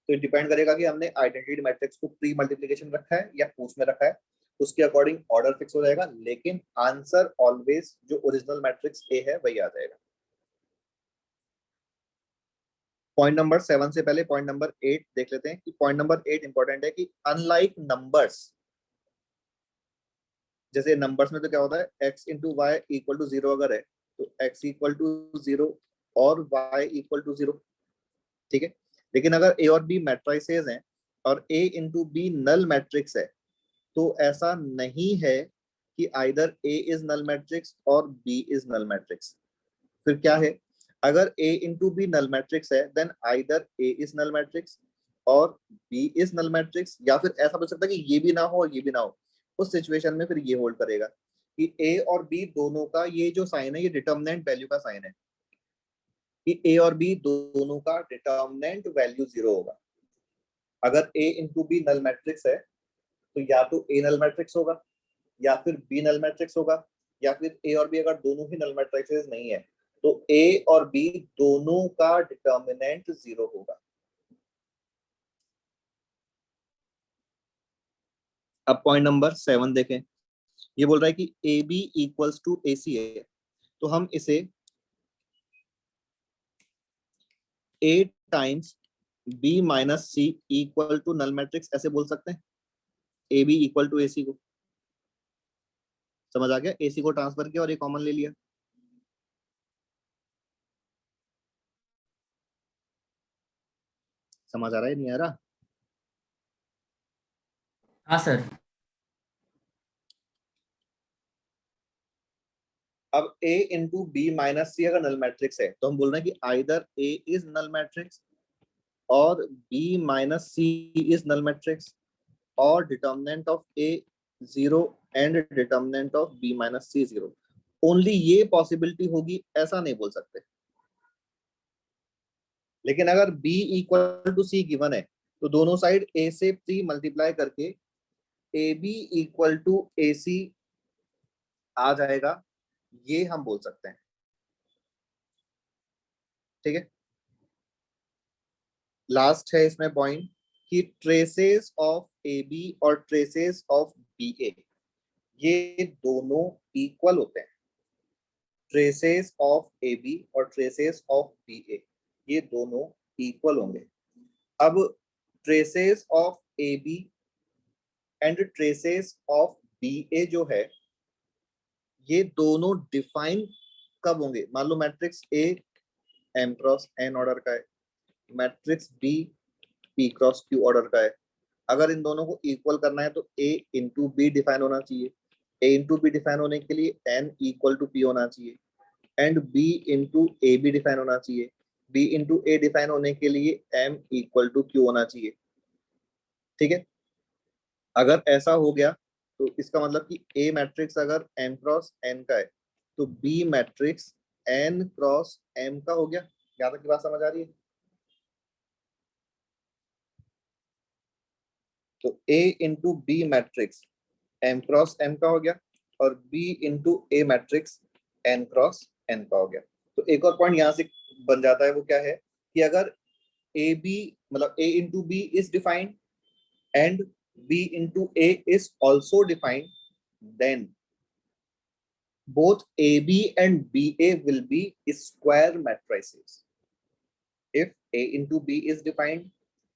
तो डिपेंड करेगा कि हमने आइडेंटिटी मैट्रिक्स को प्री मल्टीप्लिकेशन रखा है या पोस्ट में रखा है, उसके अकॉर्डिंग ऑर्डर फिक्स हो जाएगा, लेकिन आंसर ऑलवेज जो ओरिजिनल मैट्रिक्स ए है वही आ जाएगा। पॉइंट नंबर 7 से पहले पॉइंट नंबर 8 देख लेते हैं कि पॉइंट नंबर 8 इंपॉर्टेंट है कि अनलाइक नंबर्स, जैसे नंबर्स में तो क्या होता है x into Y equal to 0 अगर है तो x इक्वल टू 0 और y इक्वल टू 0, ठीक है। लेकिन अगर a और b मैट्रिसेस हैं और a into B null matrix है तो ऐसा नहीं है कि either a is null matrix और b इज नल मैट्रिक्स। फिर क्या है? अगर a into B null matrix है then either a is null matrix और b इज नल मैट्रिक्स, या फिर ऐसा हो सकता है कि ये भी ना हो और ये भी ना हो। उस सिचुएशन में फिर ये होल्ड करेगा कि a और b दोनों का ये जो साइन है ये डिटर्मिनेंट वैल्यू का साइन है कि a और b दोनों का डिटर्मिनेंट वैल्यू 0 होगा। अगर a into B null matrix है तो या तो a नल मैट्रिक्स होगा या फिर b नल मैट्रिक्स होगा, या फिर a और b अगर दोनों ही नल मैट्रिक्सेस नहीं है तो a और b दोनों का डिटर्मिनेंट 0 होगा। अब पॉइंट नंबर 7 देखें, ये बोल रहा है कि A B equals to A C है, तो हम इसे A times B minus C equal to null matrix ऐसे बोल सकते हैं। A B equal to A C को समझ आ गया, ए सी को ट्रांसफर किया और ये कॉमन ले लिया। समझ आ रहा है नहीं आ रहा? हाँ सर। अब A इंटू बी माइनस सी अगर नल मैट्रिक्स है तो हम बोल रहे हैं कि either A is null matrix और B minus C is null matrix और determinant of A 0 and determinant of B minus C 0। Only ये पॉसिबिलिटी होगी, ऐसा नहीं बोल सकते। लेकिन अगर B equal to C given है तो दोनों साइड A से 3 मल्टीप्लाई करके AB इक्वल टू AC आ जाएगा, ये हम बोल सकते हैं। ठीक है, लास्ट है इसमें पॉइंट कि ट्रेसेस ऑफ AB और ट्रेसेस ऑफ BA ये दोनों इक्वल होते हैं। ट्रेसेस ऑफ AB और ट्रेसेस ऑफ BA ये दोनों इक्वल होंगे। अब traces of AB and traces of BA जो है ये दोनों डिफाइन कब होंगे? मान लो matrix A M cross N order का है, matrix B P cross Q order का है। अगर इन दोनों को इक्वल करना है तो A इंटू बी डिफाइन होना चाहिए। A इंटू बी डिफाइन होने के लिए N इक्वल टू P होना चाहिए and B into A B define होना चाहिए। B इंटू ए डिफाइन होने के लिए M इक्वल टू Q होना चाहिए। ठीक है, अगर ऐसा हो गया तो इसका मतलब कि A मैट्रिक्स अगर M क्रॉस N का है तो B matrix N cross M का हो गया। यहाँ तक की बात समझ आ रही है? तो A into B matrix M cross M का हो गया और B into A matrix N cross N का हो गया। तो एक और पॉइंट यहाँ से बन जाता है, वो क्या है कि अगर ए बी मतलब A into B is defined and B into A is also defined, then both AB and BA will be square matrices. If A into B is defined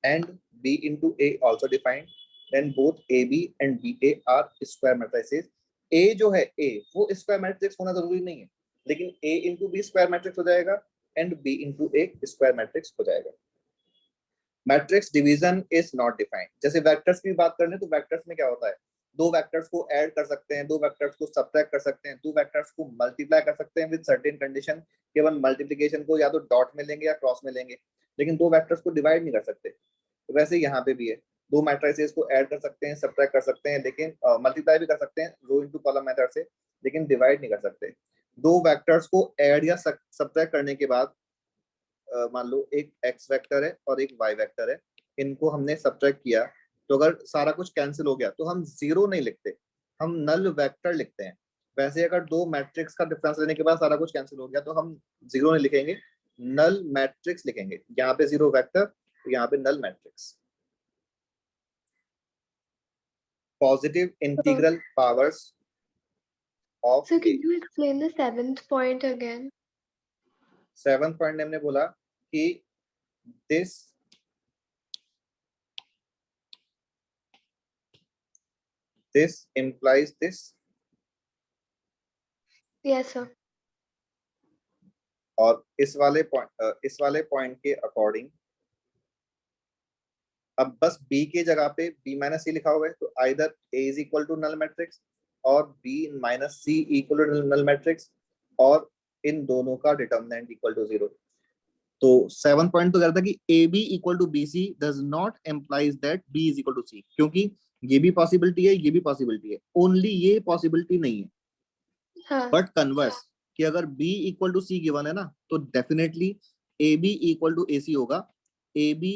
and B into A also defined, then both AB and BA are square matrices. A जो है A वो square matrix होना जरूरी नहीं है, लेकिन A into B square matrix हो जाएगा and B into A square matrix हो जाएगा। Matrix division is not defined. जैसे वेक्टर्स की बात करें तो वेक्टर्स में क्या होता है, दो वेक्टर्स को ऐड कर सकते हैं, दो वेक्टर्स को सब्ट्रैक्ट कर सकते हैं, दो वेक्टर्स को मल्टीप्लाई कर सकते हैं विद सर्टेन कंडीशन। केवल मल्टीप्लिकेशन को या तो डॉट में लेंगे या क्रॉस में लेंगे, लेकिन दो वेक्टर्स को डिवाइड नहीं कर सकते। तो वैसे यहाँ पे भी है, दो मैट्रिसेस को ऐड कर सकते हैं, सब्ट्रैक्ट कर सकते हैं, लेकिन मल्टीप्लाई भी कर सकते हैं रो इनटू कॉलम मेथड से, लेकिन डिवाइड नहीं कर सकते। दो वेक्टर्स को ऐड या सब्ट्रैक्ट करने के बाद मान लो एक x वेक्टर है और एक y वेक्टर है, इनको हमने सब्ट्रैक्ट किया तो अगर सारा कुछ कैंसिल हो गया तो हम जीरो नहीं लिखते, हम नल वेक्टर लिखते हैं। वैसे अगर दो मैट्रिक्स का डिफरेंस लेने के बाद सारा कुछ कैंसिल हो गया तो हम जीरो नहीं लिखेंगे, नल मैट्रिक्स लिखेंगे। यहाँ पे जीरो वेक्टर तो यहाँ पे null matrix. Positive integral powers of So can you explain the 7th point again? 7th point हमने बोला कि this implies this। Yes, sir. और इस वाले पॉइंट के अकॉर्डिंग अब बस B के जगह पे B माइनस सी लिखा हुआ है, तो either A is equal to null matrix और B minus C equal to null matrix, और इन दोनों का डिटर्मिनेंट इक्वल टू 0। तो 7th पॉइंट तो कहता था कि AB equal to BC does not implies that B is equal to C, क्योंकि ये भी पॉसिबिलिटी है, ये भी पॉसिबिलिटी है, ओनली ये पॉसिबिलिटी नहीं है। हाँ. बट कन्वर्स कि अगर B equal to C given है ना तो definitely AB equal to AC होगा। AB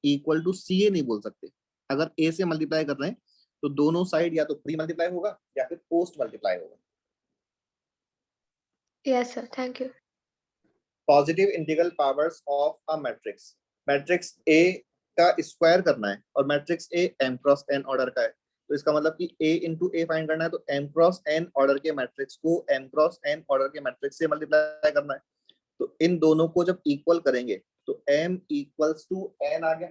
इक्वल टू CA नहीं बोल सकते। अगर A से मल्टीप्लाई कर रहे हैं तो दोनों साइड या तो प्री मल्टीप्लाई होगा या फिर पोस्ट मल्टीप्लाई होगा। Yes, sir. Thank you. Positive integral powers of a matrix, matrix A का स्क्वायर करना है और matrix A M cross N order का है, तो इसका मतलब कि A इंटू ए फाइंड करना है तो M क्रॉस N ऑर्डर के मैट्रिक्स को M क्रॉस N ऑर्डर के मैट्रिक्स से मल्टीप्लाई करना है। तो इन दोनों को जब इक्वल करेंगे तो M इक्वल्स टू N आ गया,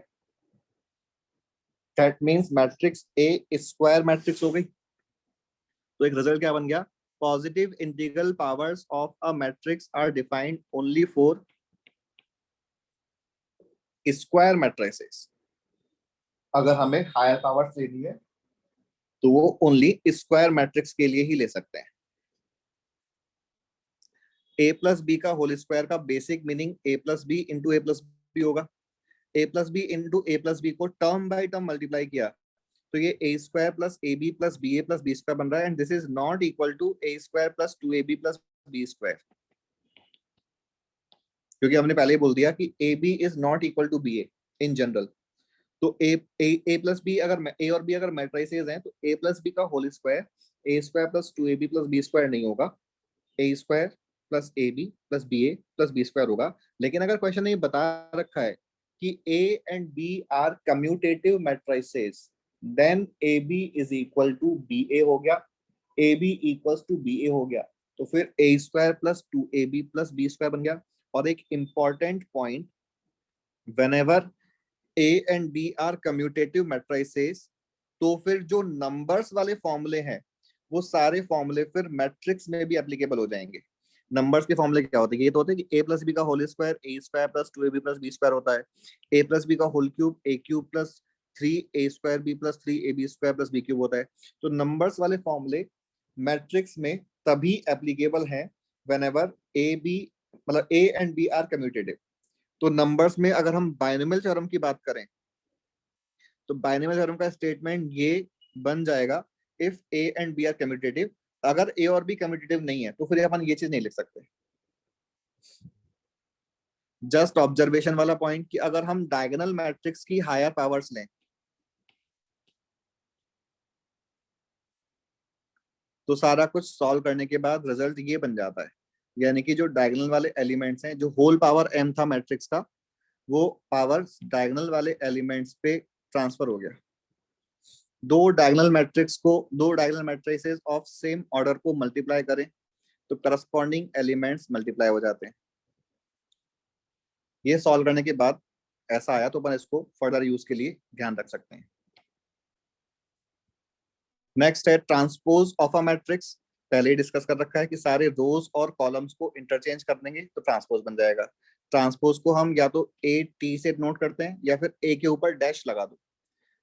that means matrix A square matrix हो गई। तो एक रिजल्ट क्या बन गया, positive integral powers of a matrix are defined only for square matrices। अगर हमें हायर पावर्स लेनी है तो वो ओनली स्क्वायर मैट्रिक्स के लिए ही ले सकते हैं। ए प्लस बी का होल स्क्वायर का basic meaning A plus B into A plus B होगा। A plus B into A plus B को टर्म बाई टर्म मल्टीप्लाई किया तो ये A square plus A B plus B square बन रहा है, and this is not equal to A square plus 2ab plus B square, क्योंकि हमने पहले ही बोल दिया कि A B is not equal to B A in general. तो ए प्लस बी अगर ए और बी अगर मैट्रिसेस हैं तो ए प्लस बी का whole square A square plus 2ab plus B square नहीं होगा, A square plus A B plus B square होगा। लेकिन अगर क्वेश्चन ने बता रखा है कि A and B are commutative matrices, then A B is equal to B A हो गया, A B equals to B A हो गया, तो फिर A square plus 2ab plus B square बन गया। और एक important point, whenever A and B are commutative matrices, तो फिर जो नंबर्स वाले फॉर्मूले हैं वो सारे फॉर्मूले फिर मैट्रिक्स में भी एप्लीकेबल हो जाएंगे। नंबर्स के फॉर्मूले क्या होते हैं? ये तो होते हैं कि ए प्लस बी का whole square A square plus 2ab plus B square होता है, ए प्लस बी का whole cube A cube plus 3a square B plus 3ab square plus B cube होता है। तो नंबर्स वाले फॉर्मूले मैट्रिक्स में तभी एप्लीकेबल हैं व्हेनेवर ए बी मतलब A and B are commutative. तो नंबर्स में अगर हम बाइनोमियल थ्योरम की बात करें तो बाइनोमियल थ्योरम का स्टेटमेंट ये बन जाएगा, if A and B are commutative. अगर ए और बी कम्यूटेटिव नहीं है तो फिर अपन ये चीज नहीं लिख सकते। जस्ट ऑब्जर्वेशन वाला पॉइंट कि अगर हम डायगोनल मैट्रिक्स की हायर पावर्स लें तो सारा कुछ सॉल्व करने के बाद रिजल्ट ये बन जाता है, यानी कि जो डायगोनल वाले एलिमेंट्स हैं, जो होल पावर m था मैट्रिक्स का, वो पावर डायगोनल वाले एलिमेंट्स पे ट्रांसफर हो गया। दो diagonal matrices of same order को मल्टीप्लाई करें तो करस्पॉन्डिंग एलिमेंट्स मल्टीप्लाई हो जाते हैं। ये सॉल्व करने के बाद ऐसा आया तो अपन इसको फर्दर यूज के लिए ध्यान रख सकते हैं। नेक्स्ट है ट्रांसपोज ऑफ अ मैट्रिक्स। पहले ही डिस्कस कर रखा है कि सारे रोज और कॉलम्स को इंटरचेंज कर देंगे तो ट्रांसपोज बन जाएगा। ट्रांसपोज को हम या तो ए टी से नोट करते हैं या फिर ए के ऊपर डैश लगा दो।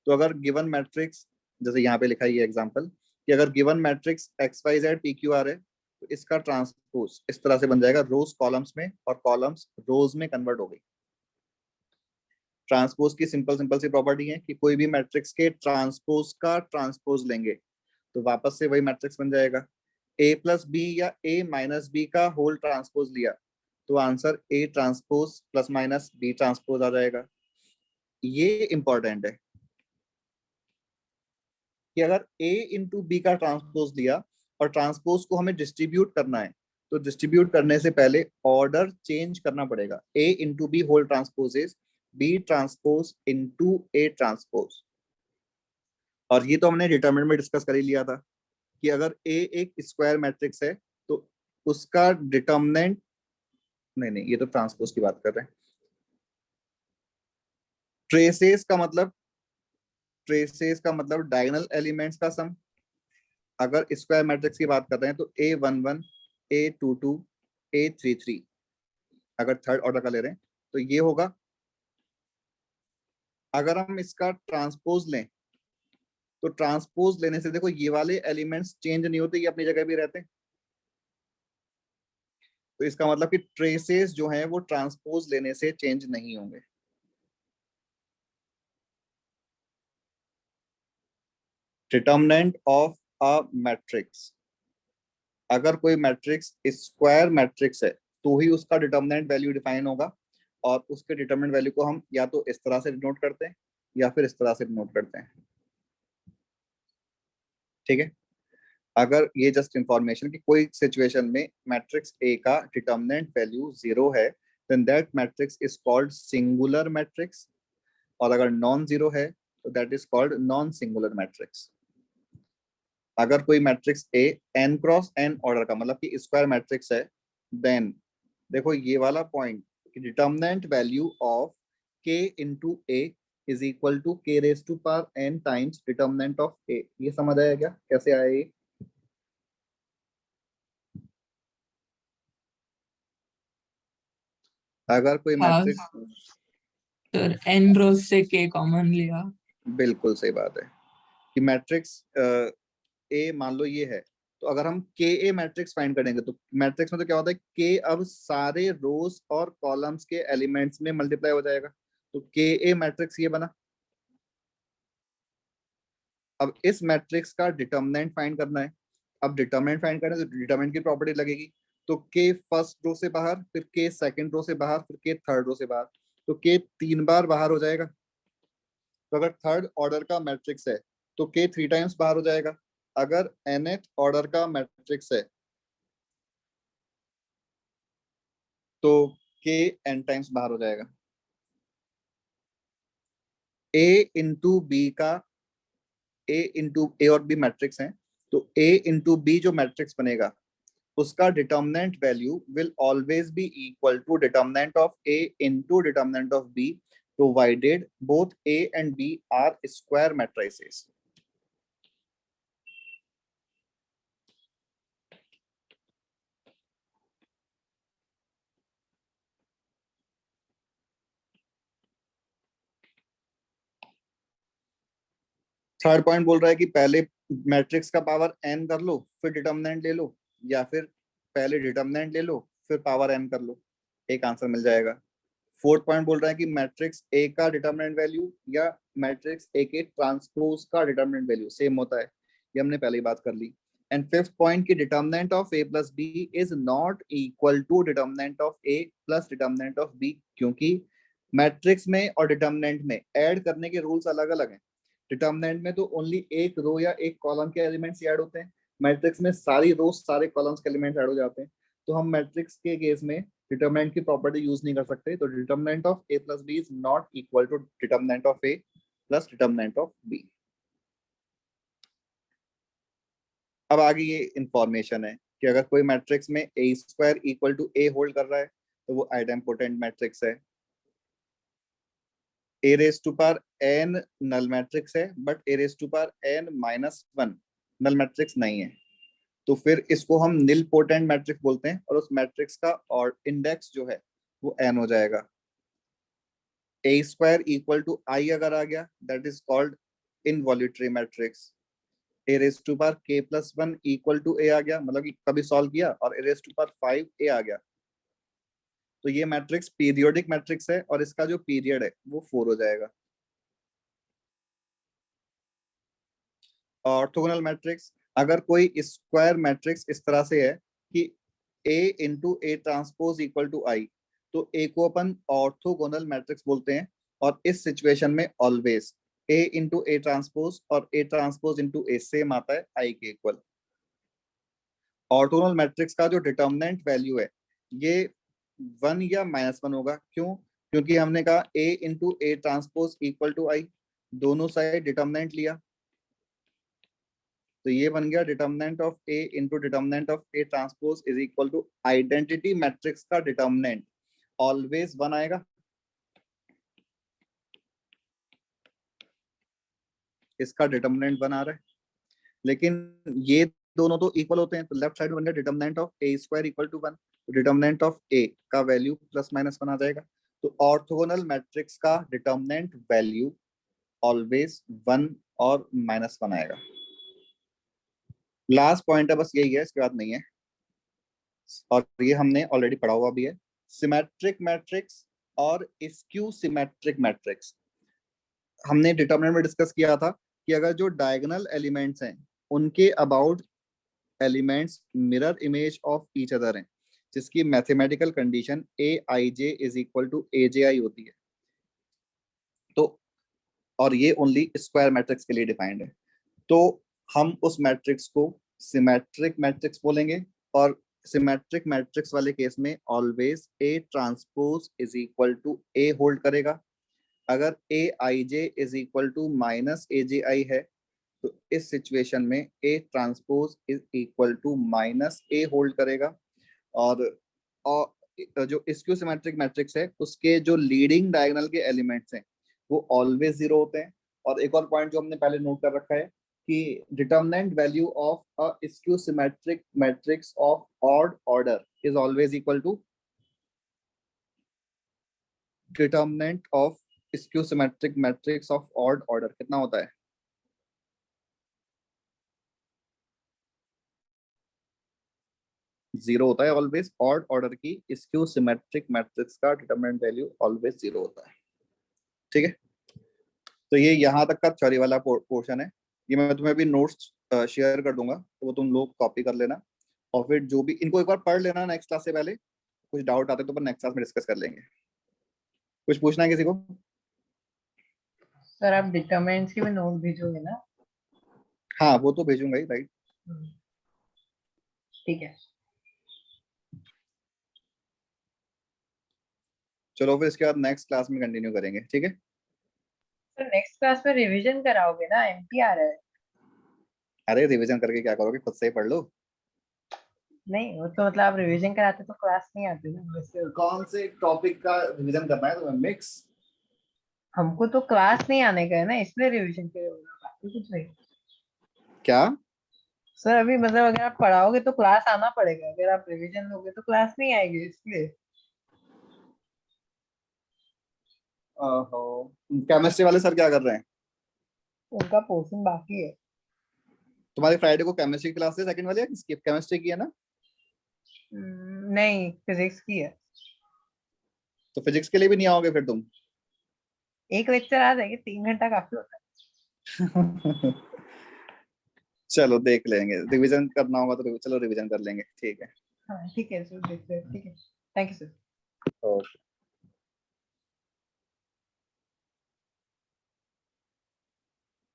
तो अगर गिवन मैट्रिक्स, जैसे यहाँ पे लिखा है ये एग्जांपल, कि अगर given matrix X Y Z P Q R है तो इसका ट्रांसपोज इस तरह से बन जाएगा, रोज कॉलम्स में और कॉलम्स रोज में कन्वर्ट हो गई। ट्रांसपोज की सिंपल सी प्रॉपर्टी है कि कोई भी मैट्रिक्स के ट्रांसपोज का ट्रांसपोज लेंगे तो वापस से वही मैट्रिक्स बन जाएगा। ए प्लस बी या ए माइनस बी का होल ट्रांसपोज लिया तो answer A transpose plus minus B transpose आ जाएगा। ये इंपॉर्टेंट है कि अगर ए इंटू बी का ट्रांसपोज लिया और ट्रांसपोज को हमें डिस्ट्रीब्यूट करना है तो डिस्ट्रीब्यूट करने से पहले ऑर्डर चेंज करना पड़ेगा। A into B whole transpose is B transpose into A transpose. और ये तो हमने डिटरमिनेंट में डिस्कस कर ही लिया था कि अगर ए एक स्क्वायर मैट्रिक्स है तो उसका डिटरमिनेंट, नहीं ये तो ट्रांसपोज की बात कर रहे हैं। ट्रेसेस का मतलब डायगोनल एलिमेंट्स का सम। अगर स्क्वायर मैट्रिक्स की बात कर रहे हैं तो A11 A22 A33 अगर थर्ड ऑर्डर का ले रहे हैं तो ये होगा। अगर हम इसका ट्रांसपोज लें तो ट्रांसपोज लेने से देखो ये वाले एलिमेंट्स चेंज नहीं होते, ये अपनी जगह भी रहते हैं। तो इसका मतलब कि ट्रेसेस जो हैं वो ट्रांसपोज लेने से चेंज नहीं होंगे। डिटरमिनेंट ऑफ अ मैट्रिक्स, अगर कोई मैट्रिक्स स्क्वायर मैट्रिक्स है तो ही उसका डिटरमिनेंट वैल्यू डिफाइन होगा, और उसके डिटरमिनेंट वैल्यू को हम या तो इस तरह से डिनोट करते हैं या फिर इस तरह से डिनोट करते हैं। ठीक है, अगर ये जस्ट इंफॉर्मेशन कि कोई सिचुएशन में मैट्रिक्स ए का डिटरमिनेंट वैल्यू 0 है then that matrix is called singular matrix, और अगर नॉन जीरो है तो that is called non singular matrix. अगर कोई matrix A n cross n order का मतलब कि स्क्वायर मैट्रिक्स है, देन देखो ये वाला पॉइंट कि determinant value of k into A is equal to k raise to power n times determinant of a। ये समझ आया क्या, कैसे आया ये? अगर कोई मैट्रिक्स, सर n रोज से k कॉमन लिया। बिल्कुल सही बात है कि मैट्रिक्स ए मान लो ये है तो अगर हम के ए मैट्रिक्स फाइंड करेंगे तो मैट्रिक्स में तो क्या होता है, के अब सारे रोज और कॉलम्स के एलिमेंट्स में मल्टीप्लाई हो जाएगा, तो के ए मैट्रिक्स ये बना। अब इस मैट्रिक्स का डिटर्मिनेंट फाइंड करना है। अब डिटर्मिनेंट फाइंड करना है तो डिटर्मिनेंट की प्रॉपर्टी लगेगी, तो के फर्स्ट रो से बाहर, फिर के सेकंड रो से बाहर, फिर के थर्ड रो से बाहर, तो के 3 बार बाहर हो जाएगा। तो अगर थर्ड ऑर्डर का मैट्रिक्स है तो के 3 टाइम्स बाहर हो जाएगा। अगर nth ऑर्डर का मैट्रिक्स है तो के n टाइम्स बाहर हो जाएगा। a इंटू बी का ए और बी मैट्रिक्स है, तो a इंटू बी जो मैट्रिक्स बनेगा उसका determinant value will always be equal to determinant of a into determinant of b provided both a and b are square matrices. Third point बोल रहा है कि पहले मैट्रिक्स का पावर n कर लो फिर डिटर्मिनेंट ले लो, या फिर पहले डिटर्मिनेंट ले लो फिर पावर n कर लो, एक आंसर मिल जाएगा। फोर्थ पॉइंट बोल रहा है कि मैट्रिक्स ए का डिटर्मिनेंट वैल्यू या मैट्रिक्स ए के ट्रांसपोज का डिटर्मिनेंट वैल्यू सेम होता है, ये हमने पहले ही बात कर ली। एंड फिफ्थ पॉइंट की determinant of a plus B is not equal to determinant of a plus determinant of b, क्योंकि मैट्रिक्स में और डिटर्मिनेंट में ऐड करने के रूल्स अलग अलग हैं। डिटर्मिनेंट में तो ओनली एक रो या एक कॉलम के एलिमेंट्स ऐड होते हैं, मैट्रिक्स में सारी रो सारे कॉलम्स के एलिमेंट्स ऐड हो जाते हैं। तो हम मैट्रिक्स के केस में डिटर्मिनेंट की प्रॉपर्टी यूज नहीं कर सकते, तो determinant of a plus B is not equal to determinant of a plus determinant of b। अब आगे ये इंफॉर्मेशन है कि अगर कोई मैट्रिक्स में a square equal to a hold कर रहा है तो वो आइडेम्पोटेंट मैट्रिक्स है। a raise to power n null matrix है, but a raise to power n minus 1 null matrix नहीं है, तो फिर इसको हम निल पोटेंट मैट्रिक्स बोलते हैं, और उस मैट्रिक्स का और इंडेक्स जो है वो n हो जाएगा। a square equal to i अगर आ गया that is called involutory matrix. a raise to power k plus 1 equal to a आ गया, मतलब कि कभी सॉल्व किया और a raise to power 5 a आ गया, तो ये मैट्रिक्स पीरियोडिक मैट्रिक्स है और इसका जो पीरियड है वो 4 हो जाएगा। ऑर्थोगोनल मैट्रिक्स, अगर कोई स्क्वायर मैट्रिक्स इस तरह से है कि a into A transpose equal to I, तो a को अपन ऑर्थोगोनल मैट्रिक्स बोलते हैं, और इस सिचुएशन में always a into A transpose और a transpose into A same आता है i के इक्वल। ऑर्थोगोनल मैट्रिक्स का जो डिटर्मिनेंट वैल्यू है ये 1 या -1 होगा, क्यों? क्योंकि हमने कहा a into A transpose equal to I, दोनों साइड डिटर्मिनेंट लिया, तो ये बन गया determinant of a into determinant of a transpose is equal to identity matrix का डिटर्मिनेंट ऑलवेज 1 आएगा। इसका डिटर्मिनेंट 1 आ रहा है, लेकिन ये दोनों तो इक्वल होते हैं, तो लेफ्ट साइड में बन गया determinant of a square equal to 1, determinant of a का वैल्यू प्लस माइनस 1 आ जाएगा। तो ऑर्थोगोनल मैट्रिक्स का डिटर्मिनेंट वैल्यू ऑलवेज 1 और -1 आएगा। लास्ट पॉइंट है, बस यही है, इसके बाद नहीं है, और ये हमने ऑलरेडी पढ़ा हुआ भी है। सिमेट्रिक मैट्रिक्स और स्क्यू सिमेट्रिक मैट्रिक्स हमने डिटर्मिनेंट में डिस्कस किया था कि अगर जो डायगोनल एलिमेंट्स हैं उनके about elements mirror image of each other हैं, जिसकी mathematical condition aij is equal to aj होती है, तो और ये ओनली स्क्वायर मैट्रिक्स के लिए डिफाइंड है, तो हम उस मैट्रिक्स को सिमेट्रिक मैट्रिक्स बोलेंगे, और सिमेट्रिक मैट्रिक्स वाले केस में always a transpose is equal to a hold करेगा। अगर aij is equal to minus aj है तो इस सिचुएशन में a transpose is equal to minus a hold करेगा, और जो स्क्यू सिमेट्रिक मैट्रिक्स है उसके जो लीडिंग डायगोनल के एलिमेंट्स हैं वो ऑलवेज 0 होते हैं। और एक और पॉइंट जो हमने पहले नोट कर रखा है कि determinant value of a skew symmetric matrix of odd order is always equal to determinant of skew symmetric matrix of odd order. कितना होता है? जीरो होता है ऑलवेज। ऑड ऑर्डर की स्क्यू सिमेट्रिक मैट्रिक्स का डिटरमिनेंट वैल्यू ऑलवेज जीरो होता है। ठीक है, तो ये यहाँ तक का थ्योरी वाला पोर्शन है। ये मैं तुम्हें अभी नोट्स शेयर कर दूंगा, तो वो तुम लोग कॉपी कर लेना, और फिर जो भी इनको एक बार पढ़ लेना नेक्स्ट क्लास से पहले। कुछ डाउट आते तो अपन नेक्स्ट क्लास में डिस्कस कर लेंगे। कुछ पूछना है किसी को? सर आप डिटरमिनेंट्स की भी नोट भेजोगे ना? हाँ वो तो भेजूंगा ही, राइट। ठीक है। चलो फिर इसके बाद नेक्स्ट क्लास में कंटिन्यू करेंगे, ठीक है। सर नेक्स्ट क्लास में रिवीजन कराओगे ना? एमटी आ रहा है। अरे रिवीजन करके क्या करोगे, खुद से ही पढ़ लो। नहीं वो तो मतलब आप रिवीजन कराते तो क्लास नहीं आती ना वैसे। कौन से टॉपिक का रिवीजन करना है तुम्हें? मिक्स? हमको तो क्लास नहीं आने का है ना, इसलिए रिवीजन के लिए बोला, बाकी कुछ नहीं। क्या? सर अभी मतलब अगर आप पढ़ाओगे तो क्लास आना पड़ेगा, अगर आप रिवीजन लोगे तो क्लास नहीं आएगी, इसलिए। केमिस्ट्री वाले सर क्या कर रहे हैं? उनका पोर्शन बाकी है। तुम्हारी फ्राइडे को केमिस्ट्री क्लास है सेकंड वाली, या केमिस्ट्री की है ना? नहीं फिजिक्स की है। तो फिजिक्स के लिए भी नहीं आओगे फिर तुम? एक लेक्चर आ जाएगी, 3 घंटा काफी होता है। चलो देख लेंगे, रिवीजन करना होगा तो चलो रिवीजन कर लेंगे, ठीक है। हाँ ठीक है सर, देखते हैं। ठीक है, थैंक यू सर। ओके।